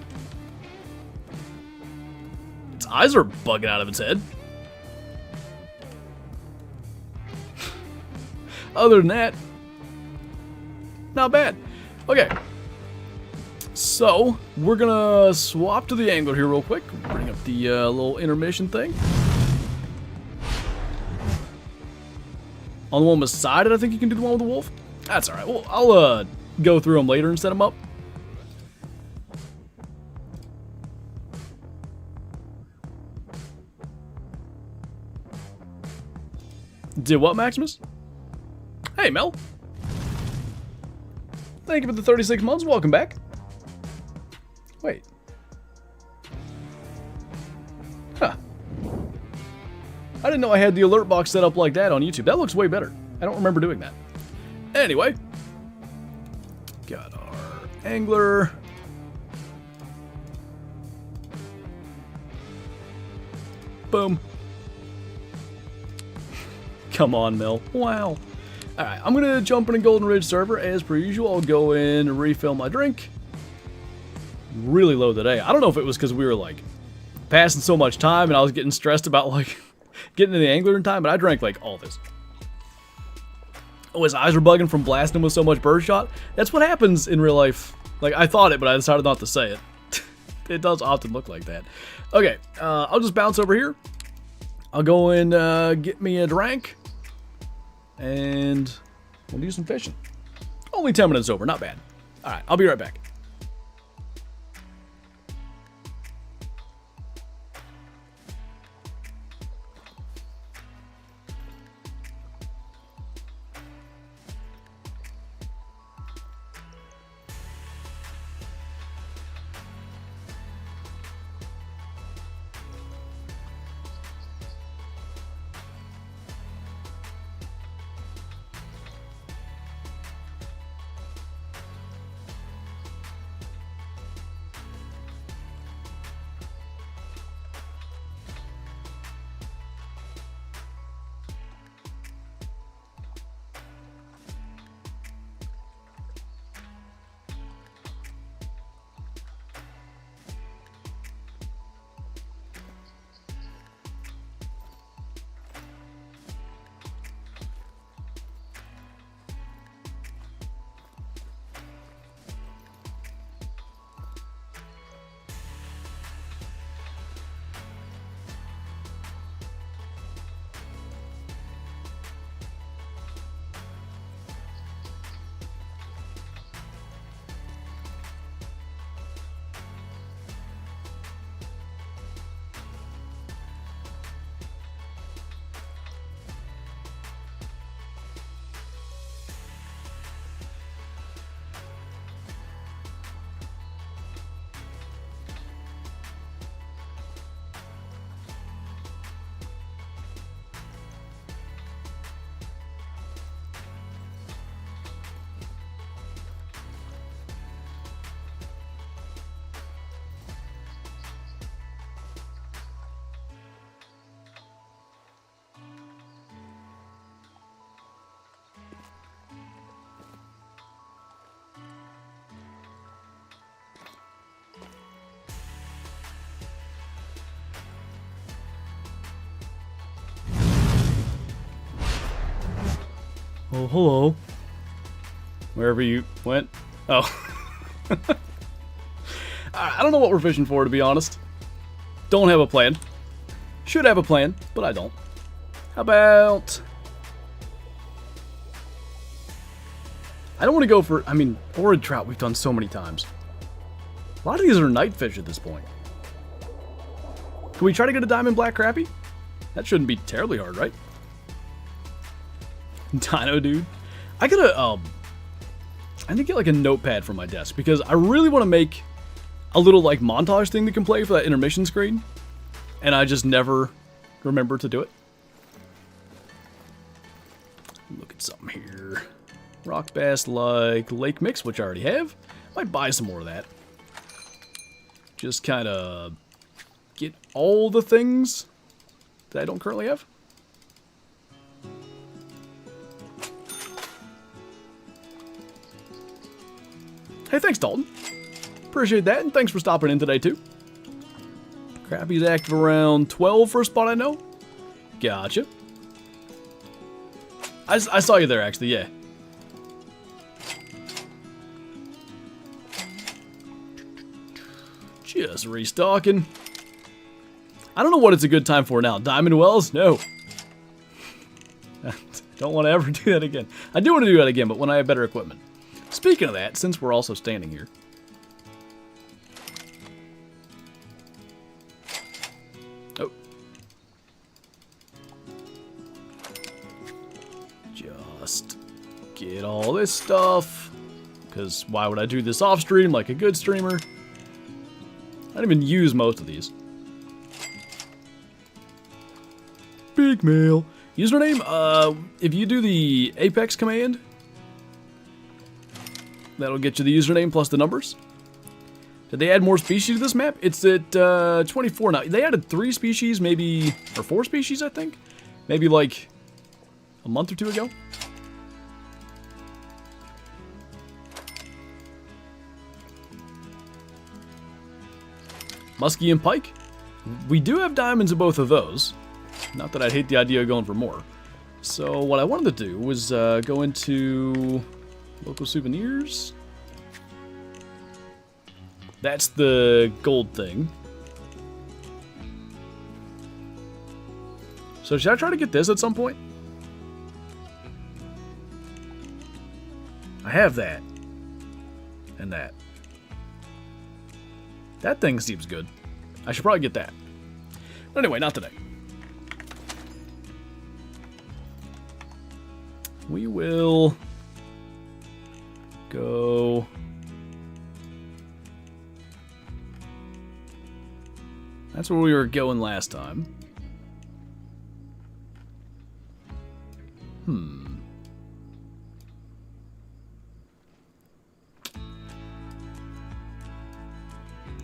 Its eyes are bugging out of its head. Other than that, not bad. Okay. So, we're gonna swap to the angler here real quick. Bring up the little intermission thing. On the one beside it, I think you can do the one with the wolf. That's alright. Well, I'll go through them later and set them up. Did what, Maximus? Hey, Mel. Thank you for the 36 months. Welcome back. Wait. Huh. I didn't know I had the alert box set up like that on YouTube. That looks way better. I don't remember doing that. Anyway. Got our angler. Boom. Come on, Mill. Wow. Alright, I'm going to jump in a Golden Ridge server. As per usual, I'll go in and refill my drink. Really low today. I don't know if it was because we were, like, passing so much time and I was getting stressed about, like, getting to the angler in time, but I drank, like, all this. Oh, his eyes were bugging from blasting with so much birdshot. That's what happens in real life. Like, I thought it, but I decided not to say it. It does often look like that. Okay, I'll just bounce over here. I'll go and get me a drink. And we'll do some fishing. Only 10 minutes over, not bad. Alright, I'll be right back. Oh, hello. Wherever you went. Oh. I don't know what we're fishing for, to be honest. Don't have a plan. Should have a plan, but I don't. How about... I don't want to go for... I mean, forward trout we've done so many times. A lot of these are night fish at this point. Can we try to get a diamond black crappie? That shouldn't be terribly hard, right? Dino dude. I gotta, I need to get like a notepad for my desk because I really want to make a little like montage thing that can play for that intermission screen. And I just never remember to do it. Look at something here. Rock bass like lake mix, which I already have. Might buy some more of that. Just kind of get all the things that I don't currently have. Hey, thanks, Dalton. Appreciate that, and thanks for stopping in today, too. Crappie's active around 12 for a spot I know. Gotcha. I saw you there, actually, yeah. Just restocking. I don't know what it's a good time for now. Diamond wells? No. Don't want to ever do that again. I do want to do that again, but when I have better equipment. Speaking of that, since we're also standing here. Oh. Just get all this stuff. Because why would I do this off stream like a good streamer? I don't even use most of these. Big mail. Username, if you do the Apex command, that'll get you the username plus the numbers. Did they add more species to this map? It's at 24 now. They added 3 species, maybe, or 4 species, I think. Maybe like a month or 2 ago. Muskie and pike. We do have diamonds in both of those. Not that I'd hate the idea of going for more. So what I wanted to do was go into local souvenirs. That's the gold thing. So should I try to get this at some point? I have that. And that. That thing seems good. I should probably get that. But anyway, not today. We will go... That's where we were going last time.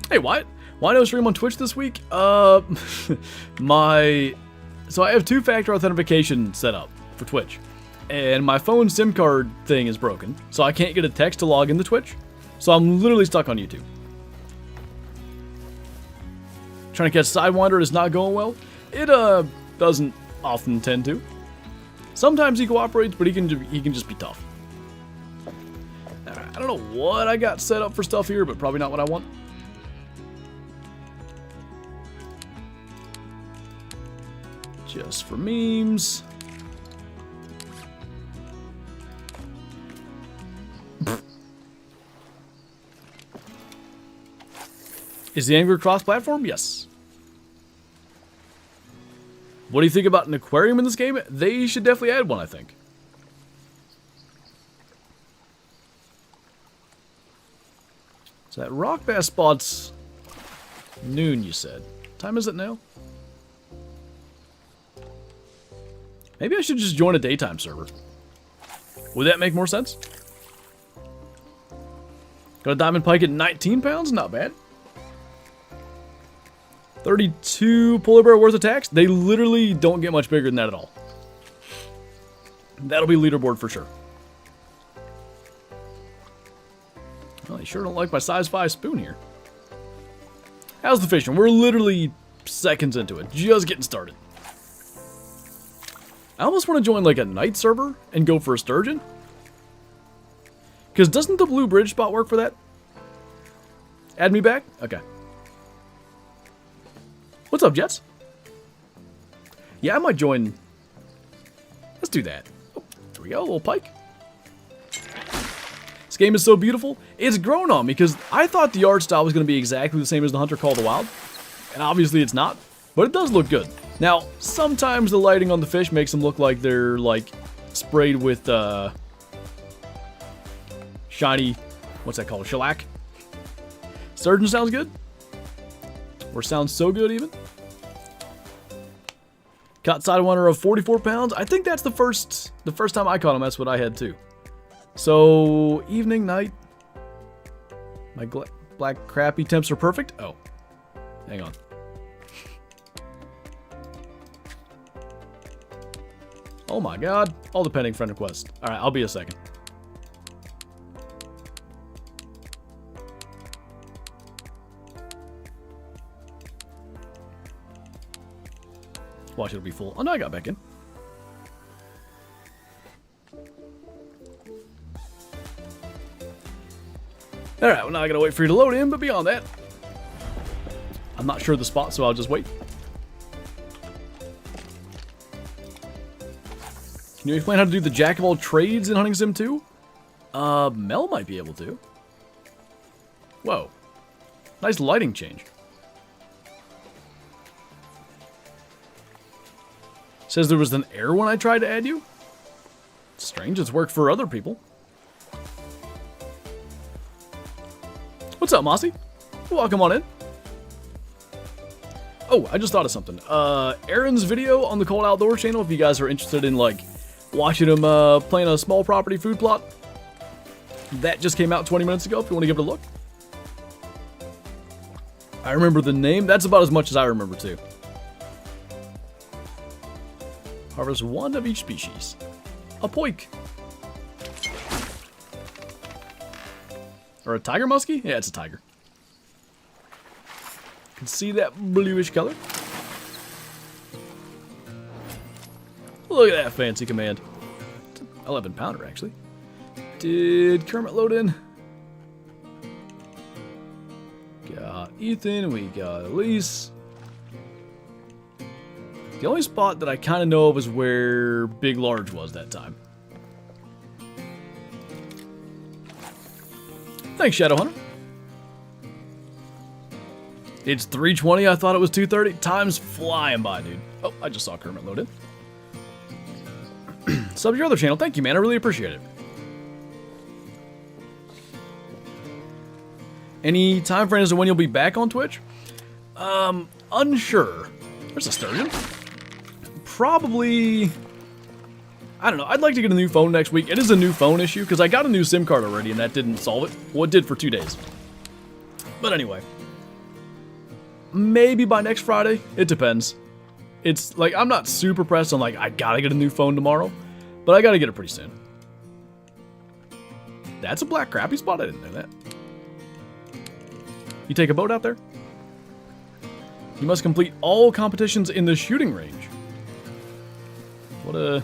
Hey, Wyatt. Why no stream on Twitch this week? So I have 2-factor authentication set up for Twitch. And my phone SIM card thing is broken. So I can't get a text to log into Twitch. So I'm literally stuck on YouTube. Trying to catch Sidewinder is not going well. It doesn't often tend to. Sometimes he cooperates, but he can just be tough. I don't know what I got set up for stuff here, but probably not what I want. Just for memes. Is the Angler cross-platform? Yes. What do you think about an aquarium in this game? They should definitely add one, I think. So that rock bass spot's noon, you said. What time is it now? Maybe I should just join a daytime server. Would that make more sense? Got a diamond pike at 19 pounds? Not bad. 32 polar bear worth of tax. They literally don't get much bigger than that at all. That'll be leaderboard for sure. Well, they sure don't like my size 5 spoon here. How's the fishing? We're literally seconds into it. Just getting started. I almost want to join like a night server and go for a sturgeon. Because doesn't the blue bridge spot work for that? Add me back? Okay. What's up, Jets? Yeah, I might join. Let's do that. Oh, there we go, a little pike. This game is so beautiful. It's grown on me because I thought the art style was going to be exactly the same as the Hunter Call of the Wild. And obviously it's not, but it does look good. Now, sometimes the lighting on the fish makes them look like they're like sprayed with shiny, what's that called, shellac? Sturgeon sounds good. Or sounds so good even. Caught Sidewinder of 44 pounds. I think that's the first time I caught him. That's what I had too. So evening, night. My black crappie temps are perfect. Oh, hang on. Oh my god. All the pending friend requests. All right, I'll be a second. Watch, it'll be full. Oh no, I got back in. Alright, well now I gotta wait for you to load in, but beyond that, I'm not sure of the spot, so I'll just wait. Can you explain how to do the jack of all trades in Hunting Sim 2? Mel might be able to. Whoa. Nice lighting change. Says there was an error when I tried to add you. It's strange, it's worked for other people. What's up, Mossy? Welcome on in. Oh, I just thought of something. Aaron's video on the Cold Outdoors channel, if you guys are interested in like watching him playing a small property food plot. That just came out 20 minutes ago if you want to give it a look. I remember the name. That's about as much as I remember, too. Harvest 1 of each species. A poik. Or a tiger muskie? Yeah, it's a tiger. You can see that bluish color. Look at that fancy command. It's an 11 pounder, actually. Did Kermit load in? Got Ethan, we got Elise. The only spot that I kind of know of is where Big Large was that time. Thanks, Shadowhunter. It's 3:20. I thought it was 2:30. Time's flying by, dude. Oh, I just saw Kermit load in. Sub to your other channel. Thank you, man. I really appreciate it. Any time frame as to when you'll be back on Twitch? Unsure. There's a sturgeon. Probably, I don't know. I'd like to get a new phone next week. It is a new phone issue because I got a new SIM card already and that didn't solve it. Well, it did for 2 days. But anyway, maybe by next Friday. It depends. It's like, I'm not super pressed on like, I gotta get a new phone tomorrow, but I gotta get it pretty soon. That's a black crappie spot. I didn't know that. You take a boat out there? You must complete all competitions in the shooting range. What a...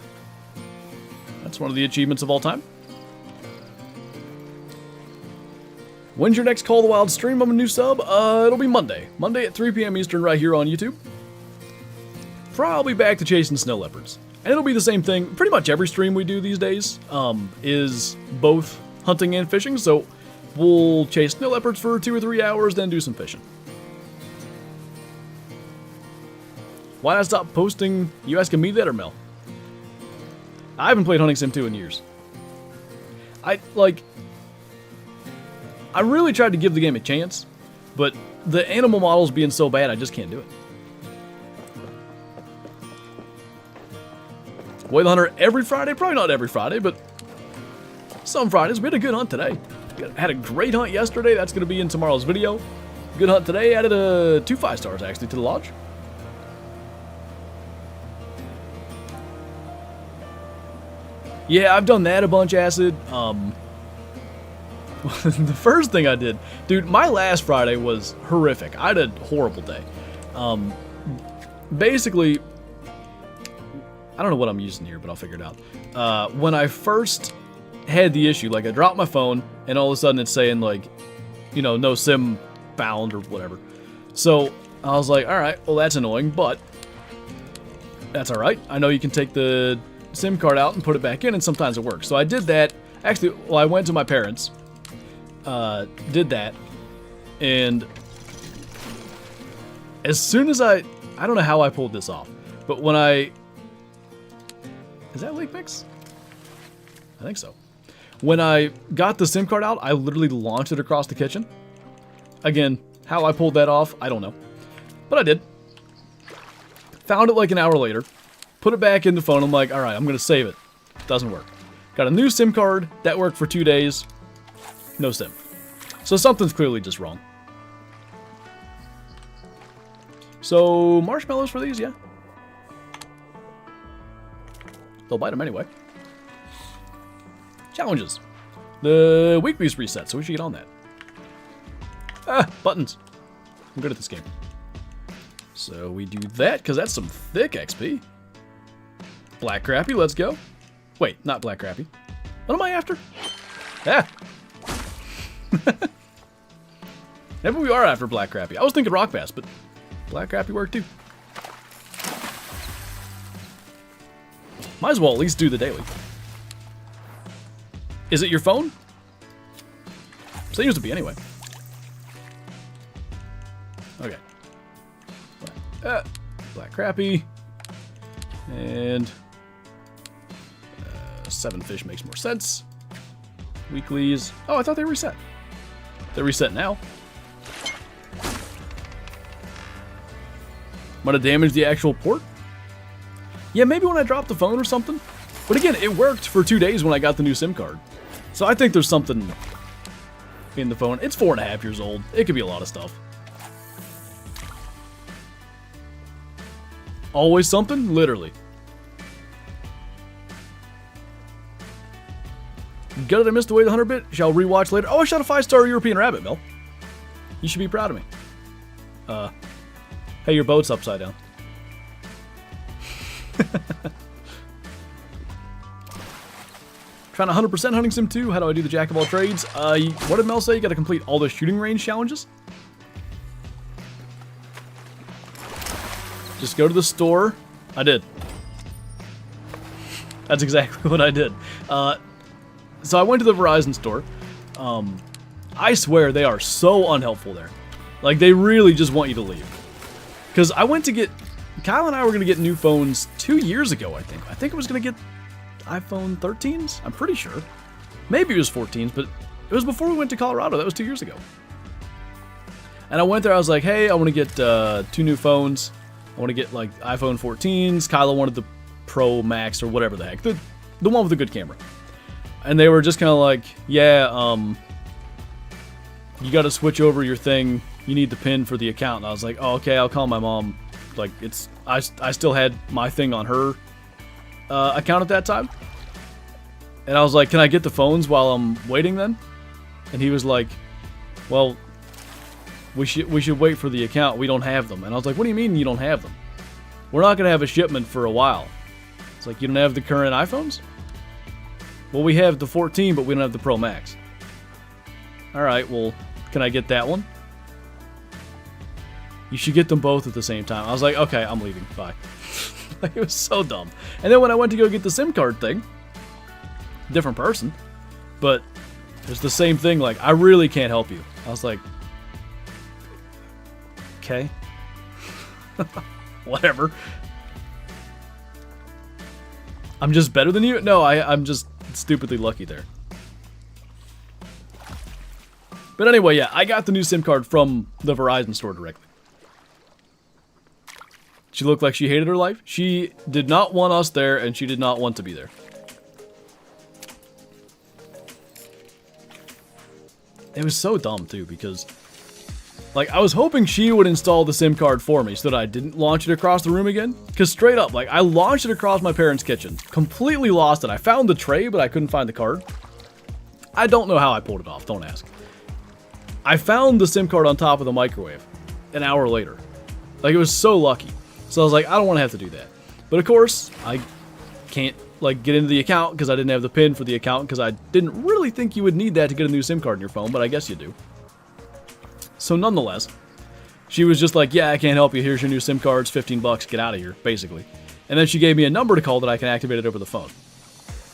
That's one of the achievements of all time. When's your next Call of the Wild stream? I'm a new sub. It'll be Monday. Monday at 3 p.m. Eastern right here on YouTube. Probably back to chasing snow leopards. And it'll be the same thing. Pretty much every stream we do these days is both hunting and fishing. So we'll chase snow leopards for 2 or 3 hours, then do some fishing. Why not stop posting? You asking me that or Mel? I haven't played Hunting Sim 2 in years. I really tried to give the game a chance, but the animal models being so bad, I just can't do it. Whale Hunter every Friday? Probably not every Friday, but some Fridays. We had a good hunt today. Had a great hunt yesterday. That's going to be in tomorrow's video. Good hunt today. Added 2 5-stars actually to the lodge. Yeah, I've done that a bunch, Acid. The first thing I did... Dude, my last Friday was horrific. I had a horrible day. Basically... I don't know what I'm using here, but I'll figure it out. When I first had the issue, like, I dropped my phone, and all of a sudden it's saying, like, you know, no SIM found or whatever. So, I was like, alright, well, that's annoying, but... That's alright. I know you can take the SIM card out and put it back in, and sometimes it works. So I did that. Actually, well, I went to my parents, did that, and as soon as I don't know how I pulled this off, but when is that Lake Mix? I think so. When I got the SIM card out, I literally launched it across the kitchen. Again, how I pulled that off, I don't know, but I did. Found it like an hour later. Put it back in the phone. I'm like, alright, I'm going to save it. Doesn't work. Got a new SIM card. That worked for 2 days. No SIM. So something's clearly just wrong. So, marshmallows for these, yeah. They'll bite them anyway. Challenges. The weekly's reset, so we should get on that. Ah, buttons. I'm good at this game. So we do that, because that's some thick XP. Black Crappie, let's go. Wait, not Black Crappie. What am I after? Ah! Maybe we are after Black Crappie. I was thinking Rock Bass, but Black Crappie worked too. Might as well at least do the daily. Is it your phone? Seems to be anyway. Okay. Black Crappie. And 7 fish makes more sense. Weeklies. Oh, I thought they reset. They're reset now. Might have damaged the actual port. Yeah, maybe when I dropped the phone or something. But again, it worked for 2 days when I got the new SIM card. So I think there's something in the phone. It's 4.5 years old. It could be a lot of stuff. Always something? Literally. Gutted I missed the way the 100-bit. Shall rewatch later. Oh, I shot a 5-star European rabbit, Mel. You should be proud of me. Hey, your boat's upside down. Trying to 100% Hunting Sim 2. How do I do the jack of all trades? What did Mel say? You gotta complete all the shooting range challenges? Just go to the store. I did. That's exactly what I did. So I went to the Verizon store. I swear they are so unhelpful there. Like, they really just want you to leave. Because I went to get... Kyle and I were going to get new phones 2 years ago, I think. I think I was going to get iPhone 13s. I'm pretty sure. Maybe it was 14s, but it was before we went to Colorado. That was 2 years ago. And I went there. I was like, hey, I want to get 2 new phones. I want to get, like, iPhone 14s. Kyla wanted the Pro Max or whatever the heck. The one with the good camera. And they were just kind of like, yeah, you got to switch over your thing. You need the PIN for the account. And I was like, oh, okay, I'll call my mom. Like, I still had my thing on her account at that time. And I was like, can I get the phones while I'm waiting then? And he was like, well, we should wait for the account. We don't have them. And I was like, what do you mean you don't have them? We're not going to have a shipment for a while. It's like, you don't have the current iPhones? Well, we have the 14, but we don't have the Pro Max. Alright, well, can I get that one? You should get them both at the same time. I was like, okay, I'm leaving. Bye. Like, it was so dumb. And then when I went to go get the SIM card thing, different person, but it's the same thing. Like, I really can't help you. I was like, okay. Whatever. I'm just better than you? No, I'm just stupidly lucky there. But anyway, yeah, I got the new SIM card from the Verizon store directly. She looked like she hated her life. She did not want us there, and she did not want to be there. It was so dumb, too, because... like, I was hoping she would install the SIM card for me so that I didn't launch it across the room again. Because straight up, like, I launched it across my parents' kitchen. Completely lost it. I found the tray, but I couldn't find the card. I don't know how I pulled it off. Don't ask. I found the SIM card on top of the microwave an hour later. Like, it was so lucky. So I was like, I don't want to have to do that. But of course, I can't, like, get into the account because I didn't have the PIN for the account because I didn't really think you would need that to get a new SIM card in your phone, but I guess you do. So nonetheless, she was just like, yeah, I can't help you. Here's your new SIM cards, 15 bucks, get out of here, basically. And then she gave me a number to call that I can activate it over the phone.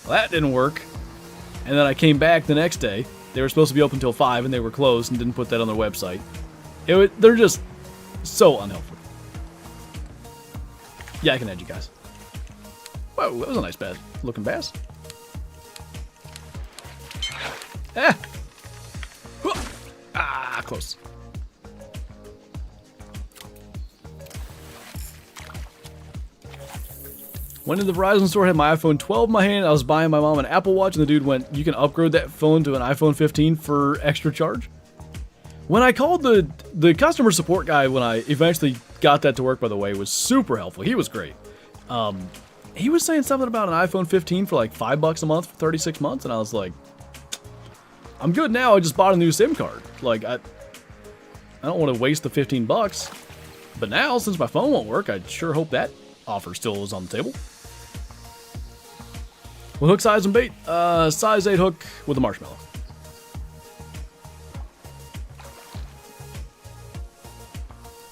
Well, that didn't work. And then I came back the next day. They were supposed to be open until 5 and they were closed and didn't put that on their website. They're just so unhelpful. Yeah, I can add you guys. Whoa, that was a nice bass looking bass. Ah! Ah, close. Went to the Verizon store, had my iPhone 12 in my hand. I was buying my mom an Apple Watch, and the dude went, you can upgrade that phone to an iPhone 15 for extra charge? When I called the customer support guy, when I eventually got that to work, by the way, was super helpful. He was great. He was saying something about an iPhone 15 for like $5 a month for 36 months, and I was like, I'm good now. I just bought a new SIM card. Like, I don't want to waste the 15 bucks. But now, since my phone won't work, I sure hope that offer still is on the table. What hook size and bait? Size 8 hook with a marshmallow.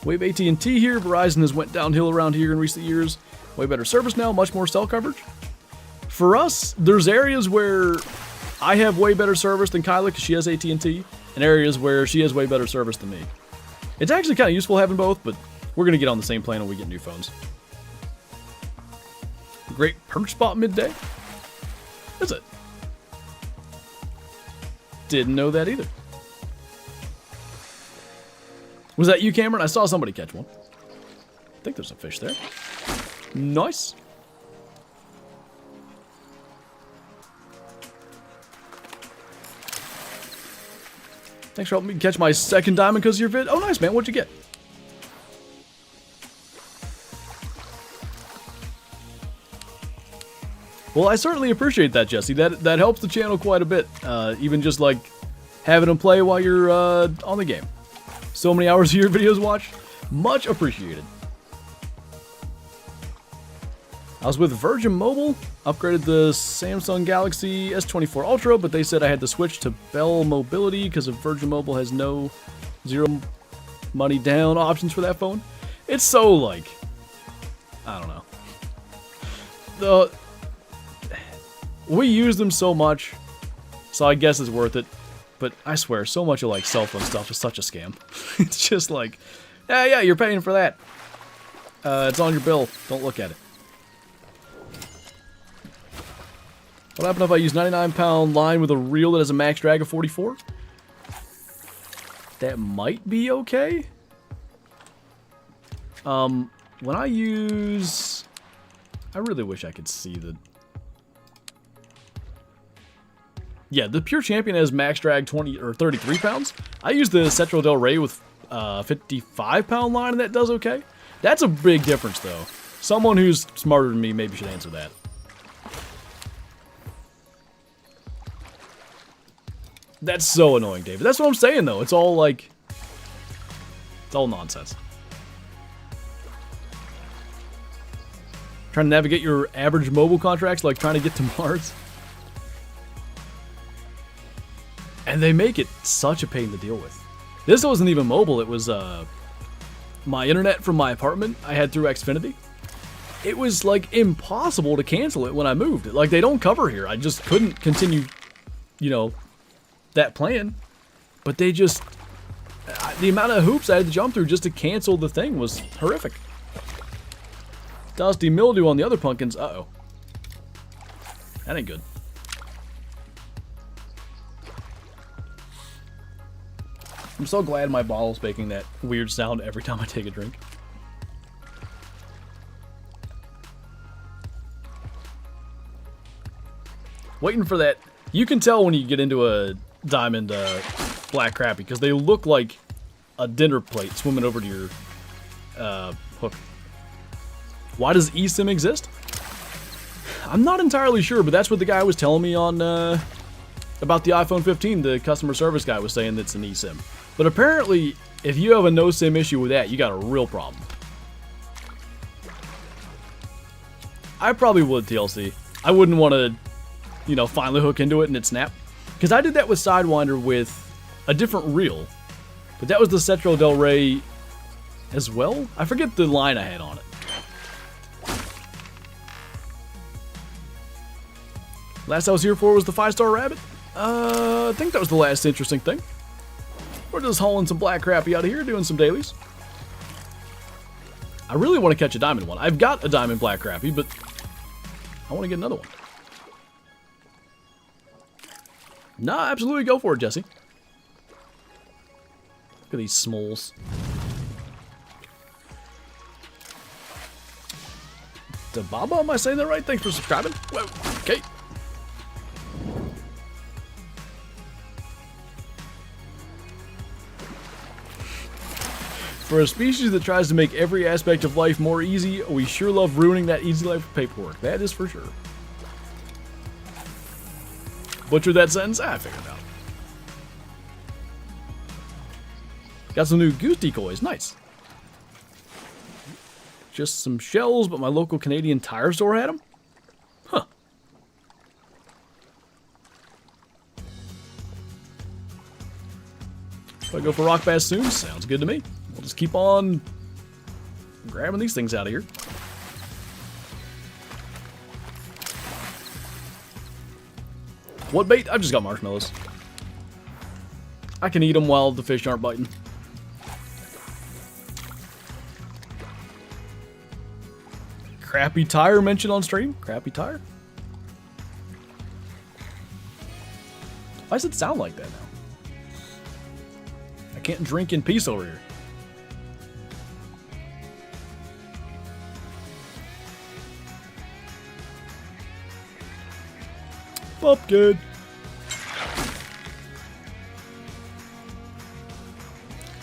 We have AT&T here. Verizon has went downhill around here in recent years. Way better service now, much more cell coverage. For us, there's areas where I have way better service than Kyla because she has AT&T, and areas where she has way better service than me. It's actually kind of useful having both, but we're going to get on the same plan when we get new phones. Great perch spot midday? Is it? Didn't know that either. Was that you, Cameron? I saw somebody catch one. I think there's a fish there. Nice. Thanks for helping me catch my second diamond because of your vid. Oh, nice, man. What'd you get? Well, I certainly appreciate that, Jesse. That helps the channel quite a bit. Even just like having them play while you're on the game. So many hours of your videos watched. Much appreciated. I was with Virgin Mobile, upgraded the Samsung Galaxy S24 Ultra, but they said I had to switch to Bell Mobility because of Virgin Mobile has no zero money down options for that phone. It's so like, I don't know. We use them so much, so I guess it's worth it. But I swear, so much of like cell phone stuff is such a scam. It's just like, yeah, you're paying for that. It's on your bill. Don't look at it. What happened if I use 99-pound line with a reel that has a max drag of 44? That might be okay. When I use... I really wish I could see the... Yeah, the Pure Champion has max drag 20 or 33 pounds. I use the Cetro Del Rey with 55-pound line, and that does okay. That's a big difference, though. Someone who's smarter than me maybe should answer that. That's so annoying, David. That's what I'm saying, though. It's all, like... It's all nonsense. Trying to navigate your average mobile contracts like trying to get to Mars. And they make it such a pain to deal with. This wasn't even mobile. It was, my internet from my apartment I had through Xfinity. It was, like, impossible to cancel it when I moved. Like, they don't cover here. I just couldn't continue, you know... that plan, but they just, the amount of hoops I had to jump through just to cancel the thing was horrific. Dusty mildew on the other pumpkins. Uh-oh. That ain't good. I'm so glad my bottle's making that weird sound every time I take a drink. Waiting for that. You can tell when you get into a diamond black crappie because they look like a dinner plate swimming over to your hook. Why does eSIM exist? I'm not entirely sure, but that's what the guy was telling me on about the iPhone 15. The customer service guy was saying that's an eSIM. But apparently, if you have a no SIM issue with that, you got a real problem. I probably would, TLC. I wouldn't want to, you know, finally hook into it and it snap. Because I did that with Sidewinder with a different reel. But that was the Cetro Del Rey as well. I forget the line I had on it. Last I was here for was the 5-star rabbit. I think that was the last interesting thing. We're just hauling some black crappie out of here, doing some dailies. I really want to catch a diamond one. I've got a diamond black crappie, but I want to get another one. Nah, absolutely go for it, Jesse. Look at these smoles. Dababa, am I saying that right? Thanks for subscribing. Whoa, okay. For a species that tries to make every aspect of life more easy, we sure love ruining that easy life with paperwork. That is for sure. Butchered that sentence? I figured it out. Got some new goose decoys. Nice. Just some shells, but my local Canadian tire store had them? Huh. Do I go for rock bass soon? Sounds good to me. We'll just keep on grabbing these things out of here. What bait? I've just got marshmallows. I can eat them while the fish aren't biting. Crappy tire mentioned on stream? Crappy tire? Why does it sound like that now? I can't drink in peace over here. Pumpkin.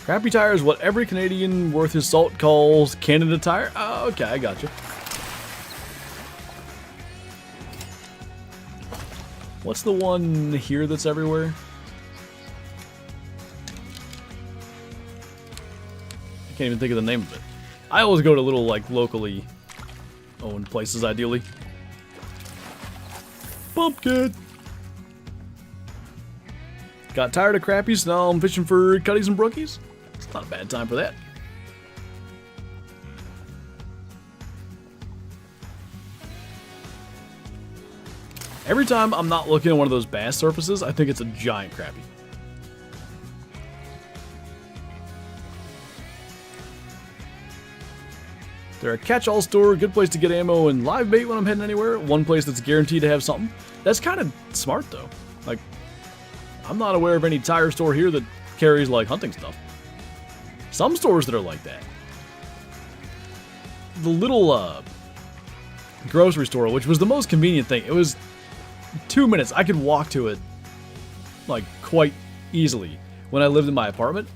Crappy tire is what every Canadian worth his salt calls Canada tire. Oh, okay, I got you. What's the one here that's everywhere? I can't even think of the name of it. I always go to little, like, locally owned places, ideally. Pumpkin! Got tired of crappies, so now I'm fishing for cutties and brookies. It's not a bad time for that. Every time I'm not looking at one of those bass surfaces, I think it's a giant crappie. They're a catch-all store, good place to get ammo and live bait when I'm heading anywhere. One place that's guaranteed to have something. That's kind of smart, though. Like, I'm not aware of any tire store here that carries, like, hunting stuff. Some stores that are like that. The little, grocery store, which was the most convenient thing. It was 2 minutes. I could walk to it, like, quite easily when I lived in my apartment.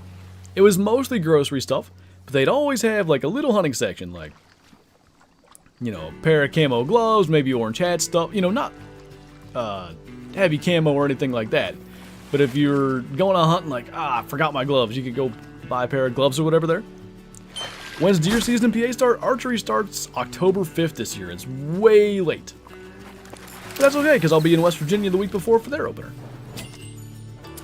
It was mostly grocery stuff, but they'd always have, like, a little hunting section, like, you know, a pair of camo gloves, maybe orange hat stuff, you know, not heavy camo or anything like that. But if you're going on hunting, like, I forgot my gloves, you could go buy a pair of gloves or whatever there. When's deer season in PA start? Archery starts October 5th this year. It's way late. But that's okay, because I'll be in West Virginia the week before for their opener.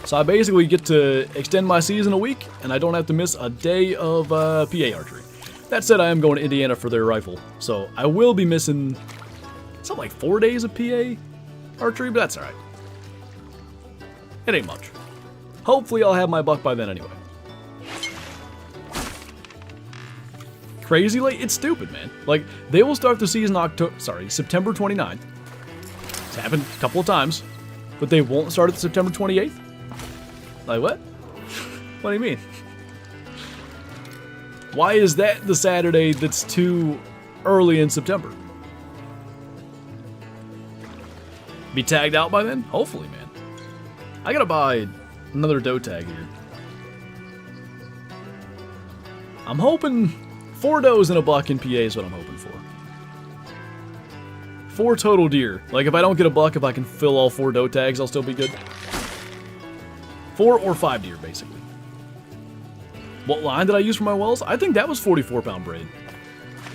So I basically get to extend my season a week, and I don't have to miss a day of PA archery. That said, I am going to Indiana for their rifle, so I will be missing something like 4 days of PA archery, but that's alright. It ain't much. Hopefully I'll have my buck by then anyway. Crazy late? It's stupid, man. Like, they will start the season September 29th. It's happened a couple of times, but they won't start at September 28th? Like, what? What do you mean? Why is that the Saturday that's too early in September? Be tagged out by then? Hopefully, man. I gotta buy another doe tag here. I'm hoping 4 does and a buck in PA is what I'm hoping for. 4 total deer. Like, if I don't get a buck, if I can fill all 4 doe tags, I'll still be good. 4 or 5 deer, basically. What line did I use for my wells? I think that was 44-pound braid.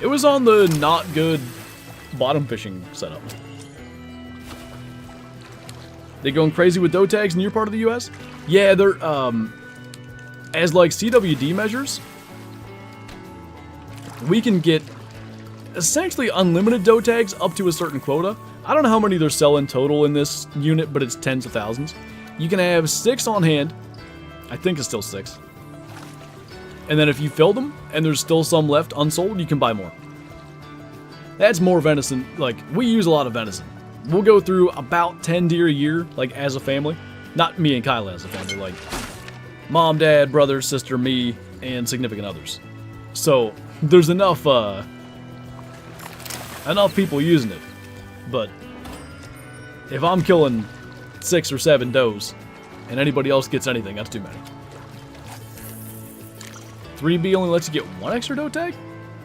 It was on the not good bottom fishing setup. They going crazy with doe tags in your part of the U.S.? Yeah, they're, as like CWD measures, we can get essentially unlimited doe tags up to a certain quota. I don't know how many they're selling total in this unit, but it's tens of thousands. You can have 6 on hand. I think it's still 6. And then if you fill them, and there's still some left unsold, you can buy more. That's more venison. Like, we use a lot of venison. We'll go through about 10 deer a year, like, as a family. Not me and Kyla as a family, like, mom, dad, brother, sister, me, and significant others. So, there's enough people using it. But if I'm killing 6 or 7 does, and anybody else gets anything, that's too many. 3B only lets you get 1 extra doe tag?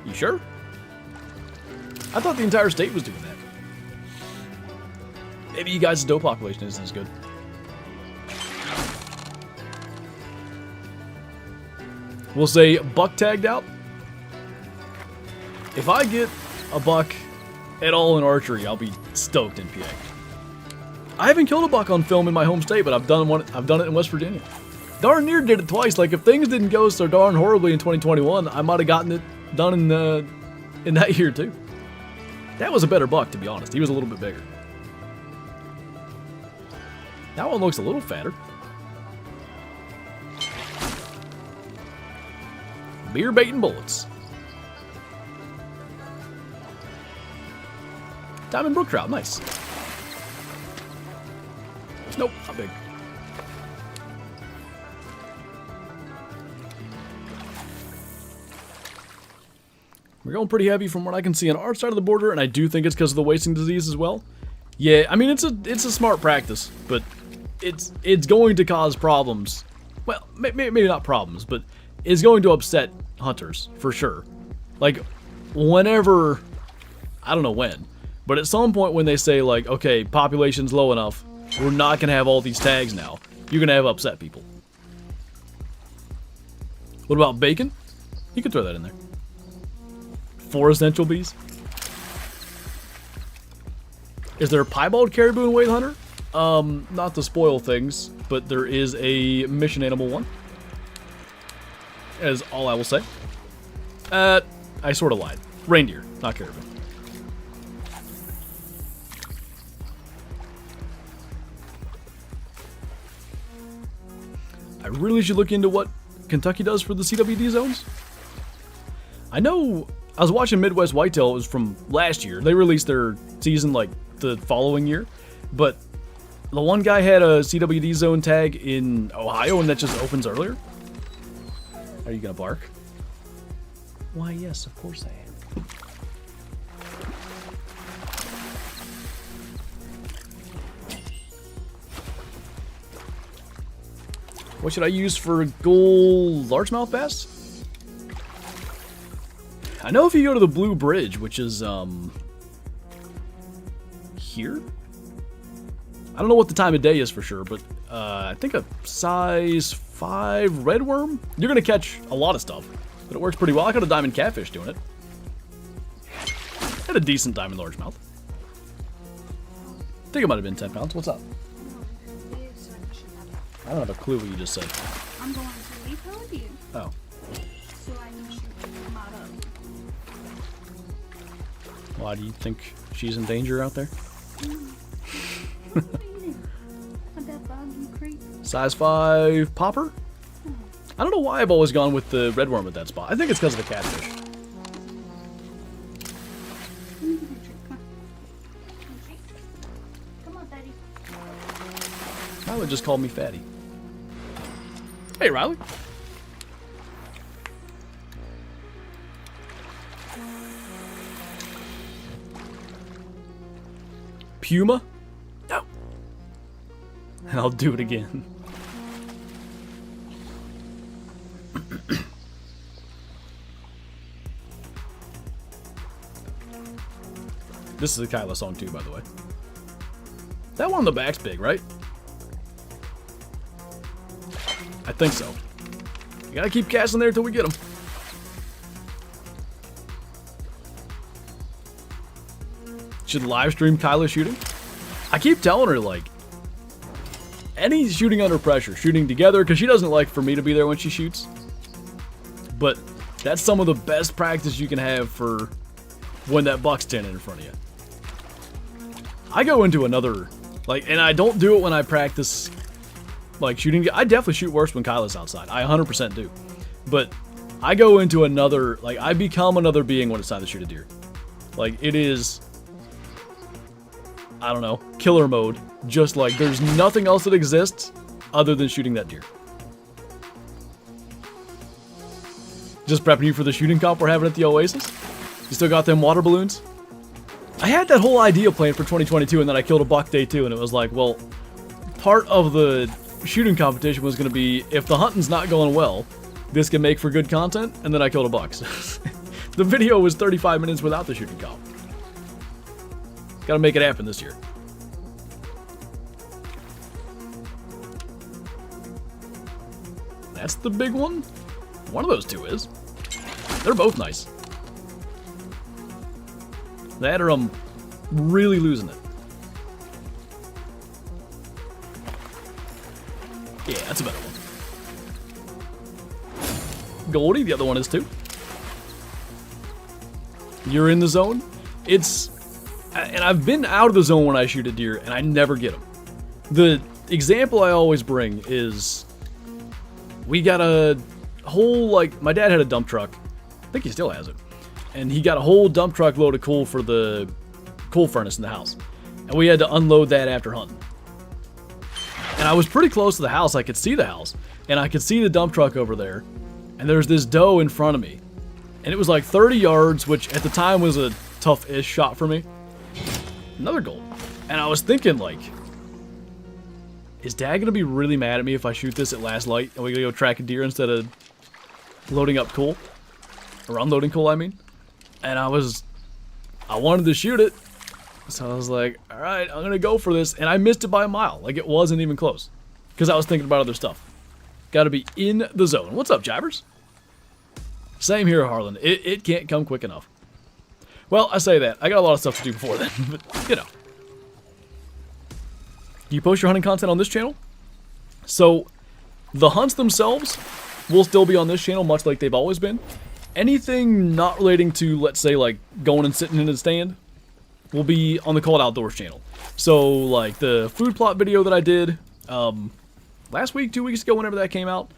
You sure? I thought the entire state was doing that. Maybe you guys' doe population isn't as good. We'll say buck tagged out. If I get a buck at all in archery, I'll be stoked in PA. I haven't killed a buck on film in my home state, but I've done it in West Virginia. Darn near did it twice. Like, if things didn't go so darn horribly in 2021, I might have gotten it done in that year too. That was a better buck, to be honest. He was a little bit bigger. That one looks a little fatter. Beer baiting bullets. Diamond brook trout, nice. Nope, not big. We're going pretty heavy from what I can see on our side of the border, and I do think it's because of the wasting disease as well. Yeah, I mean, it's a smart practice, but it's going to cause problems. Well, maybe not problems, but it's going to upset hunters, for sure. Like, whenever, I don't know when, but at some point when they say, like, okay, population's low enough, We're not going to have all these tags now. You're going to have upset people. What about bacon? You could throw that in there. 4 essential bees. Is there a piebald caribou in Wade Hunter? Not to spoil things, but there is a mission animal one. Is all I will say. I sort of lied. Reindeer, not caribou. I really should look into what Kentucky does for the CWD zones. I know, I was watching Midwest Whitetail, it was from last year. They released their season like the following year, but the one guy had a CWD zone tag in Ohio and that just opens earlier. Are you gonna bark? Why, yes, of course I am. What should I use for gold largemouth bass? I know if you go to the Blue Bridge, which is, here? I don't know what the time of day is for sure, but, I think a size 5 redworm? You're gonna catch a lot of stuff, but it works pretty well. I got a diamond catfish doing it. Had a decent diamond largemouth. I think it might have been 10 pounds. What's up? I don't have a clue what you just said. I'm going to leave her with you. Oh. So I can shoot them out of. Why do you think she's in danger out there? Size 5 popper? I don't know why I've always gone with the redworm at that spot. I think it's because of the catfish. Come on, Daddy. Riley just called me fatty. Hey, Riley. Puma? No. And I'll do it again. This is a Kyla song too, by the way. That one on the back's big, right? I think so. You gotta keep casting there till we get them. Should live stream Kyla shooting? I keep telling her, like, any shooting under pressure, shooting together, because she doesn't like for me to be there when she shoots. But that's some of the best practice you can have for when that buck's standing in front of you. I go into another, like, and I don't do it when I practice, like, shooting. I definitely shoot worse when Kyla's outside. I 100% do. But I go into another, like, I become another being when it's time to shoot a deer. Like, it is, I don't know, killer mode. Just like, there's nothing else that exists other than shooting that deer. Just prepping you for the shooting comp we're having at the Oasis? You still got them water balloons? I had that whole idea planned for 2022, and then I killed a buck day 2, and it was like, well, part of the shooting competition was going to be, if the hunting's not going well, this can make for good content, and then I killed a buck. The video was 35 minutes without the shooting comp. Gotta make it happen this year. That's the big one? One of those two is. They're both nice. That or I'm really losing it. Yeah, that's a better one. Goldie, the other one is too. You're in the zone. It's, and I've been out of the zone when I shoot a deer, and I never get them. The example I always bring is, we got a whole, like, my dad had a dump truck. I think he still has it. And he got a whole dump truck load of coal for the coal furnace in the house. And we had to unload that after hunting. And I was pretty close to the house. I could see the house. And I could see the dump truck over there. And there's this doe in front of me. And it was like 30 yards, which at the time was a tough-ish shot for me. Another gold. And I was thinking, like, is Dad going to be really mad at me if I shoot this at last light and we go track a deer instead of loading up coal? Or unloading coal, I mean. And I wanted to shoot it. So I was like, all Alright, I'm going to go for this. And I missed it by a mile. Like, it wasn't even close. Because I was thinking about other stuff. Got to be in the zone. What's up, Jabbers? Same here, Harlan. It can't come quick enough. Well, I say that. I got a lot of stuff to do before then. But, you know. Do you post your hunting content on this channel? So, the hunts themselves will still be on this channel, much like they've always been. Anything not relating to, let's say, like, going and sitting in a stand will be on the Called Outdoors channel. So, like, the food plot video that I did last week, 2 weeks ago, whenever that came out,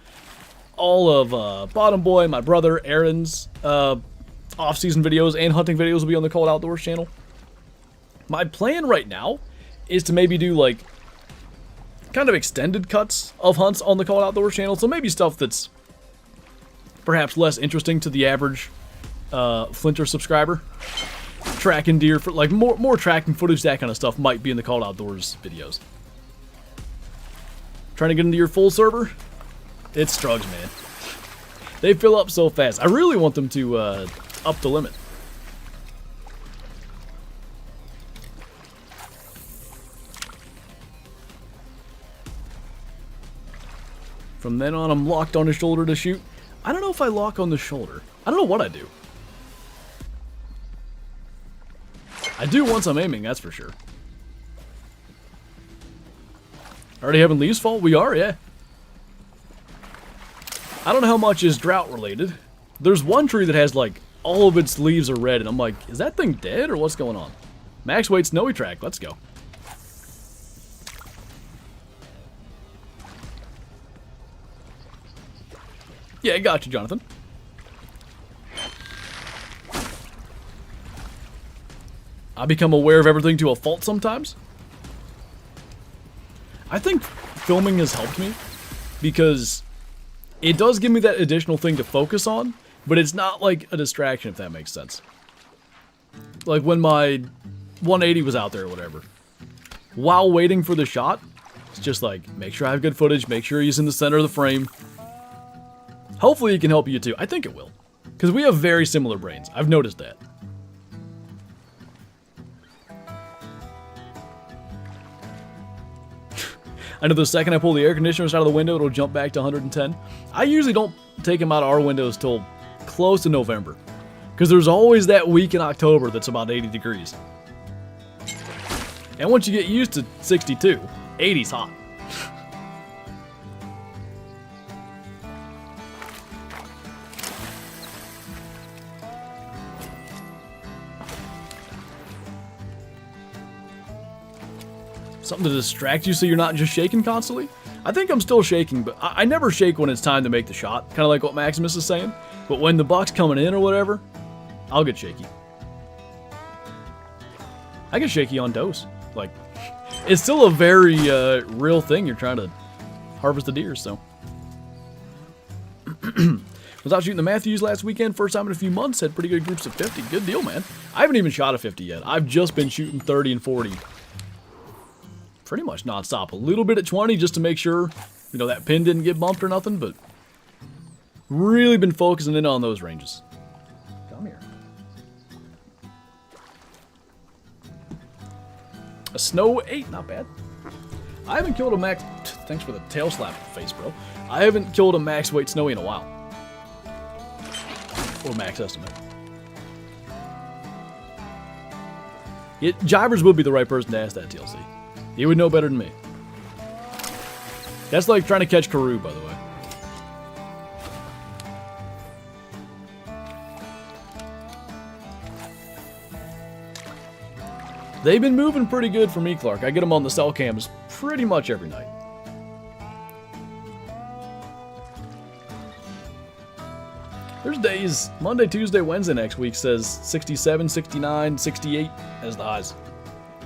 all of Bottom Boy, my brother, Aaron's off-season videos and hunting videos will be on the Called Outdoors channel. My plan right now is to maybe do, like, kind of extended cuts of hunts on the Called Outdoors channel. So maybe stuff that's perhaps less interesting to the average Flinter subscriber. Tracking deer, for like more tracking footage, that kind of stuff might be in the Called Outdoors videos. Trying to get into your full server? It struggles, man. They fill up so fast. I really want them to up the limit. From then on, I'm locked on the shoulder to shoot. I don't know if I lock on the shoulder. I don't know what I do. I do once I'm aiming, that's for sure. Already having leaves fall? We are, yeah. I don't know how much is drought related. There's one tree that has, like, all of its leaves are red, and I'm like, is that thing dead, or what's going on? Max weight snowy track, let's go. Yeah, got you, Jonathan. I become aware of everything to a fault sometimes. I think filming has helped me because it does give me that additional thing to focus on, but it's not like a distraction, if that makes sense. Like when my 180 was out there or whatever. While waiting for the shot, it's just like, make sure I have good footage, make sure he's in the center of the frame. Hopefully it can help you too. I think it will. Because we have very similar brains. I've noticed that. I know the second I pull the air conditioners out of the window, it'll jump back to 110. I usually don't take them out of our windows till close to November. Because there's always that week in October that's about 80 degrees. And once you get used to 62, 80's hot. Something to distract you so you're not just shaking constantly? I think I'm still shaking, but I never shake when it's time to make the shot. Kind of like what Maximus is saying. But when the buck's coming in or whatever, I'll get shaky. I get shaky on dose. Like, it's still a very real thing. You're trying to harvest the deer, so. Was out shooting the Matthews last weekend. First time in a few months. Had pretty good groups of 50. Good deal, man. I haven't even shot a 50 yet. I've just been shooting 30 and 40. Pretty much nonstop. A little bit at 20 just to make sure, you know, that pin didn't get bumped or nothing, but really been focusing in on those ranges. Come here. A snow 8, not bad. I haven't killed a max... Thanks for the tail slap face, bro. I haven't killed a max weight snowy in a while. Or max estimate. Jivers would be the right person to ask that, TLC. He would know better than me. That's like trying to catch Karoo, by the way. They've been moving pretty good for me, Clark. I get them on the cell cams pretty much every night. There's days, Monday, Tuesday, Wednesday next week says 67, 69, 68 as the highs.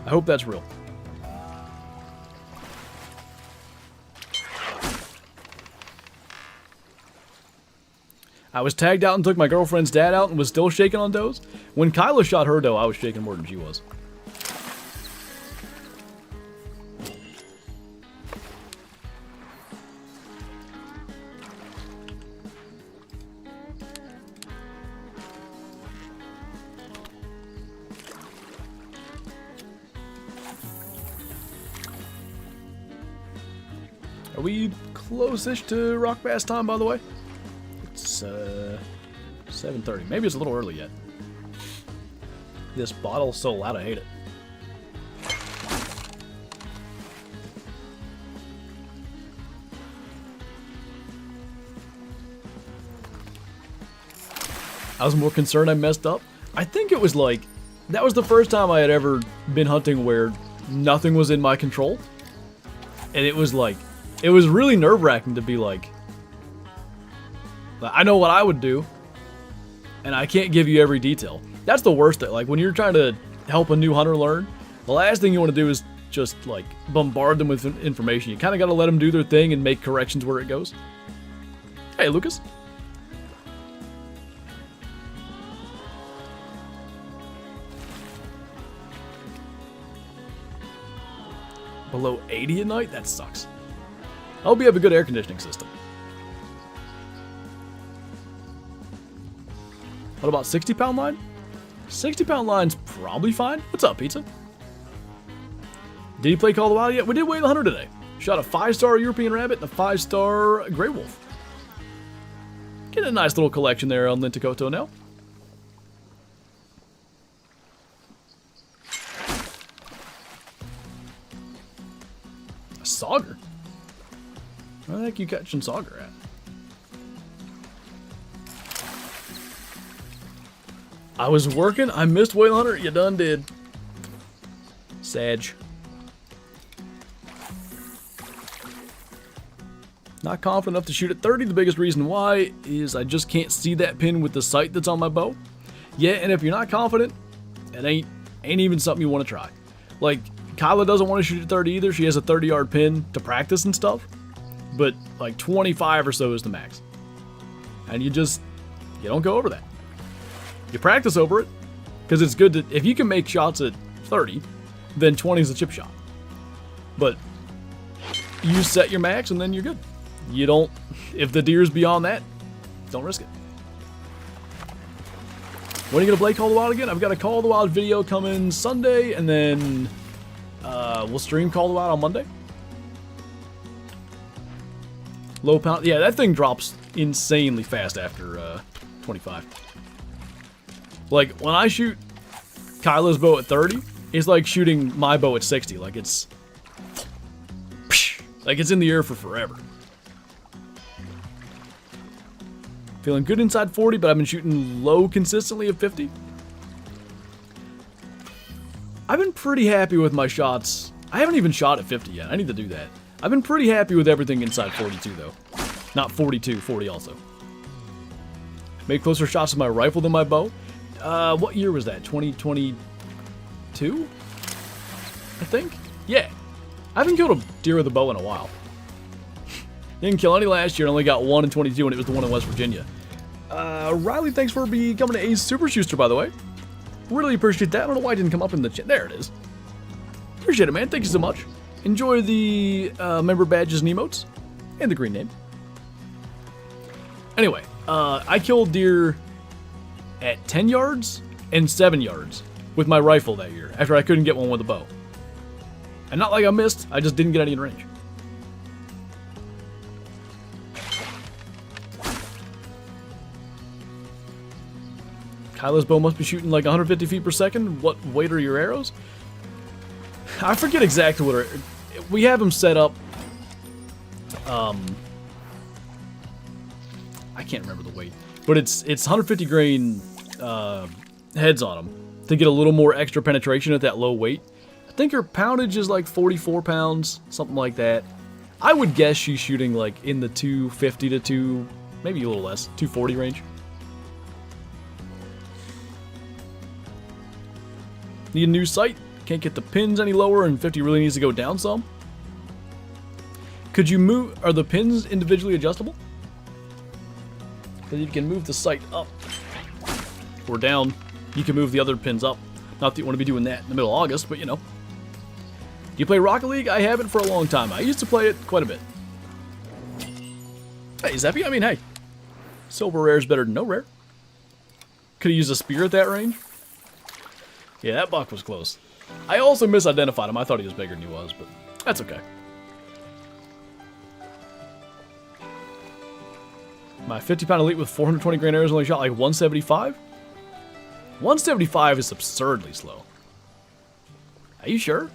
I hope that's real. I was tagged out and took my girlfriend's dad out and was still shaking on does. When Kyla shot her doe, I was shaking more than she was. Are we close-ish to rock bass time, by the way? It's 7:30. Maybe it's a little early yet. This bottle's so loud, I hate it. I was more concerned I messed up. I think it was like, that was the first time I had ever been hunting where nothing was in my control. And it was like, it was really nerve-wracking to be like, I know what I would do, and I can't give you every detail. That's the worst thing. Like, when you're trying to help a new hunter learn, the last thing you want to do is just, like, bombard them with information. You kind of got to let them do their thing and make corrections where it goes. Hey, Lucas. Below 80 at night? That sucks. I hope you have a good air conditioning system. What about 60-pound line? 60-pound line's probably fine. What's up, Pizza? Did he play Call of the Wild yet? We did weigh the hunter today. Shot a 5-star European rabbit and a 5-star gray wolf. Getting a nice little collection there on Lintakoto now. A sauger? Where the heck you catching sauger at? I was working. I missed Whale Hunter. You done did. Sag. Not confident enough to shoot at 30. The biggest reason why is I just can't see that pin with the sight that's on my bow. Yeah, and if you're not confident, it ain't even something you want to try. Like, Kyla doesn't want to shoot at 30 either. She has a 30-yard pin to practice and stuff. But, like, 25 or so is the max. And you don't go over that. You practice over it, because it's good to, if you can make shots at 30, then 20 is a chip shot. But you set your max and then you're good. You don't, if the deer's beyond that, don't risk it. When are you going to play Call of the Wild again? I've got a Call of the Wild video coming Sunday, and then we'll stream Call of the Wild on Monday. Low pound, yeah, that thing drops insanely fast after 25. Like, when I shoot Kyla's bow at 30, it's like shooting my bow at 60. Like, it's in the air for forever. Feeling good inside 40, but I've been shooting low consistently at 50. I've been pretty happy with my shots. I haven't even shot at 50 yet. I need to do that. I've been pretty happy with everything inside 42, though. Not 42, 40 also. Made closer shots with my rifle than my bow. What year was that? 2022? I think? Yeah. I haven't killed a deer with a bow in a while. Didn't kill any last year, only got one in 22, and it was the one in West Virginia. Riley, thanks for becoming an Ace Super Schuster, by the way. Really appreciate that. I don't know why it didn't come up in the chat. There it is. Appreciate it, man. Thank you so much. Enjoy the member badges and emotes. And the green name. Anyway, I killed deer at 10 yards and 7 yards with my rifle that year, after I couldn't get one with a bow. And not like I missed, I just didn't get any in range. Kyla's bow must be shooting like 150 feet per second. What weight are your arrows? I forget exactly what we have them set up. I can't remember the weight, but it's 150 grain heads on them to get a little more extra penetration at that low weight. I think her poundage is like 44 pounds, something like that. I would guess she's shooting like in the 250 to maybe a little less, 240 range. Need a new sight. Can't get the pins any lower, and 50 really needs to go down some. Could you move? Are the pins individually adjustable? Because you can move the sight up or down. You can move the other pins up. Not that you want to be doing that in the middle of August, but you know. Do you play Rocket League? I haven't for a long time. I used to play it quite a bit. Hey, Zeppy, I mean, hey. Silver rare is better than no rare. Could have used a spear at that range. Yeah, that buck was close. I also misidentified him. I thought he was bigger than he was, but that's okay. My 50-pound elite with 420 grain arrows only shot like 175? 175 is absurdly slow. Are you sure?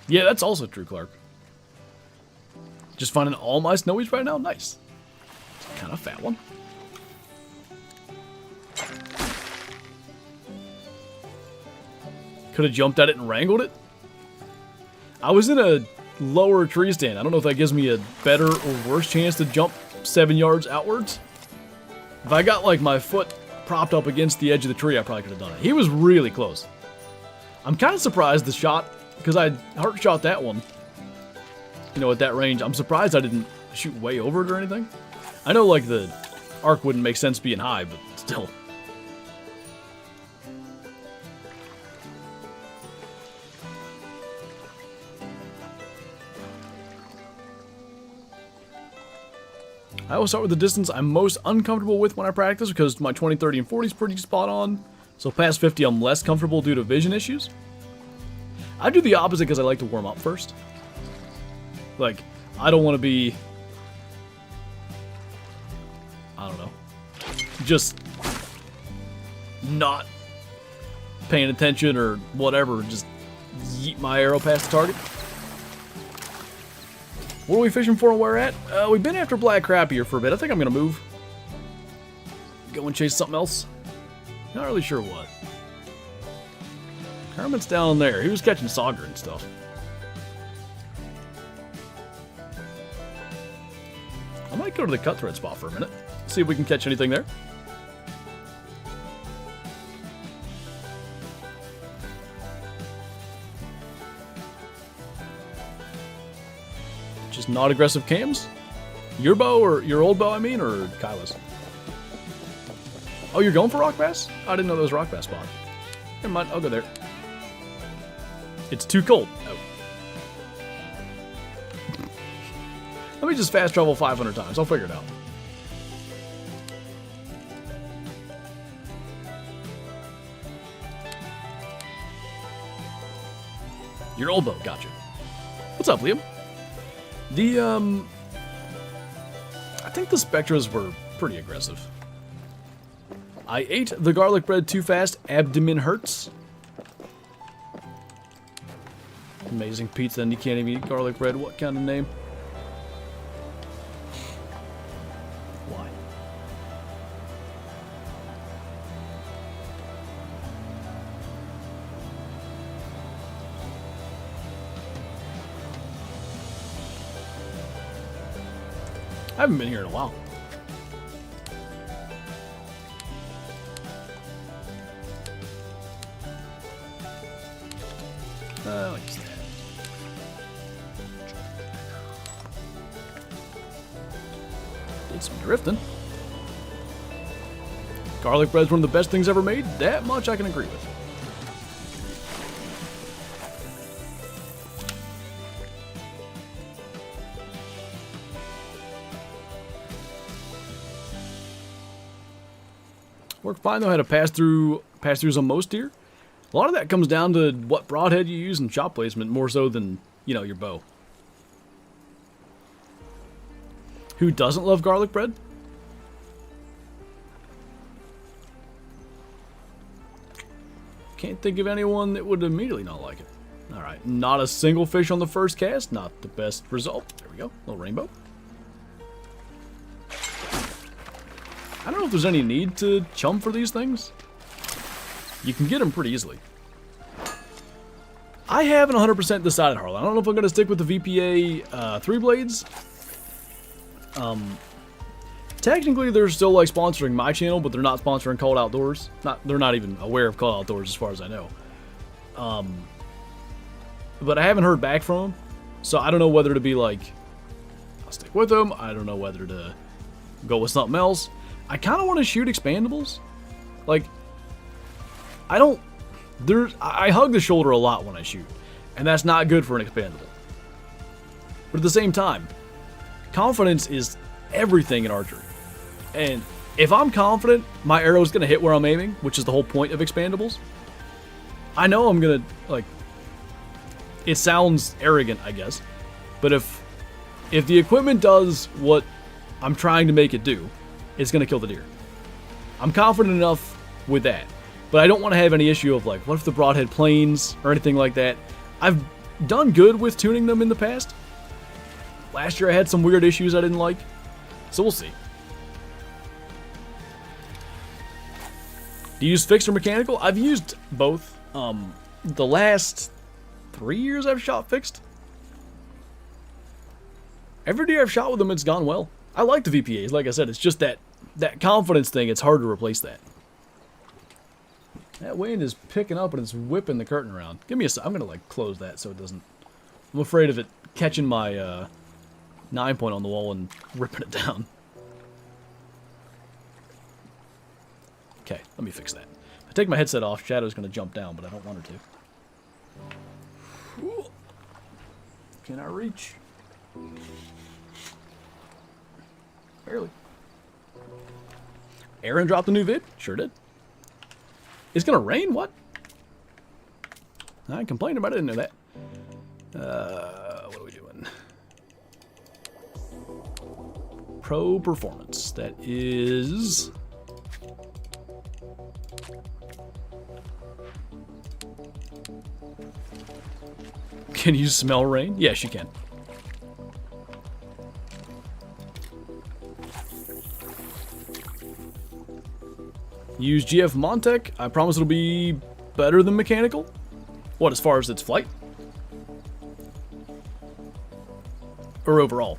Yeah, that's also true, Clark. Just finding all my snowies right now? Nice. Kind of fat one. Could have jumped at it and wrangled it. I was in a lower tree stand. I don't know if that gives me a better or worse chance to jump 7 yards outwards. If I got like my foot propped up against the edge of the tree, I probably could have done it. He was really close. I'm kind of surprised the shot, because I heart shot that one, you know, at that range. I'm surprised I didn't shoot way over it or anything. I know, like, the arc wouldn't make sense being high, but still. I always start with the distance I'm most uncomfortable with when I practice, because my 20, 30, and 40 is pretty spot on. So past 50, I'm less comfortable due to vision issues. I do the opposite because I like to warm up first. Like, I don't want to be, I don't know, just not paying attention or whatever, just yeet my arrow past the target. What are we fishing for and where at? We've been after black crap here for a bit. I think I'm going to move. Go and chase something else. Not really sure what. Hermit's down there. He was catching sauger and stuff. I might go to the cutthroat spot for a minute. See if we can catch anything there. Just not aggressive cams? Your bow, or your old bow, I mean, or Kyla's? Oh, you're going for rock bass? I didn't know there was a rock bass spot. Never mind, I'll go there. It's too cold. Oh. Let me just fast travel 500 times. I'll figure it out. Your old bow, gotcha. What's up, Liam? I think the Spectras were pretty aggressive. I ate the garlic bread too fast. Abdomen hurts. Amazing pizza, and you can't even eat garlic bread. What kind of name? Why? I haven't been here in a while. Like that. Did some drifting. Garlic bread's one of the best things ever made. That much I can agree with. Worked fine though. I had to pass throughs on most deer. A lot of that comes down to what broadhead you use and shot placement, more so than, you know, your bow. Who doesn't love garlic bread? Can't think of anyone that would immediately not like it. Alright, not a single fish on the first cast. Not the best result. There we go. Little rainbow. I don't know if there's any need to chum for these things. You can get them pretty easily. I haven't 100% decided, Harlan. I don't know if I'm going to stick with the VPA 3 blades. Technically, they're still like sponsoring my channel, but they're not sponsoring Called Outdoors. They're not even aware of Called Outdoors as far as I know. But I haven't heard back from them, so I don't know whether to be like, I'll stick with them. I don't know whether to go with something else. I kind of want to shoot expandables. Like, I hug the shoulder a lot when I shoot, and that's not good for an expandable. But at the same time, confidence is everything in archery. And if I'm confident my arrow is going to hit where I'm aiming, which is the whole point of expandables, I know I'm going to, like, it sounds arrogant, I guess, but if the equipment does what I'm trying to make it do, it's going to kill the deer. I'm confident enough with that, but I don't want to have any issue of, like, what if the broadhead planes or anything like that. I've done good with tuning them in the past. Last year I had some weird issues I didn't like, so we'll see. Do you use fixed or mechanical? I've used both. The last 3 years I've shot fixed. Every deer I've shot with them, it's gone well. I like the VPAs, like I said, it's just that confidence thing, it's hard to replace that. That wind is picking up and it's whipping the curtain around. Give me a sec. I'm going to, like, close that so it doesn't... I'm afraid of it catching my 9-point on the wall and ripping it down. Okay, let me fix that. If I take my headset off, Shadow's going to jump down, but I don't want her to. Can I reach? Barely. Aaron dropped a new vid? Sure did. It's going to rain? What? I ain't complaining about it. I didn't know that. What are we doing? Pro performance. That is... Can you smell rain? Yes, you can. Use GF Montec. I promise it'll be better than mechanical. What, as far as its flight? Or overall?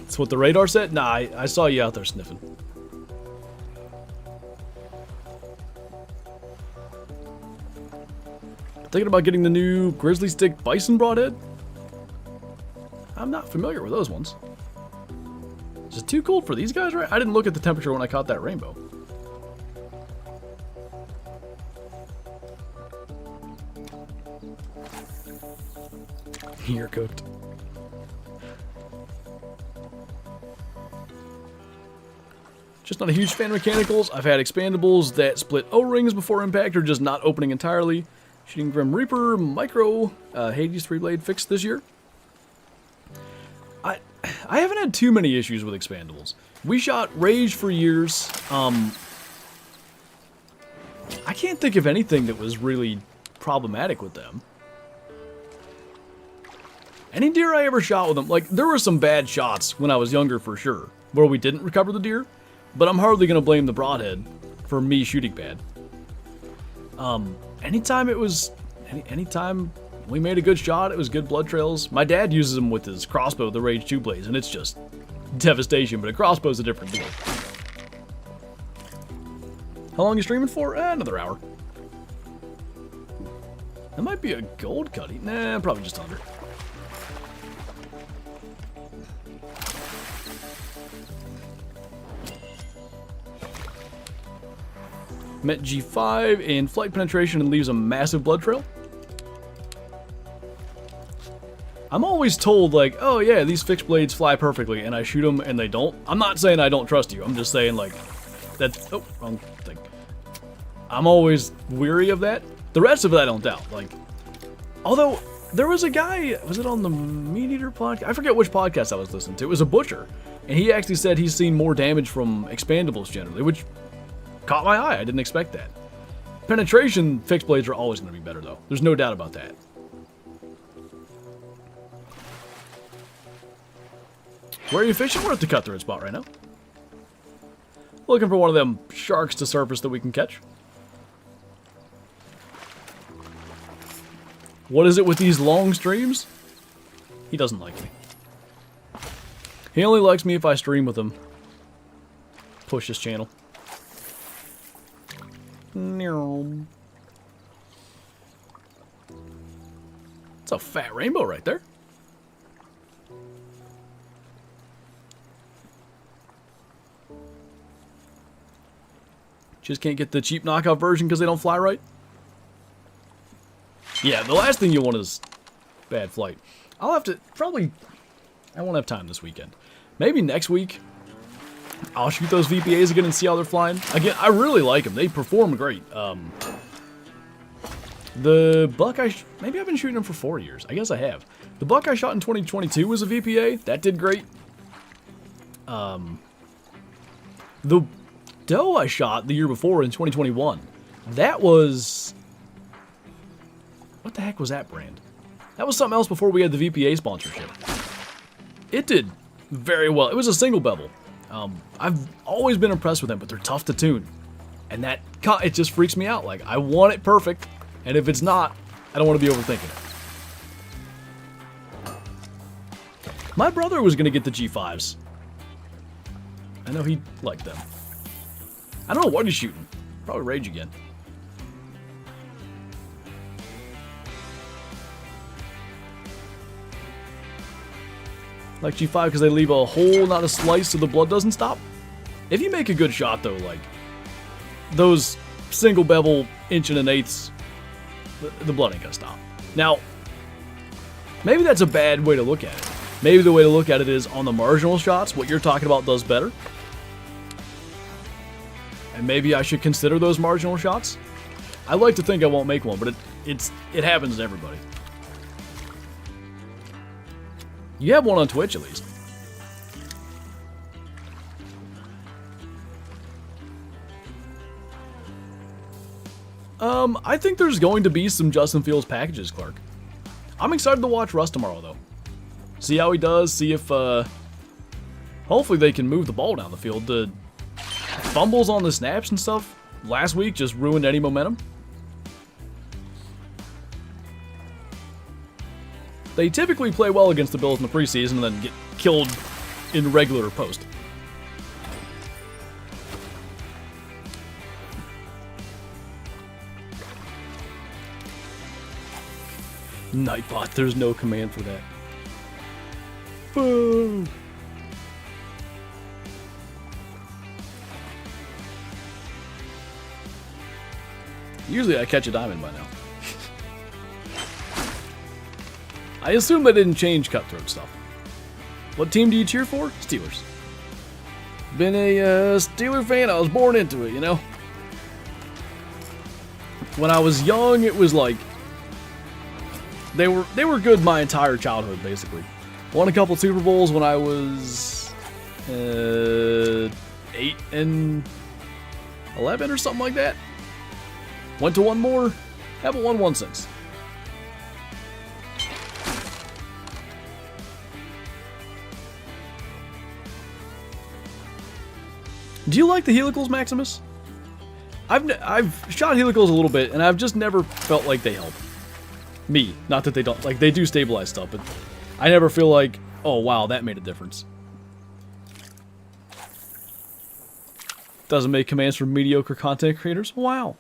That's what the radar said? Nah, I saw you out there sniffing. Thinking about getting the new Grizzly Stick Bison Broadhead? I'm not familiar with those ones. Is it too cold for these guys, right? I didn't look at the temperature when I caught that rainbow. You're cooked. Just not a huge fan of mechanicals. I've had expandables that split O-rings before impact or just not opening entirely. Shooting Grim Reaper, Micro, Hades 3-blade fixed this year. I haven't had too many issues with expandables. We shot Rage for years. I can't think of anything that was really problematic with them. Any deer I ever shot with them, like, there were some bad shots when I was younger for sure, where we didn't recover the deer, but I'm hardly going to blame the broadhead for me shooting bad. Anytime it was, anytime we made a good shot, it was good blood trails. My dad uses them with his crossbow, the Rage 2 blades, and it's just devastation, but a crossbow's a different deal. How long are you streaming for? Another hour. That might be a gold cutty. Nah, probably just under. Met G5 in flight penetration and leaves a massive blood trail. I'm always told, like, oh yeah, these fixed blades fly perfectly, and I shoot them and they don't. I'm not saying I don't trust you. I'm just saying, like, that's... Oh, wrong thing. I'm always weary of that. The rest of it I don't doubt. Like, although, there was a guy, was it on the Meat Eater podcast? I forget which podcast I was listening to. It was a butcher. And he actually said he's seen more damage from expandables generally, which caught my eye. I didn't expect that. Penetration fixed blades are always going to be better, though. There's no doubt about that. Where are you fishing? We're at the cut-through spot right now. Looking for one of them sharks to surface that we can catch. What is it with these long streams? He doesn't like me. He only likes me if I stream with him. Push his channel. It's a fat rainbow right there. Just can't get the cheap knockoff version because they don't fly right. Yeah, the last thing you want is bad flight. I'll have to, probably, I won't have time this weekend. maybe next week I'll shoot those VPAs again and see how they're flying. Again, I really like them. They perform great. The buck maybe I've been shooting them for 4 years. I guess I have. The buck I shot in 2022 was a VPA. That did great. The doe I shot the year before in 2021, that was... What the heck was that brand? That was something else before we had the VPA sponsorship. It did very well. It was a single bevel. I've always been impressed with them, but they're tough to tune. And that, it just freaks me out. Like, I want it perfect, and if it's not, I don't want to be overthinking it. My brother was going to get the G5s. I know he liked them. I don't know what he's shooting. Probably Rage again. Like G5 because they leave a hole, not a slice, so the blood doesn't stop. If you make a good shot, though, like those single bevel 1 1/8, the blood ain't gonna stop. Now, maybe that's a bad way to look at it. Maybe the way to look at it is on the marginal shots, what you're talking about does better. And maybe I should consider those marginal shots. I like to think I won't make one, but it happens to everybody. You have one on Twitch, at least. I think there's going to be some Justin Fields packages, Clark. I'm excited to watch Russ tomorrow, though. See how he does, see if, hopefully they can move the ball down the field. The fumbles on the snaps and stuff last week just ruined any momentum. They typically play well against the Bills in the preseason and then get killed in regular post. Nightbot, there's no command for that. Boo! Usually I catch a diamond by now. I assume they didn't change cutthroat stuff. What team do you cheer for? Steelers. Been a Steeler fan. I was born into it, you know? When I was young, it was like... They were good my entire childhood, basically. Won a couple Super Bowls when I was... 8 and 11 or something like that. Went to one more. Haven't won one since. Do you like the helicals, Maximus? I've shot helicals a little bit, and I've just never felt like they help. Me. Not that they don't. Like, they do stabilize stuff, but I never feel like, oh, wow, that made a difference. Doesn't make commands for mediocre content creators? Wow.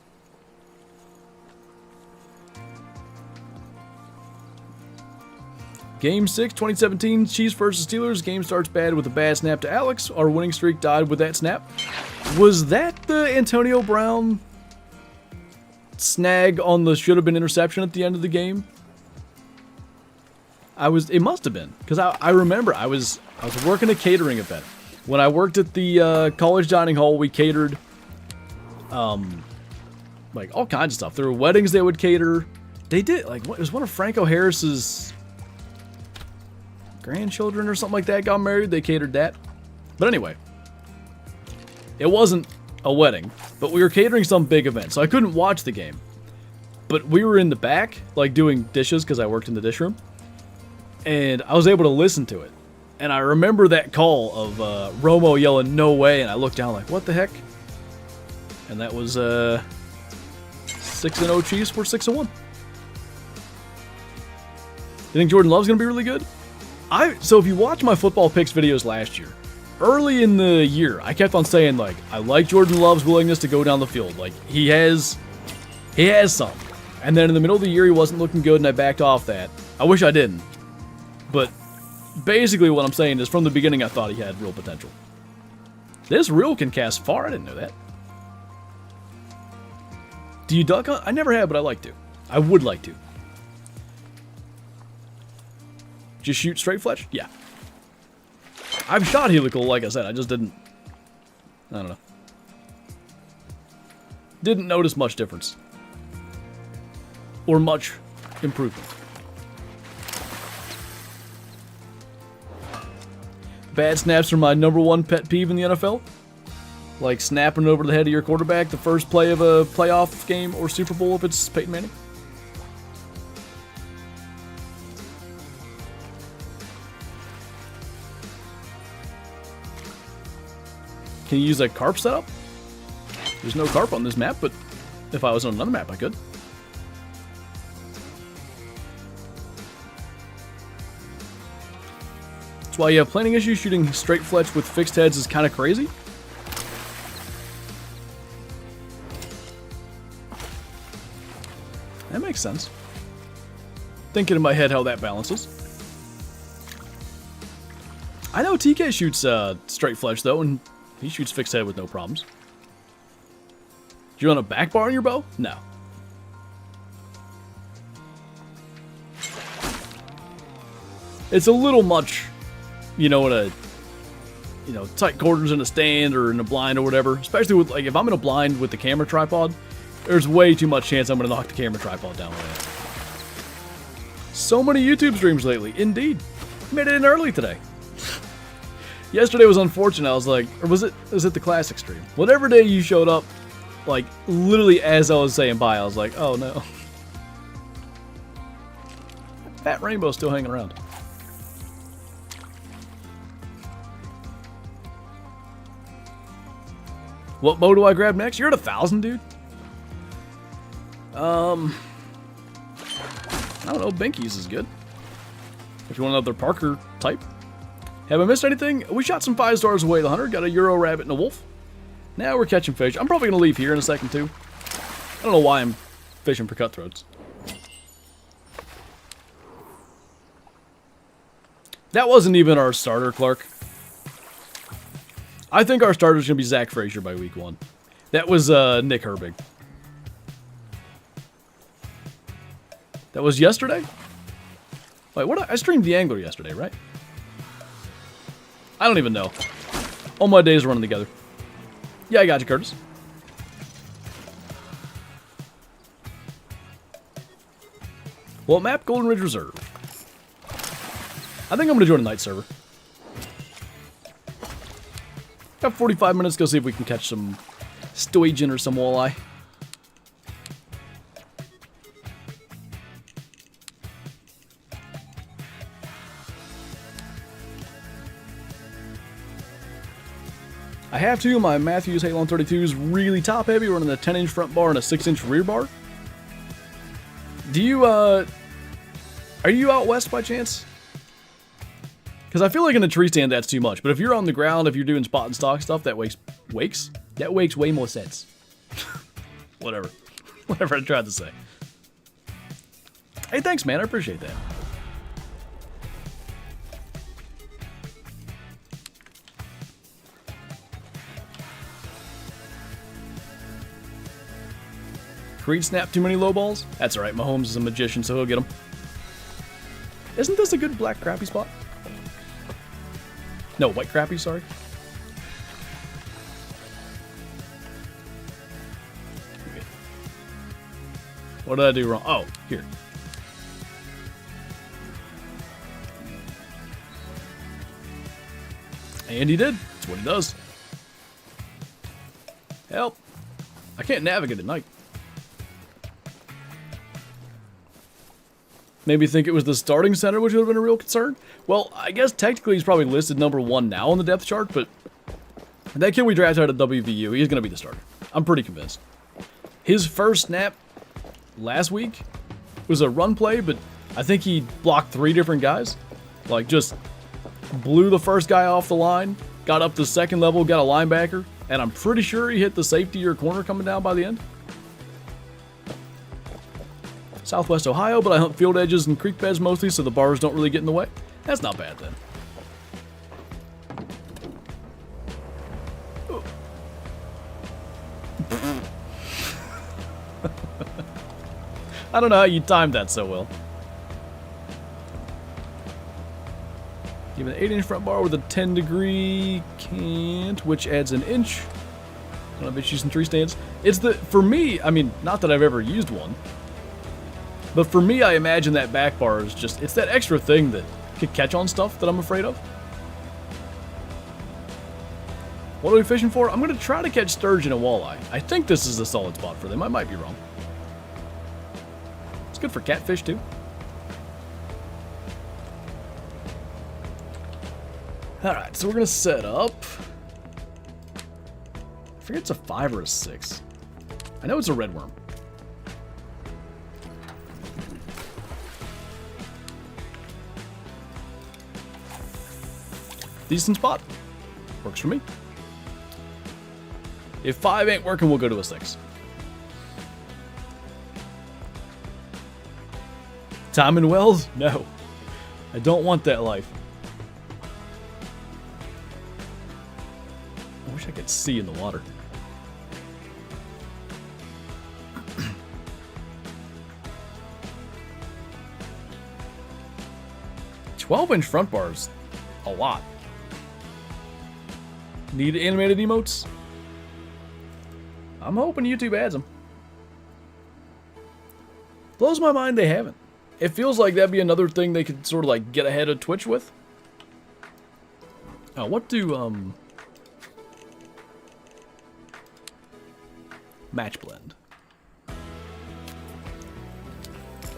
Game 6, 2017, Chiefs versus Steelers. Game starts bad with a bad snap to Alex. Our winning streak died with that snap. Was that the Antonio Brown snag on the should have been interception at the end of the game? It must have been, because I remember I was working a catering event. When I worked at the college dining hall, we catered like all kinds of stuff. There were weddings they would cater. They did, like, it was one of Franco Harris's grandchildren or something like that got married. They catered that. But anyway, it wasn't a wedding, but we were catering some big event, so I couldn't watch the game. But we were in the back, like, doing dishes, because I worked in the dish room, and I was able to listen to it. And I remember that call of Romo yelling, "No way," and I looked down like, what the heck? And that was 6-0 Chiefs. We're 6-1. You think Jordan Love's going to be really good? So if you watch my football picks videos last year, early in the year, I kept on saying, like, I like Jordan Love's willingness to go down the field. Like, he has some. And then in the middle of the year, he wasn't looking good, and I backed off that. I wish I didn't. But basically what I'm saying is, from the beginning, I thought he had real potential. This reel can cast far. I didn't know that. Do you duck hunt? I never have, but I like to. I would like to. Just shoot straight fletch? Yeah. I've shot helical, like I said, I just didn't... I don't know. Didn't notice much difference. Or much improvement. Bad snaps are my #1 pet peeve in the NFL. Like snapping over the head of your quarterback the first play of a playoff game or Super Bowl if it's Peyton Manning. Can you use a carp setup? There's no carp on this map, but if I was on another map, I could. That's why you have planning issues. Shooting straight fletch with fixed heads is kind of crazy. That makes sense. Thinking in my head how that balances. I know TK shoots straight fletch though, and he shoots fixed head with no problems. Do you want a back bar on your bow? No. It's a little much, you know, in a tight quarters in a stand or in a blind or whatever. Especially with, like, if I'm in a blind with the camera tripod, there's way too much chance I'm going to knock the camera tripod down with it. So many YouTube streams lately. Indeed. Made it in early today. Yesterday was unfortunate. I was like, or was it the classic stream? Whatever day you showed up, like, literally as I was saying bye, I was like, oh no. Fat Rainbow's still hanging around. What bow do I grab next? You're at 1,000, dude. I don't know. Binkies is good. If you want another Parker type. Have I missed anything? We shot some 5 stars away the hunter. Got a Euro rabbit and a wolf. Now we're catching fish. I'm probably going to leave here in a second, too. I don't know why I'm fishing for cutthroats. That wasn't even our starter, Clark. I think our starter's going to be Zach Frazier by week 1. That was Nick Herbig. That was yesterday? Wait, what? I streamed theAngler yesterday, right? I don't even know. All my days are running together. Yeah, I got you, Curtis. Well, map Golden Ridge Reserve. I think I'm going to join a night server. Got 45 minutes to go see if we can catch some stoigen or some walleye. I have to. My Matthews Halon 32 is really top heavy, running a 10-inch front bar and a 6-inch rear bar. Do you, are you out west by chance? Because I feel like in a tree stand that's too much. But if you're on the ground, if you're doing spot and stock stuff, that makes way more sense. Whatever. Whatever I tried to say. Hey, thanks, man. I appreciate that. Creed snapped too many low balls? That's alright, Mahomes is a magician, so he'll get them. Isn't this a good black crappie spot? No, white crappie, sorry. Okay. What did I do wrong? Oh, here. And he did. That's what he does. Help. I can't navigate at night. Maybe think it was the starting center, which would have been a real concern. Well, I guess technically he's probably listed #1 now on the depth chart, but that kid we drafted out of WVU, he's going to be the starter. I'm pretty convinced. His first snap last week was a run play, but I think he blocked 3 different guys. Like, just blew the first guy off the line, got up to second level, got a linebacker, and I'm pretty sure he hit the safety or corner coming down by the end. Southwest Ohio, but I hunt field edges and creek beds mostly, so the bars don't really get in the way. That's not bad, then. I don't know how you timed that so well. Give it an 8-inch front bar with a 10-degree cant, which adds an inch. I don't have issues in tree stands. It's the, for me, I mean, not that I've ever used one, but for me, I imagine that back bar is just, it's that extra thing that could catch on stuff that I'm afraid of. What are we fishing for? I'm going to try to catch sturgeon and walleye. I think this is a solid spot for them. I might be wrong. It's good for catfish, too. Alright, so we're going to set up. I forget it's a 5 or a 6. I know it's a red worm. Decent spot. Works for me. If 5 ain't working, we'll go to a 6. Timing wells? No. I don't want that life. I wish I could see in the water. "12-inch front bars, a lot. Need animated emotes? I'm hoping YouTube adds them. Blows my mind they haven't. It feels like that'd be another thing they could sort of like get ahead of Twitch with. Oh, what do match blend?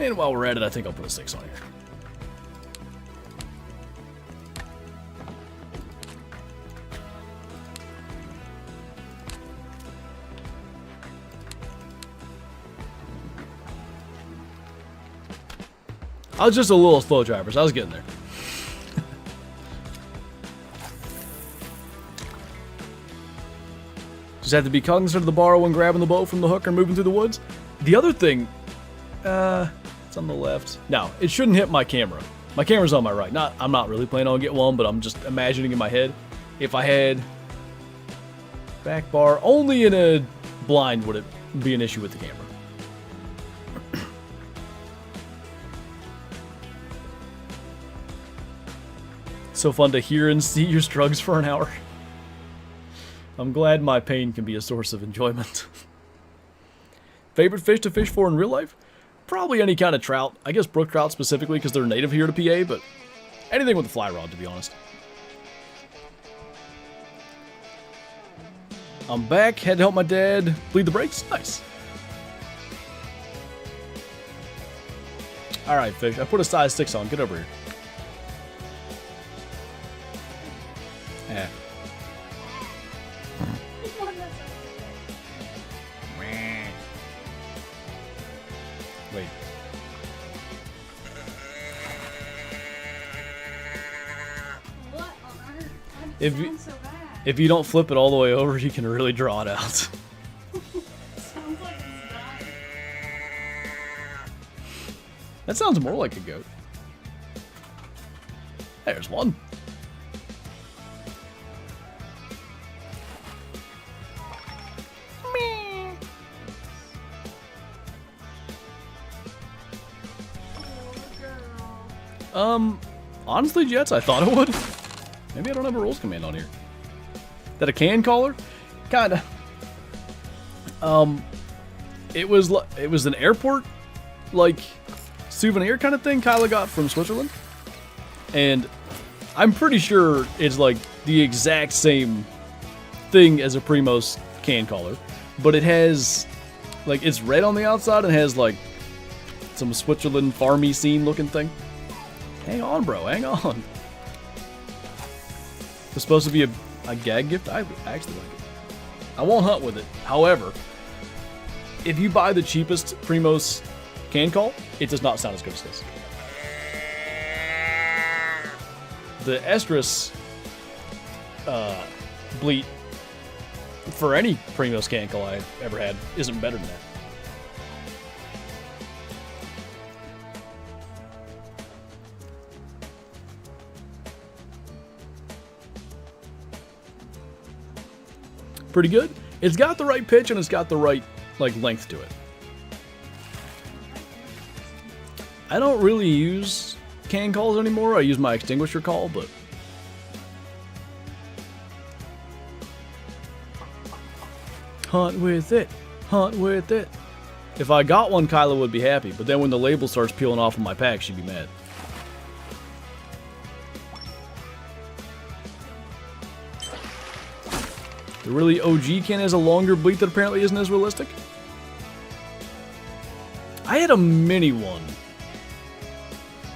And while we're at it, I think I'll put a 6 on here. I was just a little slow driver, so I was getting there. Just have to be cognizant of the bar when grabbing the boat from the hook or moving through the woods. The other thing, it's on the left. No, it shouldn't hit my camera. My camera's on my right. I'm not really planning on getting one, but I'm just imagining in my head. If I had back bar, only in a blind would it be an issue with the camera. So fun to hear and see your struggles for an hour. I'm glad my pain can be a source of enjoyment. Favorite fish to fish for in real life? Probably any kind of trout. I guess brook trout specifically because they're native here to PA, but anything with a fly rod, to be honest. I'm back. Had to help my dad bleed the brakes. Nice. Alright, fish. I put a size 6 on. Get over here. Yeah. Wait. What on earth? That If sounds so bad. If you don't flip it all the way over, you can really draw it out. Sounds like it's dying. That sounds more like a goat. There's one. Honestly, Jets, I thought it would. Maybe I don't have a rules command on here. That a can caller? Kinda. It was an airport, like, souvenir kind of thing Kyla got from Switzerland. And I'm pretty sure it's like the exact same thing as a Primos can caller. But it has, like, it's red on the outside and has, like, some Switzerland farmy scene looking thing. Hang on, bro. Hang on. It's supposed to be a gag gift. I actually like it. I won't hunt with it. However, if you buy the cheapest Primos can call, it does not sound as good as this. The estrus bleat for any Primos can call I've ever had isn't better than that. Pretty good. It's got the right pitch and it's got the right like length to it. I don't really use can calls anymore. I use my extinguisher call, but Hunt with it. Hunt with it. If I got one, Kyla would be happy, but then when the label starts peeling off of my pack, she'd be mad. The really OG can has a longer bleat that apparently isn't as realistic. I had a mini one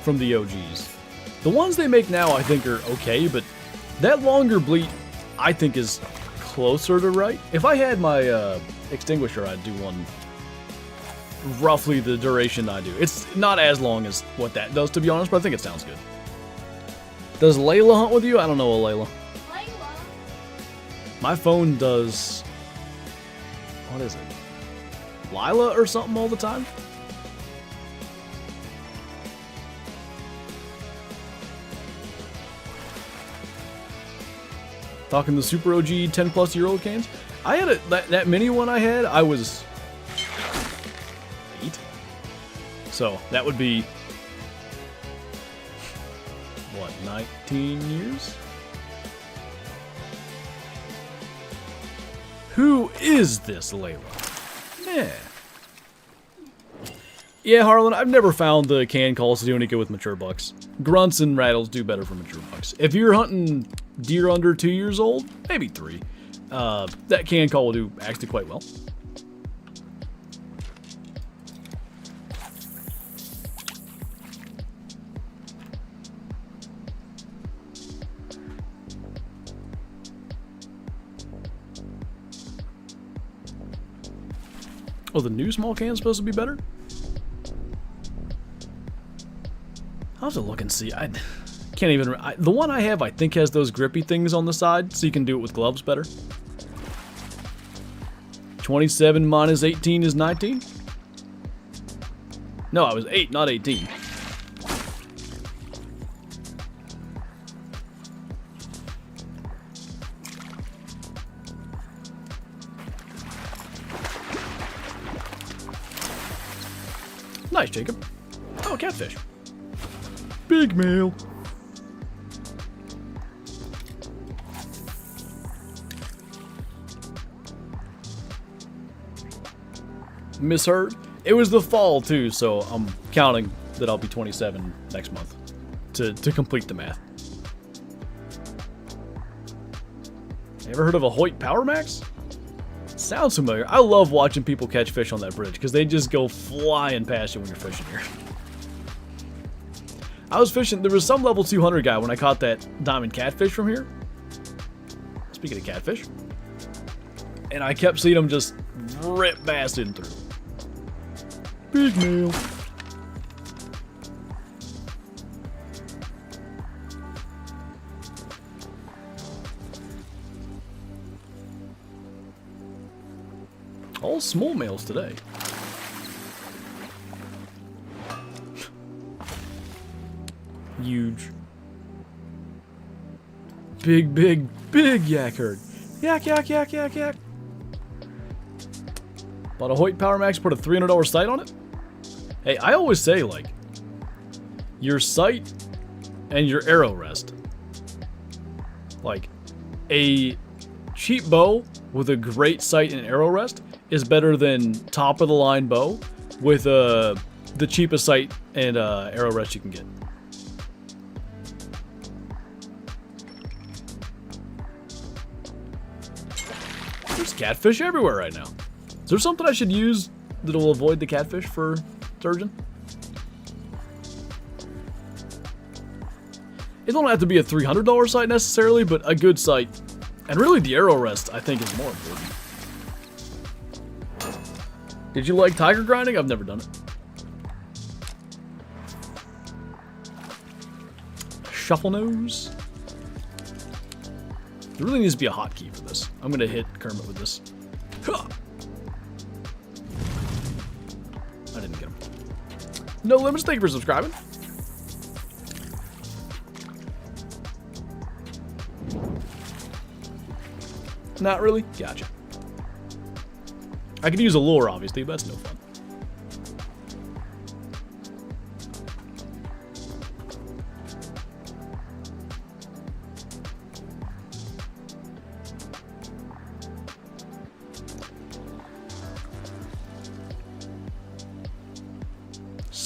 from the OGs. The ones they make now I think are okay, but that longer bleat I think is closer to right. If I had my extinguisher, I'd do one roughly the duration I do. It's not as long as what that does, to be honest, but I think it sounds good. Does Layla hunt with you? I don't know a Layla. Layla. My phone does... What is it? Lila or something all the time? Talking the Super OG 10-plus-year-old cans. I had that mini one I had, I was 8. So that would be, what, 19 years? Who is this Layla? Yeah, Harlan, I've never found the can calls to do any good with mature bucks. Grunts and rattles do better for mature bucks. If you're hunting deer under 2 years old, maybe 3. That can call will do actually quite well. Oh, the new small can's supposed to be better? I'll have to look and see. I can't even... the one I have, I think, has those grippy things on the side, so you can do it with gloves better. 27 minus 18 is 19? No, I was 8, not 18. Nice, Jacob. Oh, catfish. Big male. Misheard. It was the fall too, so I'm counting that I'll be 27 next month to complete the math. Ever heard of a Hoyt Power Max? Sounds familiar. I love watching people catch fish on that bridge because they just go flying past you when you're fishing here. I was fishing, there was some level 200 guy when I caught that diamond catfish from here. Speaking of catfish. And I kept seeing them just rip basting through. Big male. All small males today. Huge. Big, big, big yak herd. Yak, yak, yak, yak, yak. Bought a Hoyt Power Max, put a $300 sight on it. Hey, I always say, like, your sight and your arrow rest. Like, a cheap bow with a great sight and arrow rest is better than top of the line bow with the cheapest sight and arrow rest you can get. There's catfish everywhere right now. Is there something I should use that'll avoid the catfish for sturgeon? It don't have to be a $300 sight necessarily, but a good sight. And really the arrow rest, I think, is more important. Did you like tiger grinding? I've never done it. Shuffle nose. There really needs to be a hotkey for this. I'm gonna hit Kermit with this. Huh. I didn't get him. No limits, thank you for subscribing. Not really? Gotcha. I could use a lure, obviously, but that's no fun.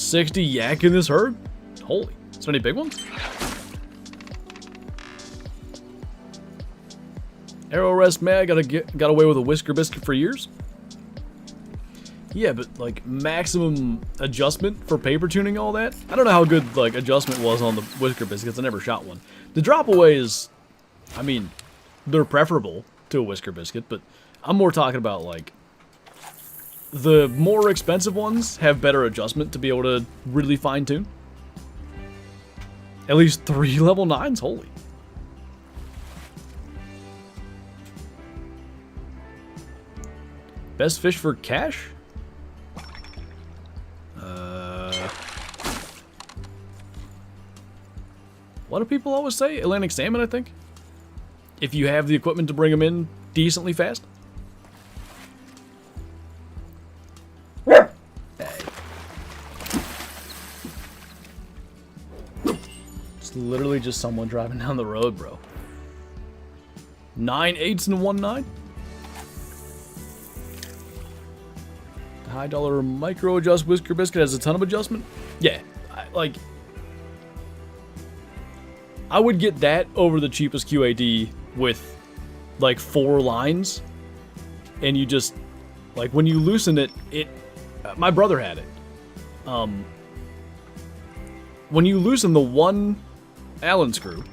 60 yak in this herd? Holy. So many big ones? Arrow rest man, got away with a whisker biscuit for years. Yeah, but like maximum adjustment for paper tuning, all that. I don't know how good like adjustment was on the whisker biscuits. I never shot one. The drop away is, I mean, they're preferable to a whisker biscuit, but I'm more talking about like the more expensive ones have better adjustment to be able to really fine tune. At least 3 level 9s, holy. Best fish for cash? What do people always say? Atlantic salmon, I think. If you have the equipment to bring them in decently fast. Hey. It's literally just someone driving down the road, bro. 9 8s and 1 9. The high dollar micro adjust whisker biscuit has a ton of adjustment. Yeah, I would get that over the cheapest QAD with like 4 lines, and you just like when you loosen it, my brother had it. When you loosen the one Allen screw,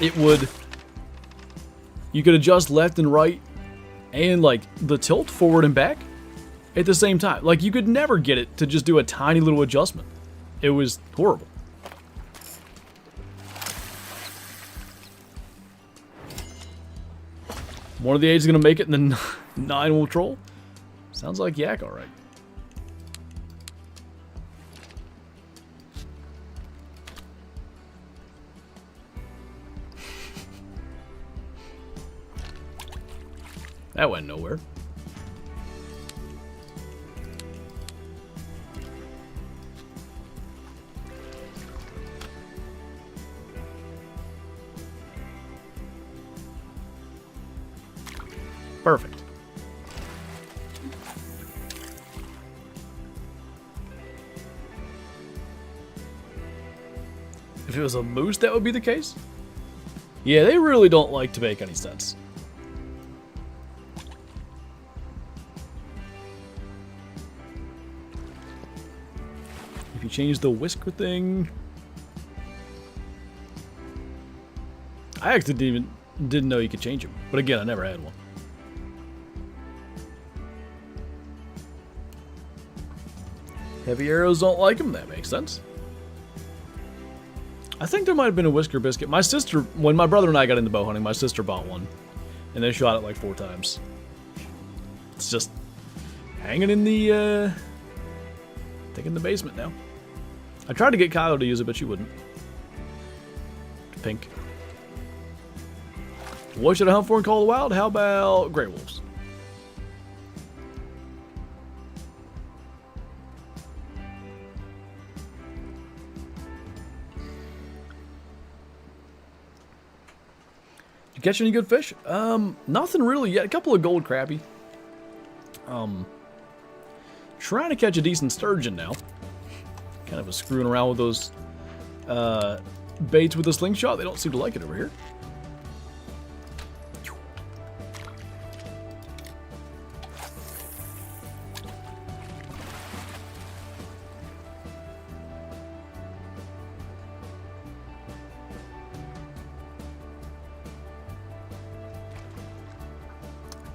you could adjust left and right and like the tilt forward and back at the same time. Like you could never get it to just do a tiny little adjustment. It was horrible. One of the 8's is going to make it, and the 9 will troll. Sounds like yak, alright. That went nowhere. Perfect. If it was a moose, that would be the case? Yeah, they really don't like to make any sense. If you change the whisker thing... I actually didn't know you could change them. But again, I never had one. Heavy arrows don't like them. That makes sense. I think there might have been a whisker biscuit. My sister, when my brother and I got into bow hunting, my sister bought one. And they shot it like 4 times. It's just hanging in the, I think in the basement now. I tried to get Kyle to use it, but she wouldn't. Pink. What should I hunt for in Call of the Wild? How about gray wolves? Catch any good fish? Nothing really yet. A couple of gold crappie. Trying to catch a decent sturgeon now. Kind of screwing around with those baits with the slingshot. They don't seem to like it over here.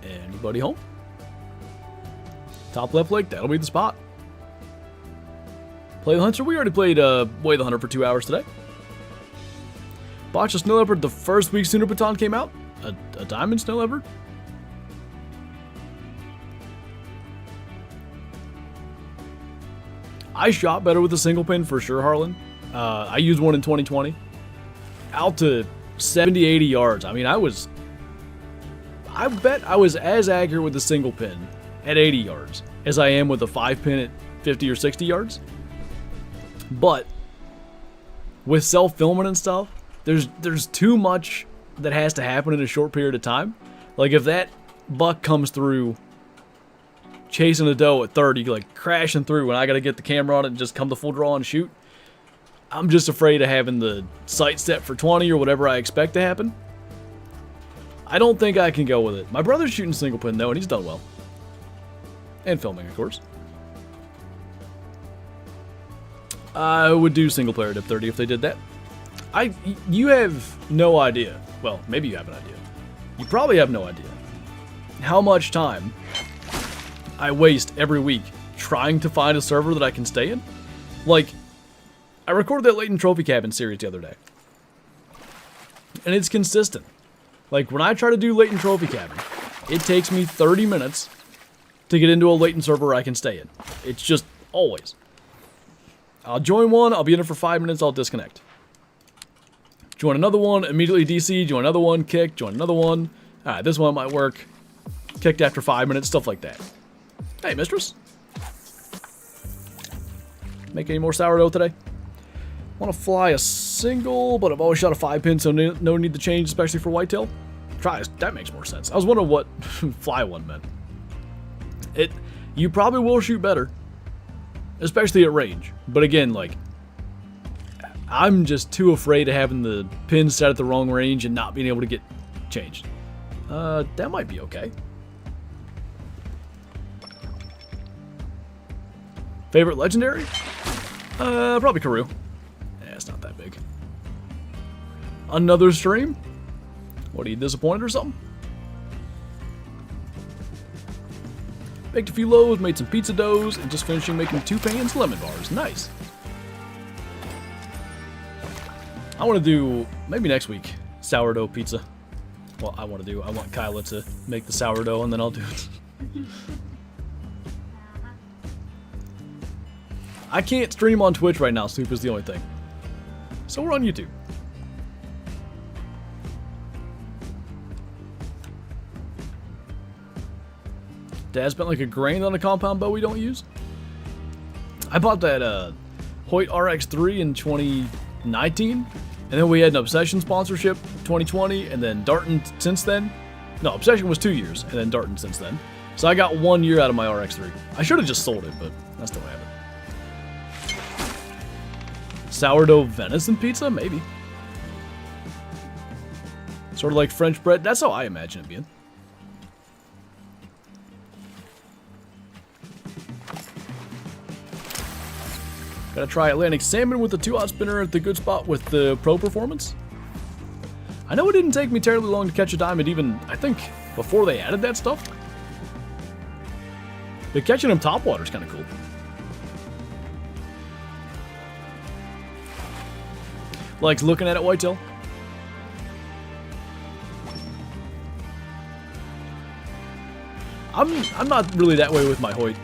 Anybody home? Top left lake, that'll be the spot. Play the Hunter, we already played Way the Hunter for 2 hours today. Botched a snow leopard the first week Sooner Baton came out. A diamond snow leopard? I shot better with a single pin for sure, Harlan. I used one in 2020. Out to 70, 80 yards. I mean, I bet I was as accurate with a single pin at 80 yards as I am with a 5 pin at 50 or 60 yards. But with self-filming and stuff, there's too much that has to happen in a short period of time. Like if that buck comes through chasing a doe at 30, like crashing through, and I gotta get the camera on it and just come to full draw and shoot. I'm just afraid of having the sight set for 20 or whatever I expect to happen. I don't think I can go with it. My brother's shooting single pin though, and he's done well. And filming, of course. I would do single player dip 30 if they did that. You have no idea. Well, maybe you have an idea. You probably have no idea how much time I waste every week trying to find a server that I can stay in. Like, I recorded that Layton Trophy Cabin series the other day. And it's consistent. Like, when I try to do Layton Trophy Cabin, it takes me 30 minutes to get into a Layton server I can stay in. It's just always. I'll join one, I'll be in it for 5 minutes, I'll disconnect. Join another one, immediately DC, join another one, kick, join another one. Alright, this one might work. Kicked after 5 minutes, stuff like that. Hey, mistress. Make any more sourdough today? Want to fly a single, but I've always shot a 5-pin, so no need to change, especially for whitetail. Try, that makes more sense. I was wondering what fly one meant. You probably will shoot better, especially at range. But again, like, I'm just too afraid of having the pin set at the wrong range and not being able to get changed. That might be okay. Favorite legendary? Probably Karoo. Yeah, it's not that big. Another stream? What, are you disappointed or something? Baked a few loaves, made some pizza doughs, and just finishing making 2 pans lemon bars. Nice. I want to do, maybe next week, sourdough pizza. Well, I want Kyla to make the sourdough, and then I'll do it. I can't stream on Twitch right now, Soup is the only thing. So we're on YouTube. Dad spent like a grand on a compound bow we don't use. I bought that Hoyt RX3 in 2019, and then we had an Obsession sponsorship 2020, and then Darton since then. No, Obsession was 2 years, and then Darton since then. So I got 1 year out of my RX3. I should have just sold it, but I still have it. Sourdough venison pizza? Maybe. Sort of like French bread. That's how I imagine it being. Gotta try Atlantic salmon with the 2-aught spinner at the good spot with the pro performance. I know it didn't take me terribly long to catch a diamond even, I think, before they added that stuff. But catching them topwater is kind of cool. Like looking at it whitetail. I'm not really that way with my Hoyt.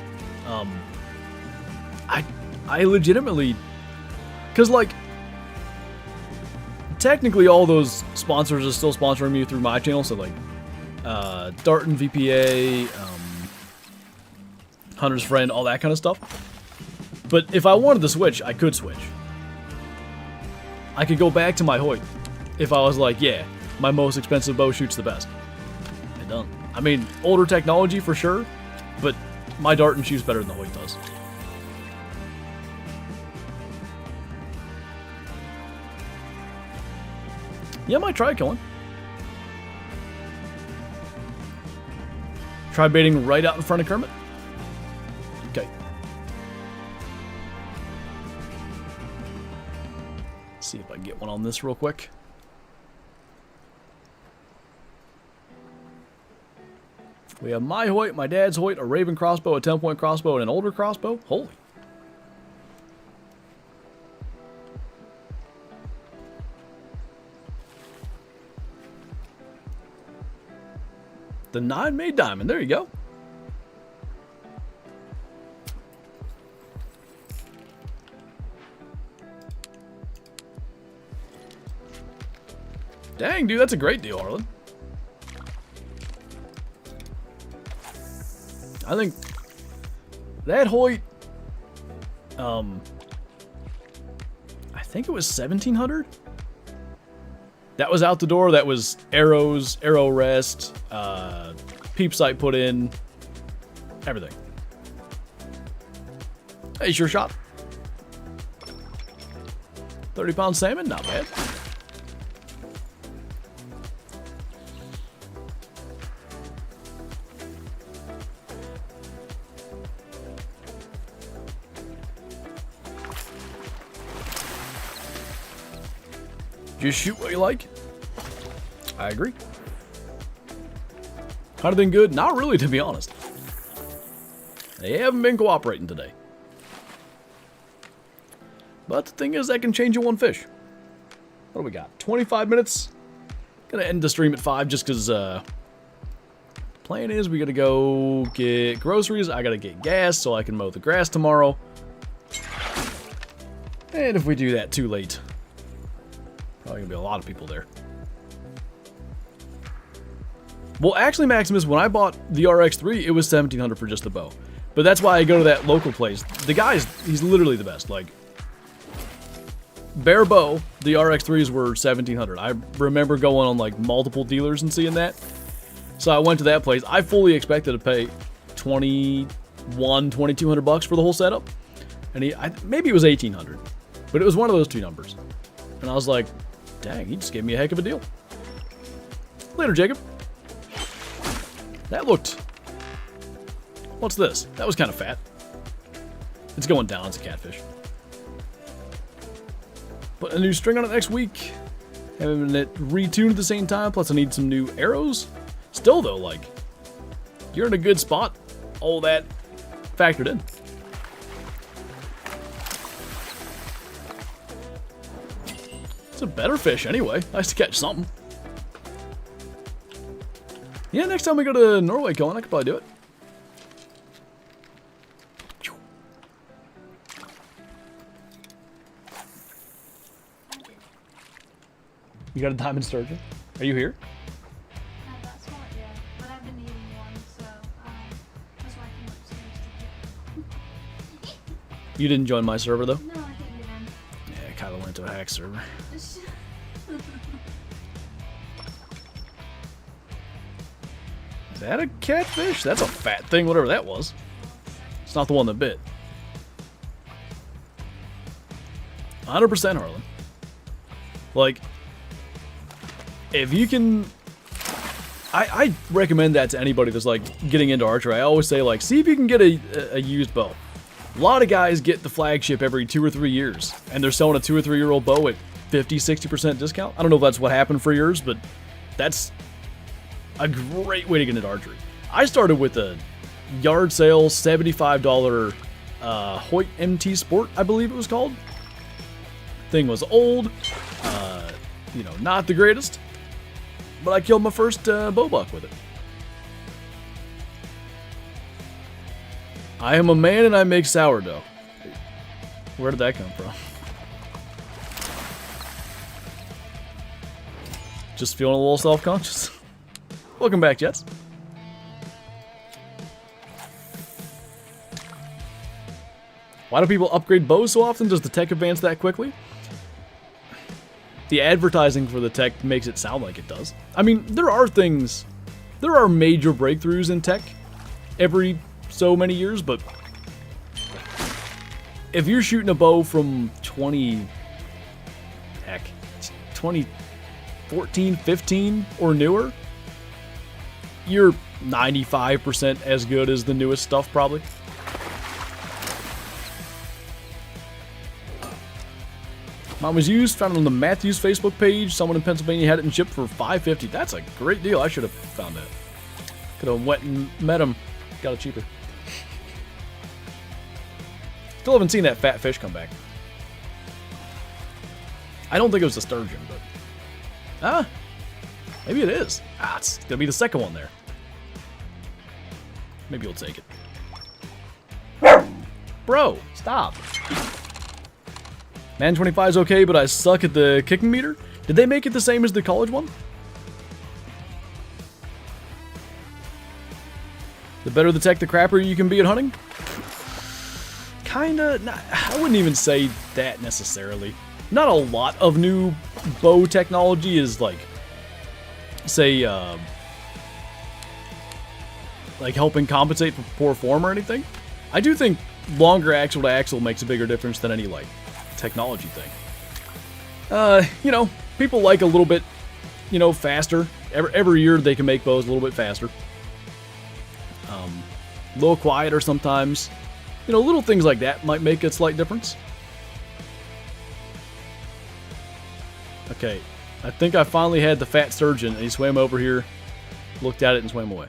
I legitimately, cause like technically all those sponsors are still sponsoring me through my channel. So like Darton VPA, Hunter's Friend, all that kind of stuff. But if I wanted to switch, I could switch. I could go back to my Hoyt if I was like, yeah, my most expensive bow shoots the best. I don't. I mean, older technology for sure, but my Darton shoots better than the Hoyt does. Yeah, I might try killing. Try baiting right out in front of Kermit. Okay. Let's see if I can get one on this real quick. We have my Hoyt, my dad's Hoyt, a Raven crossbow, a 10-point crossbow, and an older crossbow. Holy. The 9-made diamond. There you go. Dang, dude, that's a great deal, Harlan. I think that Hoyt, I think it was 1,700. That was out the door. That was arrows, arrow rest, peep sight put in, everything. Hey, sure shot. 30-pound salmon, not bad. Just shoot what you like. I agree. Hunter been good? Not really, to be honest. They haven't been cooperating today. But the thing is, that can change in one fish. What do we got? 25 minutes. Gonna end the stream at 5 just because plan is we gotta go get groceries. I gotta get gas so I can mow the grass tomorrow. And if we do that too late, probably gonna be a lot of people there. Well, actually, Maximus, when I bought the RX3, it was $1,700 for just the bow. But that's why I go to that local place. The guy's, he's literally the best. Like, bare bow, the RX3s were $1,700. I remember going on like multiple dealers and seeing that. So I went to that place. I fully expected to pay $2,200 for the whole setup. And maybe it was $1,800. But it was one of those two numbers. And I was like, dang, he just gave me a heck of a deal. Later, Jacob. That looked... What's this? That was kind of fat. It's going down. It's a catfish. Put a new string on it next week. Having it retuned at the same time. Plus I need some new arrows. Still though, like, you're in a good spot. All that factored in. It's a better fish anyway. Nice to catch something. Yeah, next time we go to Norway, Colin, I could probably do it. You got a diamond sturgeon? Are you here? That's not yet, but I've been eating one, so that's why I came upstairs to get. You didn't join my server though? No, I can't get in. Yeah, I kind of went to a hack server. Is that a catfish? That's a fat thing, whatever that was. It's not the one that bit. 100% Harlan. Like, if you can... I recommend that to anybody that's like getting into archery. I always say, like, see if you can get a used bow. A lot of guys get the flagship every 2 or 3 years, and they're selling a 2 or 3 year old bow at 50-60% discount. I don't know if that's what happened for yours, but that's a great way to get into archery. I started with a yard sale $75 Hoyt MT Sport, I believe it was called. Thing was old, you know, not the greatest, but I killed my first bow buck with it. I am a man and I make sourdough. Where did that come from? Just feeling a little self-conscious. Welcome back, Jets. Why do people upgrade bows so often? Does the tech advance that quickly? The advertising for the tech makes it sound like it does. I mean, there are major breakthroughs in tech every so many years, but if you're shooting a bow from 2014, 15 or newer, you're 95% as good as the newest stuff, probably. Mine was used, found it on the Matthews Facebook page. Someone in Pennsylvania had it and shipped for $5.50. That's a great deal. I should have found that. Could have went and met him. Got it cheaper. Still haven't seen that fat fish come back. I don't think it was a sturgeon, but... maybe it is. It's gonna be the second one there. Maybe you'll take it. Bro, stop. Man 25 is okay, but I suck at the kicking meter. Did they make it the same as the college one? The better the tech, the crappier you can be at hunting? Kinda. I wouldn't even say that necessarily. Not a lot of new bow technology is like, say, like helping compensate for poor form or anything. I do think longer axle to axle makes a bigger difference than any, like, technology thing. You know, people like a little bit, you know, faster. Every year they can make bows a little bit faster. A little quieter sometimes. You know, little things like that might make a slight difference. Okay, I think I finally had the fat sturgeon, and he swam over here, looked at it, and swam away.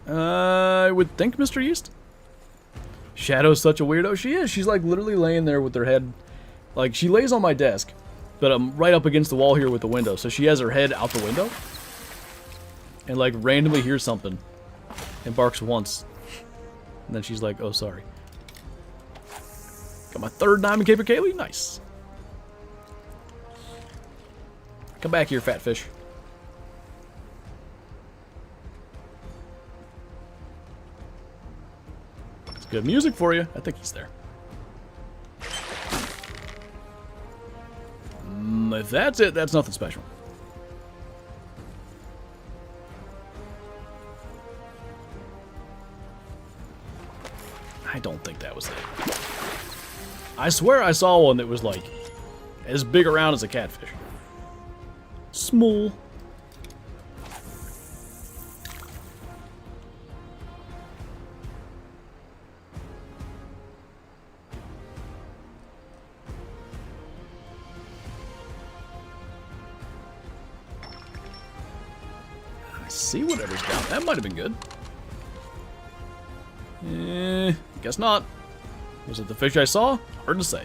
I would think Mr. Yeast. Shadow's such a weirdo. She is. She's like literally laying there with her head. Like, she lays on my desk, but I'm right up against the wall here with the window. So she has her head out the window. And like randomly hears something. And barks once. And then she's like, oh, sorry. Got my third diamond caper Kaylee. Nice. Come back here, fat fish. It's good music for you. I think he's there. If that's it, that's nothing special. I don't think that was it. I swear I saw one that was like as big around as a catfish. Small. I see whatever's down. That might have been good. Guess not. Was it the fish I saw? Hard to say.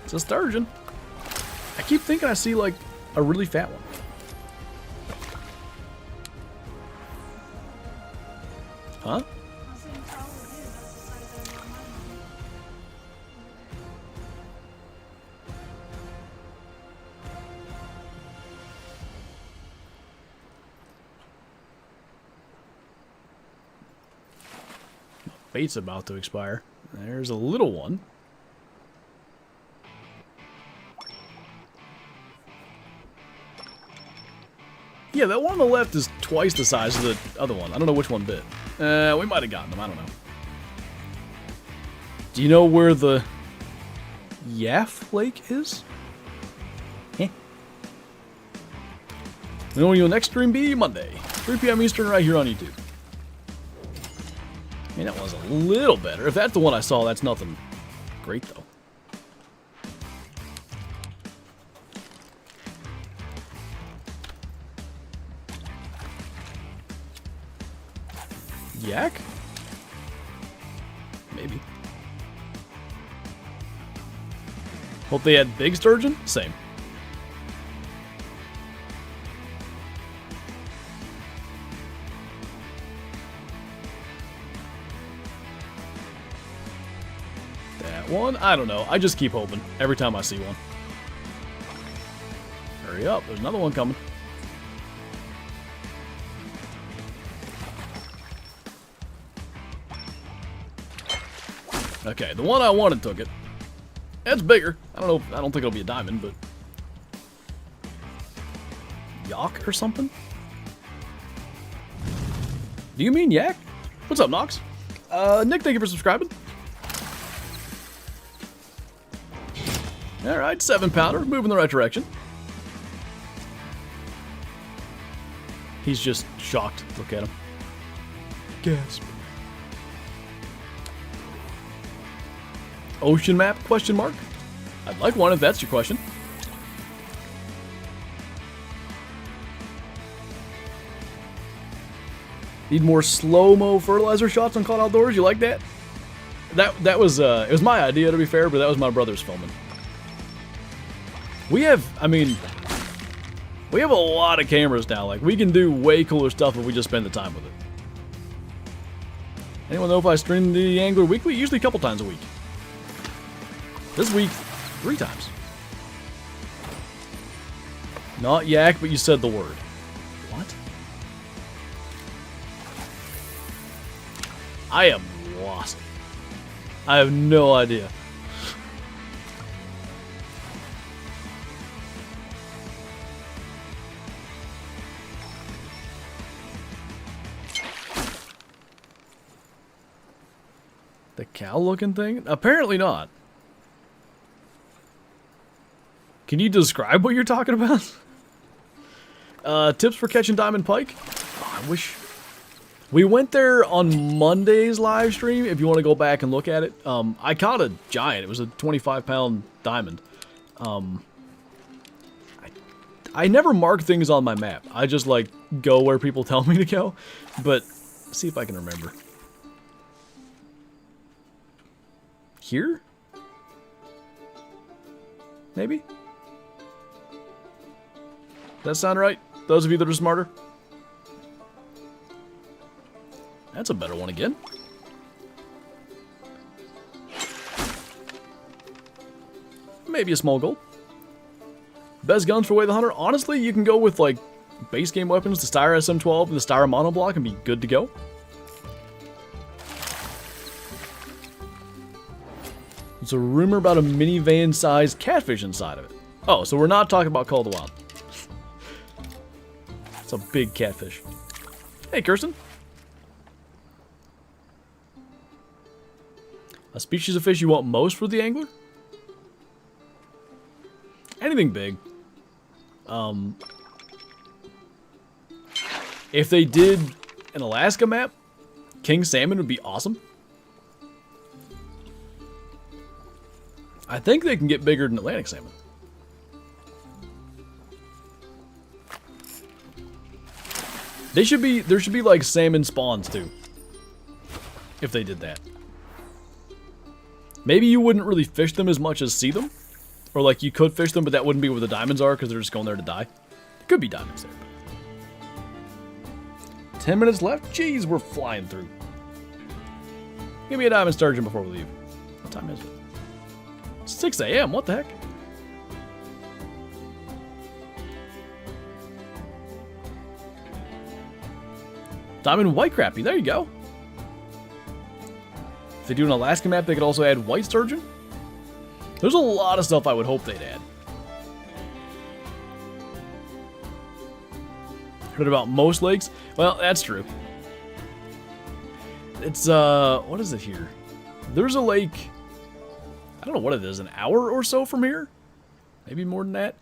It's a sturgeon. I keep thinking I see like a really fat one. Huh? Bait's about to expire. There's a little one. Yeah, that one on the left is twice the size of the other one. I don't know which one bit. We might have gotten them. I don't know. Do you know where the Yaff Lake is? Heh. You know when your next stream be? Monday. 3 p.m. Eastern right here on YouTube. I mean, that was a little better. If that's the one I saw, that's nothing great, though. Yak? Maybe. Hope they had big sturgeon? Same. One? I don't know. I just keep hoping every time I see one. Hurry up. There's another one coming. Okay, the one I wanted took it. That's bigger. I don't know. I don't think it'll be a diamond, but... Yak or something? Do you mean yak? What's up, Nox? Nick, thank you for subscribing. Alright, 7-pounder, moving in the right direction. He's just shocked. Look at him. Gasp. Ocean map, question mark? I'd like one if that's your question. Need more slow-mo fertilizer shots on Caught Outdoors? You like that? That was, it was my idea, to be fair, but that was my brother's filming. We have, I mean, we have a lot of cameras now. Like, we can do way cooler stuff if we just spend the time with it. Anyone know if I stream the Angler weekly? Usually a couple times a week. This week, 3 times. Not yak, but you said the word. What? I am lost. I have no idea. The cow-looking thing? Apparently not. Can you describe what you're talking about? Tips for catching diamond pike? Oh, I wish... We went there on Monday's live stream, if you want to go back and look at it. I caught a giant. It was a 25-pound diamond. I never mark things on my map. I just, like, go where people tell me to go. But, let's see if I can remember. Here? Maybe? Does that sound right? Those of you that are smarter? That's a better one again. Maybe a small gold. Best guns for Way the Hunter? Honestly, you can go with, like, base game weapons, the Styra SM12 and the Styra monoblock, and be good to go. There's a rumor about a minivan-sized catfish inside of it. Oh, so we're not talking about Call of the Wild. It's a big catfish. Hey, Kirsten. A species of fish you want most for the angler? Anything big. If they did an Alaska map, king salmon would be awesome. I think they can get bigger than Atlantic salmon. There should be like salmon spawns too. If they did that. Maybe you wouldn't really fish them as much as see them. Or like you could fish them, but that wouldn't be where the diamonds are because they're just going there to die. There could be diamonds there. 10 minutes left? Jeez, we're flying through. Give me a diamond sturgeon before we leave. What time is it? 6 a.m. What the heck? Diamond white crappie. There you go. If they do an Alaska map, they could also add white sturgeon. There's a lot of stuff I would hope they'd add. Heard about most lakes? Well, that's true. It's, what is it here? There's a lake, I don't know what it is, an hour or so from here? Maybe more than that.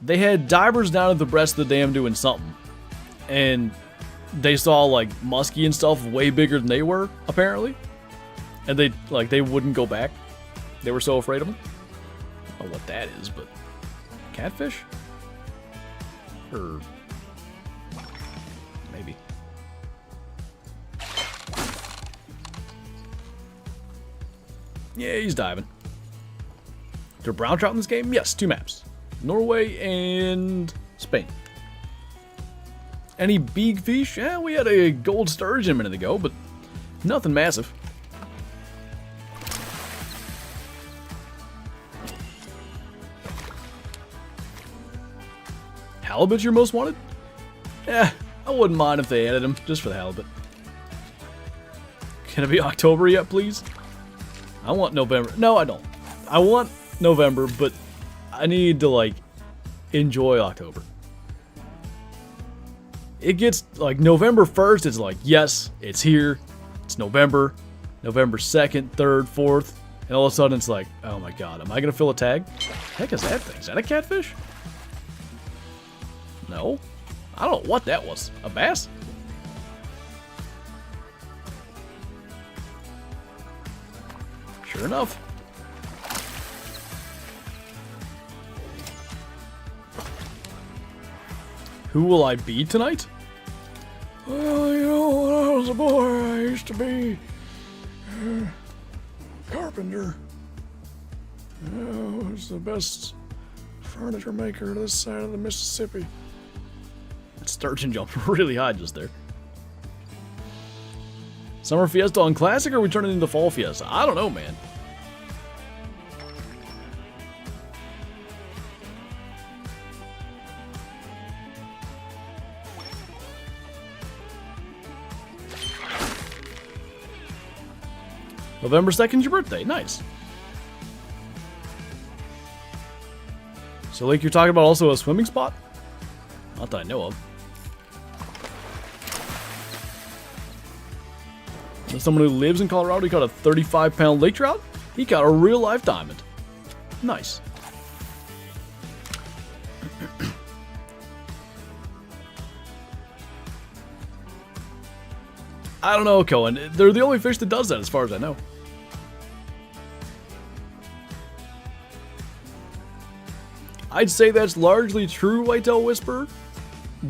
They had divers down at the breast of the dam doing something. And they saw, like, muskie and stuff way bigger than they were, apparently. And they wouldn't go back. They were so afraid of them. I don't know what that is, but... Catfish? Or... maybe. Yeah, he's diving. Is there brown trout in this game? Yes, 2 maps. Norway and Spain. Any big fish? Yeah, we had a gold sturgeon a minute ago, but nothing massive. Halibut's your most wanted? Yeah, I wouldn't mind if they added them, just for the halibut. Can it be October yet, please? I want November. No, I don't. I want November, but I need to, like, enjoy October. It gets, like, November 1st, it's like, yes, it's here. It's November. November 2nd, 3rd, 4th. And all of a sudden, it's like, oh my god, am I going to fill a tag? What the heck is that thing? Is that a catfish? No. I don't know what that was. A bass? Sure enough. Who will I be tonight? Well, you know, when I was a boy, I used to be a carpenter. I was the best furniture maker this side of the Mississippi. That sturgeon jumped really high just there. Summer Fiesta on Classic, or are we turning into Fall Fiesta? I don't know, man. November 2nd's your birthday. Nice. So, like, you're talking about also a swimming spot? Not that I know of. As someone who lives in Colorado, he caught a 35-pound lake trout. He caught a real-life diamond. Nice. I don't know, Cohen. They're the only fish that does that, as far as I know. I'd say that's largely true, Whitetail Whisperer,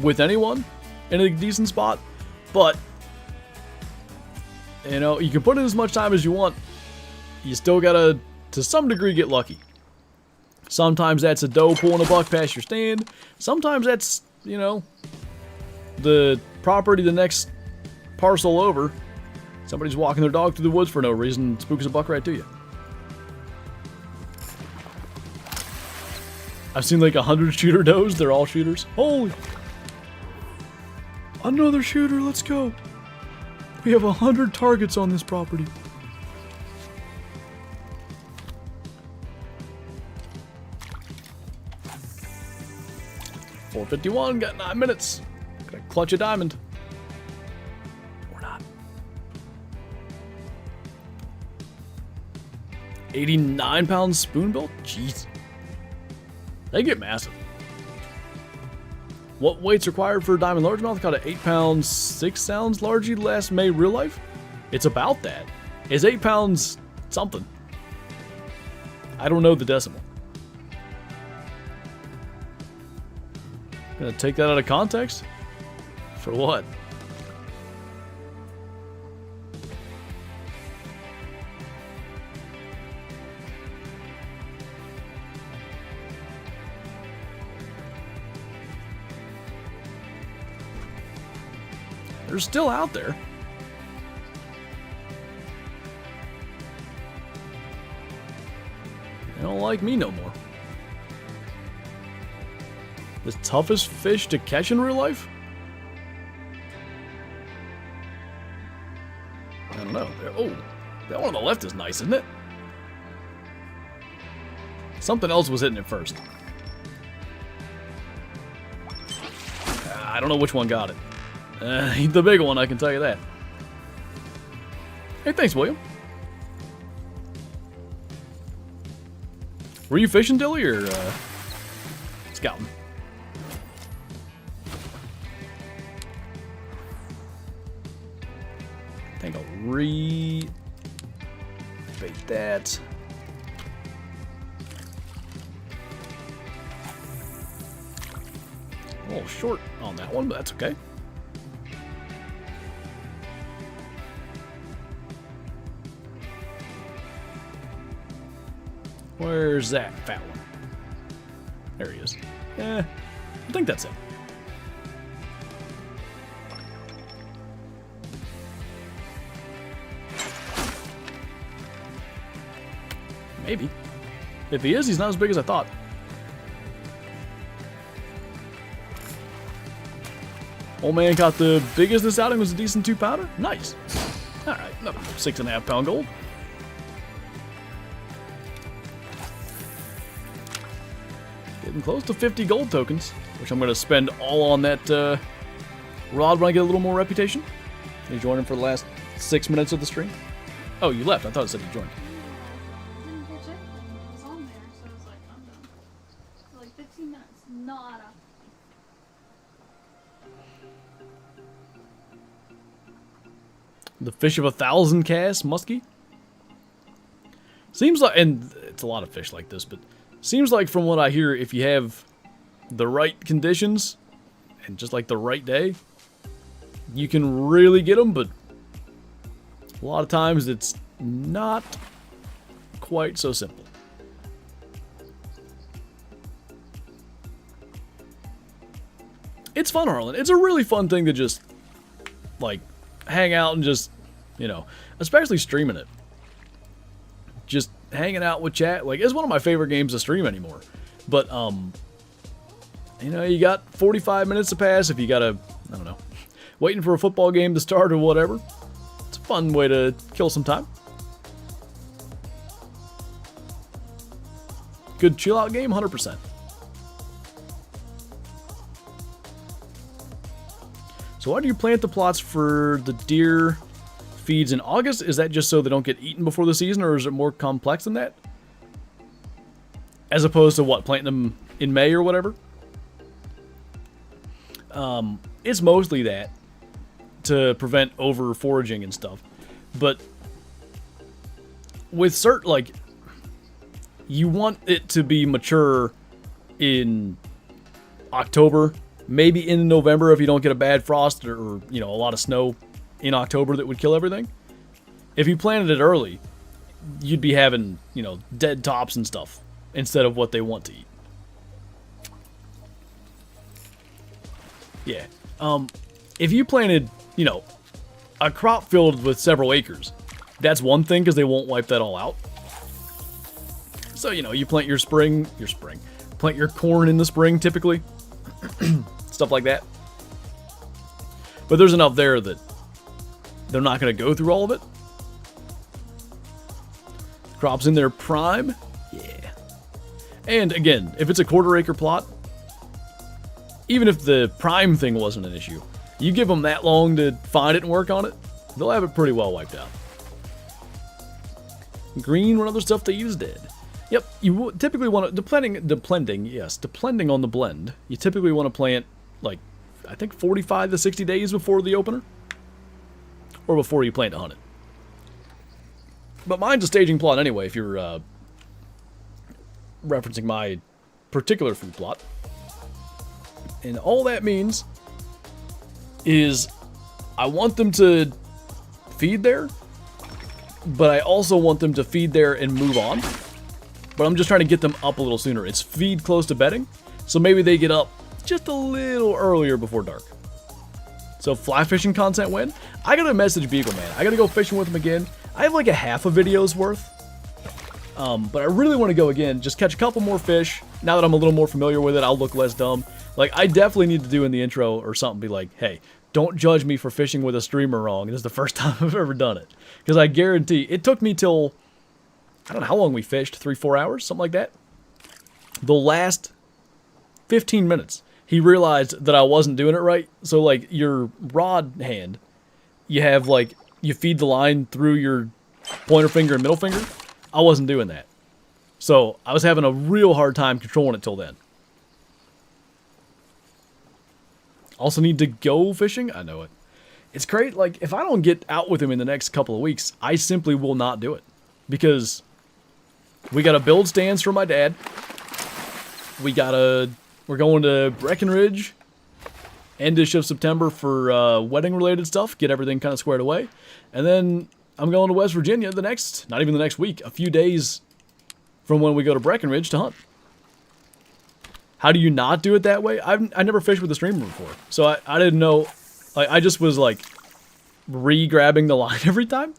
with anyone in a decent spot, but, you know, you can put in as much time as you want. You still gotta, to some degree, get lucky. Sometimes that's a doe pulling a buck past your stand. Sometimes that's, you know, the property the next parcel over. Somebody's walking their dog through the woods for no reason, spooks a buck right to you. I've seen like 100 shooter does. They're all shooters. Holy! Another shooter. Let's go. We have 100 targets on this property. $451. Got 9 minutes. Gonna clutch a diamond. Or not. 89-pound spoonbill. Jeez. They get massive. What weight's required for a diamond largemouth? Caught an 8 pounds, 6 ounce largie last May real life? It's about that. It's 8 pounds something. I don't know the decimal. Gonna take that out of context? For what? They're still out there. They don't like me no more. The toughest fish to catch in real life? I don't know. Oh, that one on the left is nice, isn't it? Something else was hitting it first. I don't know which one got it. The big one, I can tell you that. Hey, thanks, William. Were you fishing, Dilly, or scouting? I think I'll re-bait that. A little short on that one, but that's okay. Where's that fat one? There he is. I think that's it. Maybe. If he is, he's not as big as I thought. Old man caught the biggest this outing was a decent 2-pounder. Nice. All right, another 6.5 pound gold. Getting close to 50 gold tokens, which I'm going to spend all on that rod when I get a little more reputation. You joining for the last 6 minutes of the stream? Oh, you left. I thought it said you joined. Didn't catch anything. It was on there, so I was like, I'm done. For like 15 minutes. Nada. The fish of 1,000 casts, muskie. Seems like, and it's a lot of fish like this, but seems like from what I hear, if you have the right conditions and just like the right day, you can really get them, but a lot of times it's not quite so simple. It's fun, Harlan. It's a really fun thing to just like hang out and just, you know, especially streaming it. Just hanging out with chat, like, it's one of my favorite games to stream anymore. But, you know, you got 45 minutes to pass if you gotta, I don't know, waiting for a football game to start or whatever. It's a fun way to kill some time. Good chill out game, 100%. So why do you plant the plots for the deer feeds in August? Is that just so they don't get eaten before the season, or is it more complex than that? As opposed to what, planting them in May or whatever? It's mostly that, to prevent over foraging and stuff. But with certain, like, you want it to be mature in October, maybe in November if you don't get a bad frost or you know, a lot of snow in October that would kill everything. If you planted it early, you'd be having, you know, dead tops and stuff instead of what they want to eat. Yeah. If you planted, you know, a crop field with several acres, that's one thing because they won't wipe that all out. So, you know, you plant plant your corn in the spring typically, stuff like that. But there's enough there that they're not going to go through all of it. Crops in their prime, yeah. And again, if it's a quarter-acre plot, even if the prime thing wasn't an issue, you give them that long to find it and work on it, they'll have it pretty well wiped out. Green, what other stuff they eat is dead. Yep, you typically want to, depending on the blend, you typically want to plant, like, I think 45 to 60 days before the opener, or before you plan to hunt it. But mine's a staging plot anyway, if you're referencing my particular food plot. And all that means is I want them to feed there, but I also want them to feed there and move on. But I'm just trying to get them up a little sooner. It's feed close to bedding, so maybe they get up just a little earlier before dark. So fly fishing content when? I gotta message Beagle Man. I gotta go fishing with him again. I have like a half a video's worth. But I really want to go again, just catch a couple more fish. Now that I'm a little more familiar with it, I'll look less dumb. Like, I definitely need to do in the intro or something, be like, hey, don't judge me for fishing with a streamer wrong. This is the first time I've ever done it. Because I guarantee, it took me till, I don't know how long we fished, 3-4 hours, something like that. The last 15 minutes, he realized that I wasn't doing it right. So, like, your rod hand, you have, like, you feed the line through your pointer finger and middle finger. I wasn't doing that. So, I was having a real hard time controlling it till then. Also need to go fishing? I know it. It's great, like, if I don't get out with him in the next couple of weeks, I simply will not do it. Because we gotta build stands for my dad. We're going to Breckenridge endish of September for wedding-related stuff, get everything kind of squared away. And then I'm going to West Virginia not even the next week, a few days from when we go to Breckenridge to hunt. How do you not do it that way? I never fished with a streamer before, so I didn't know. Like, I just was like re-grabbing the line every time.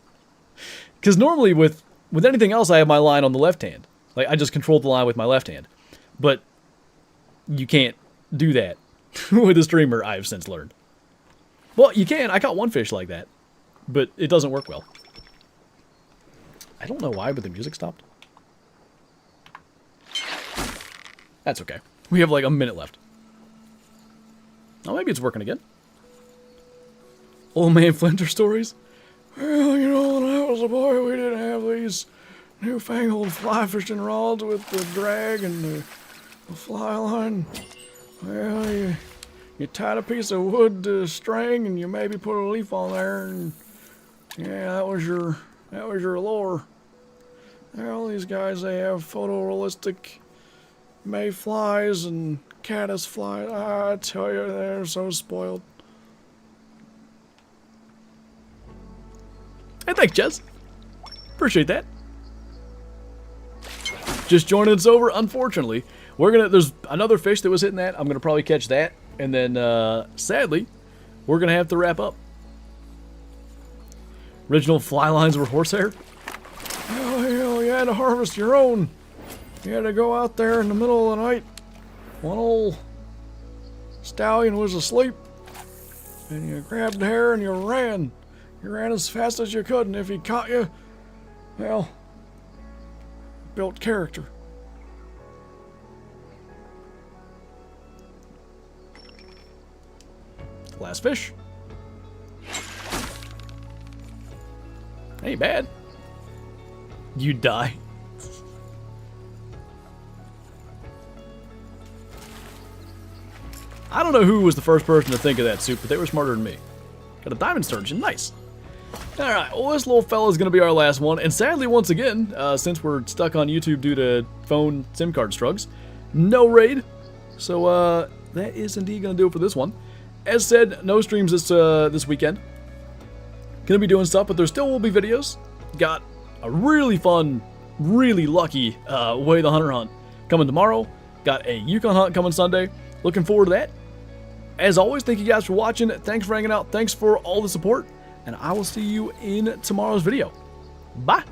Because normally with anything else, I have my line on the left hand. Like, I just control the line with my left hand. But you can't do that with a streamer, I have since learned. Well, you can. I caught one fish like that, but it doesn't work well. I don't know why, but the music stopped. That's okay. We have like a minute left. Oh, maybe it's working again. Old man Flinter stories? Well, you know, when I was a boy, we didn't have these newfangled fly fishing rods with the drag and the fly line. Well, you tied a piece of wood to a string and you maybe put a leaf on there, and yeah, that was your lure. Well, these guys, they have photorealistic mayflies and caddis flies. I tell you, they're so spoiled. Hey, thanks, Jez. Appreciate that. Just joining us over, unfortunately. There's another fish that was hitting that. I'm gonna probably catch that. And then, sadly, we're gonna have to wrap up. Original fly lines were horsehair. Oh, hell, you had to harvest your own. You had to go out there in the middle of the night. One old stallion was asleep. And you grabbed the hair and you ran. You ran as fast as you could, and if he caught you, well, built character. Last fish. Ain't bad. You die. I don't know who was the first person to think of that soup, but they were smarter than me. Got a diamond sturgeon, nice. Alright, well this little fella is going to be our last one, and sadly once again, since we're stuck on YouTube due to phone SIM card struggles, no raid. So that is indeed going to do it for this one. As said, no streams this weekend. Gonna be doing stuff, but there still will be videos. Got a really fun, really lucky Way the Hunter hunt coming tomorrow. Got a Yukon hunt coming Sunday. Looking forward to that. As always, thank you guys for watching. Thanks for hanging out. Thanks for all the support. And I will see you in tomorrow's video. Bye.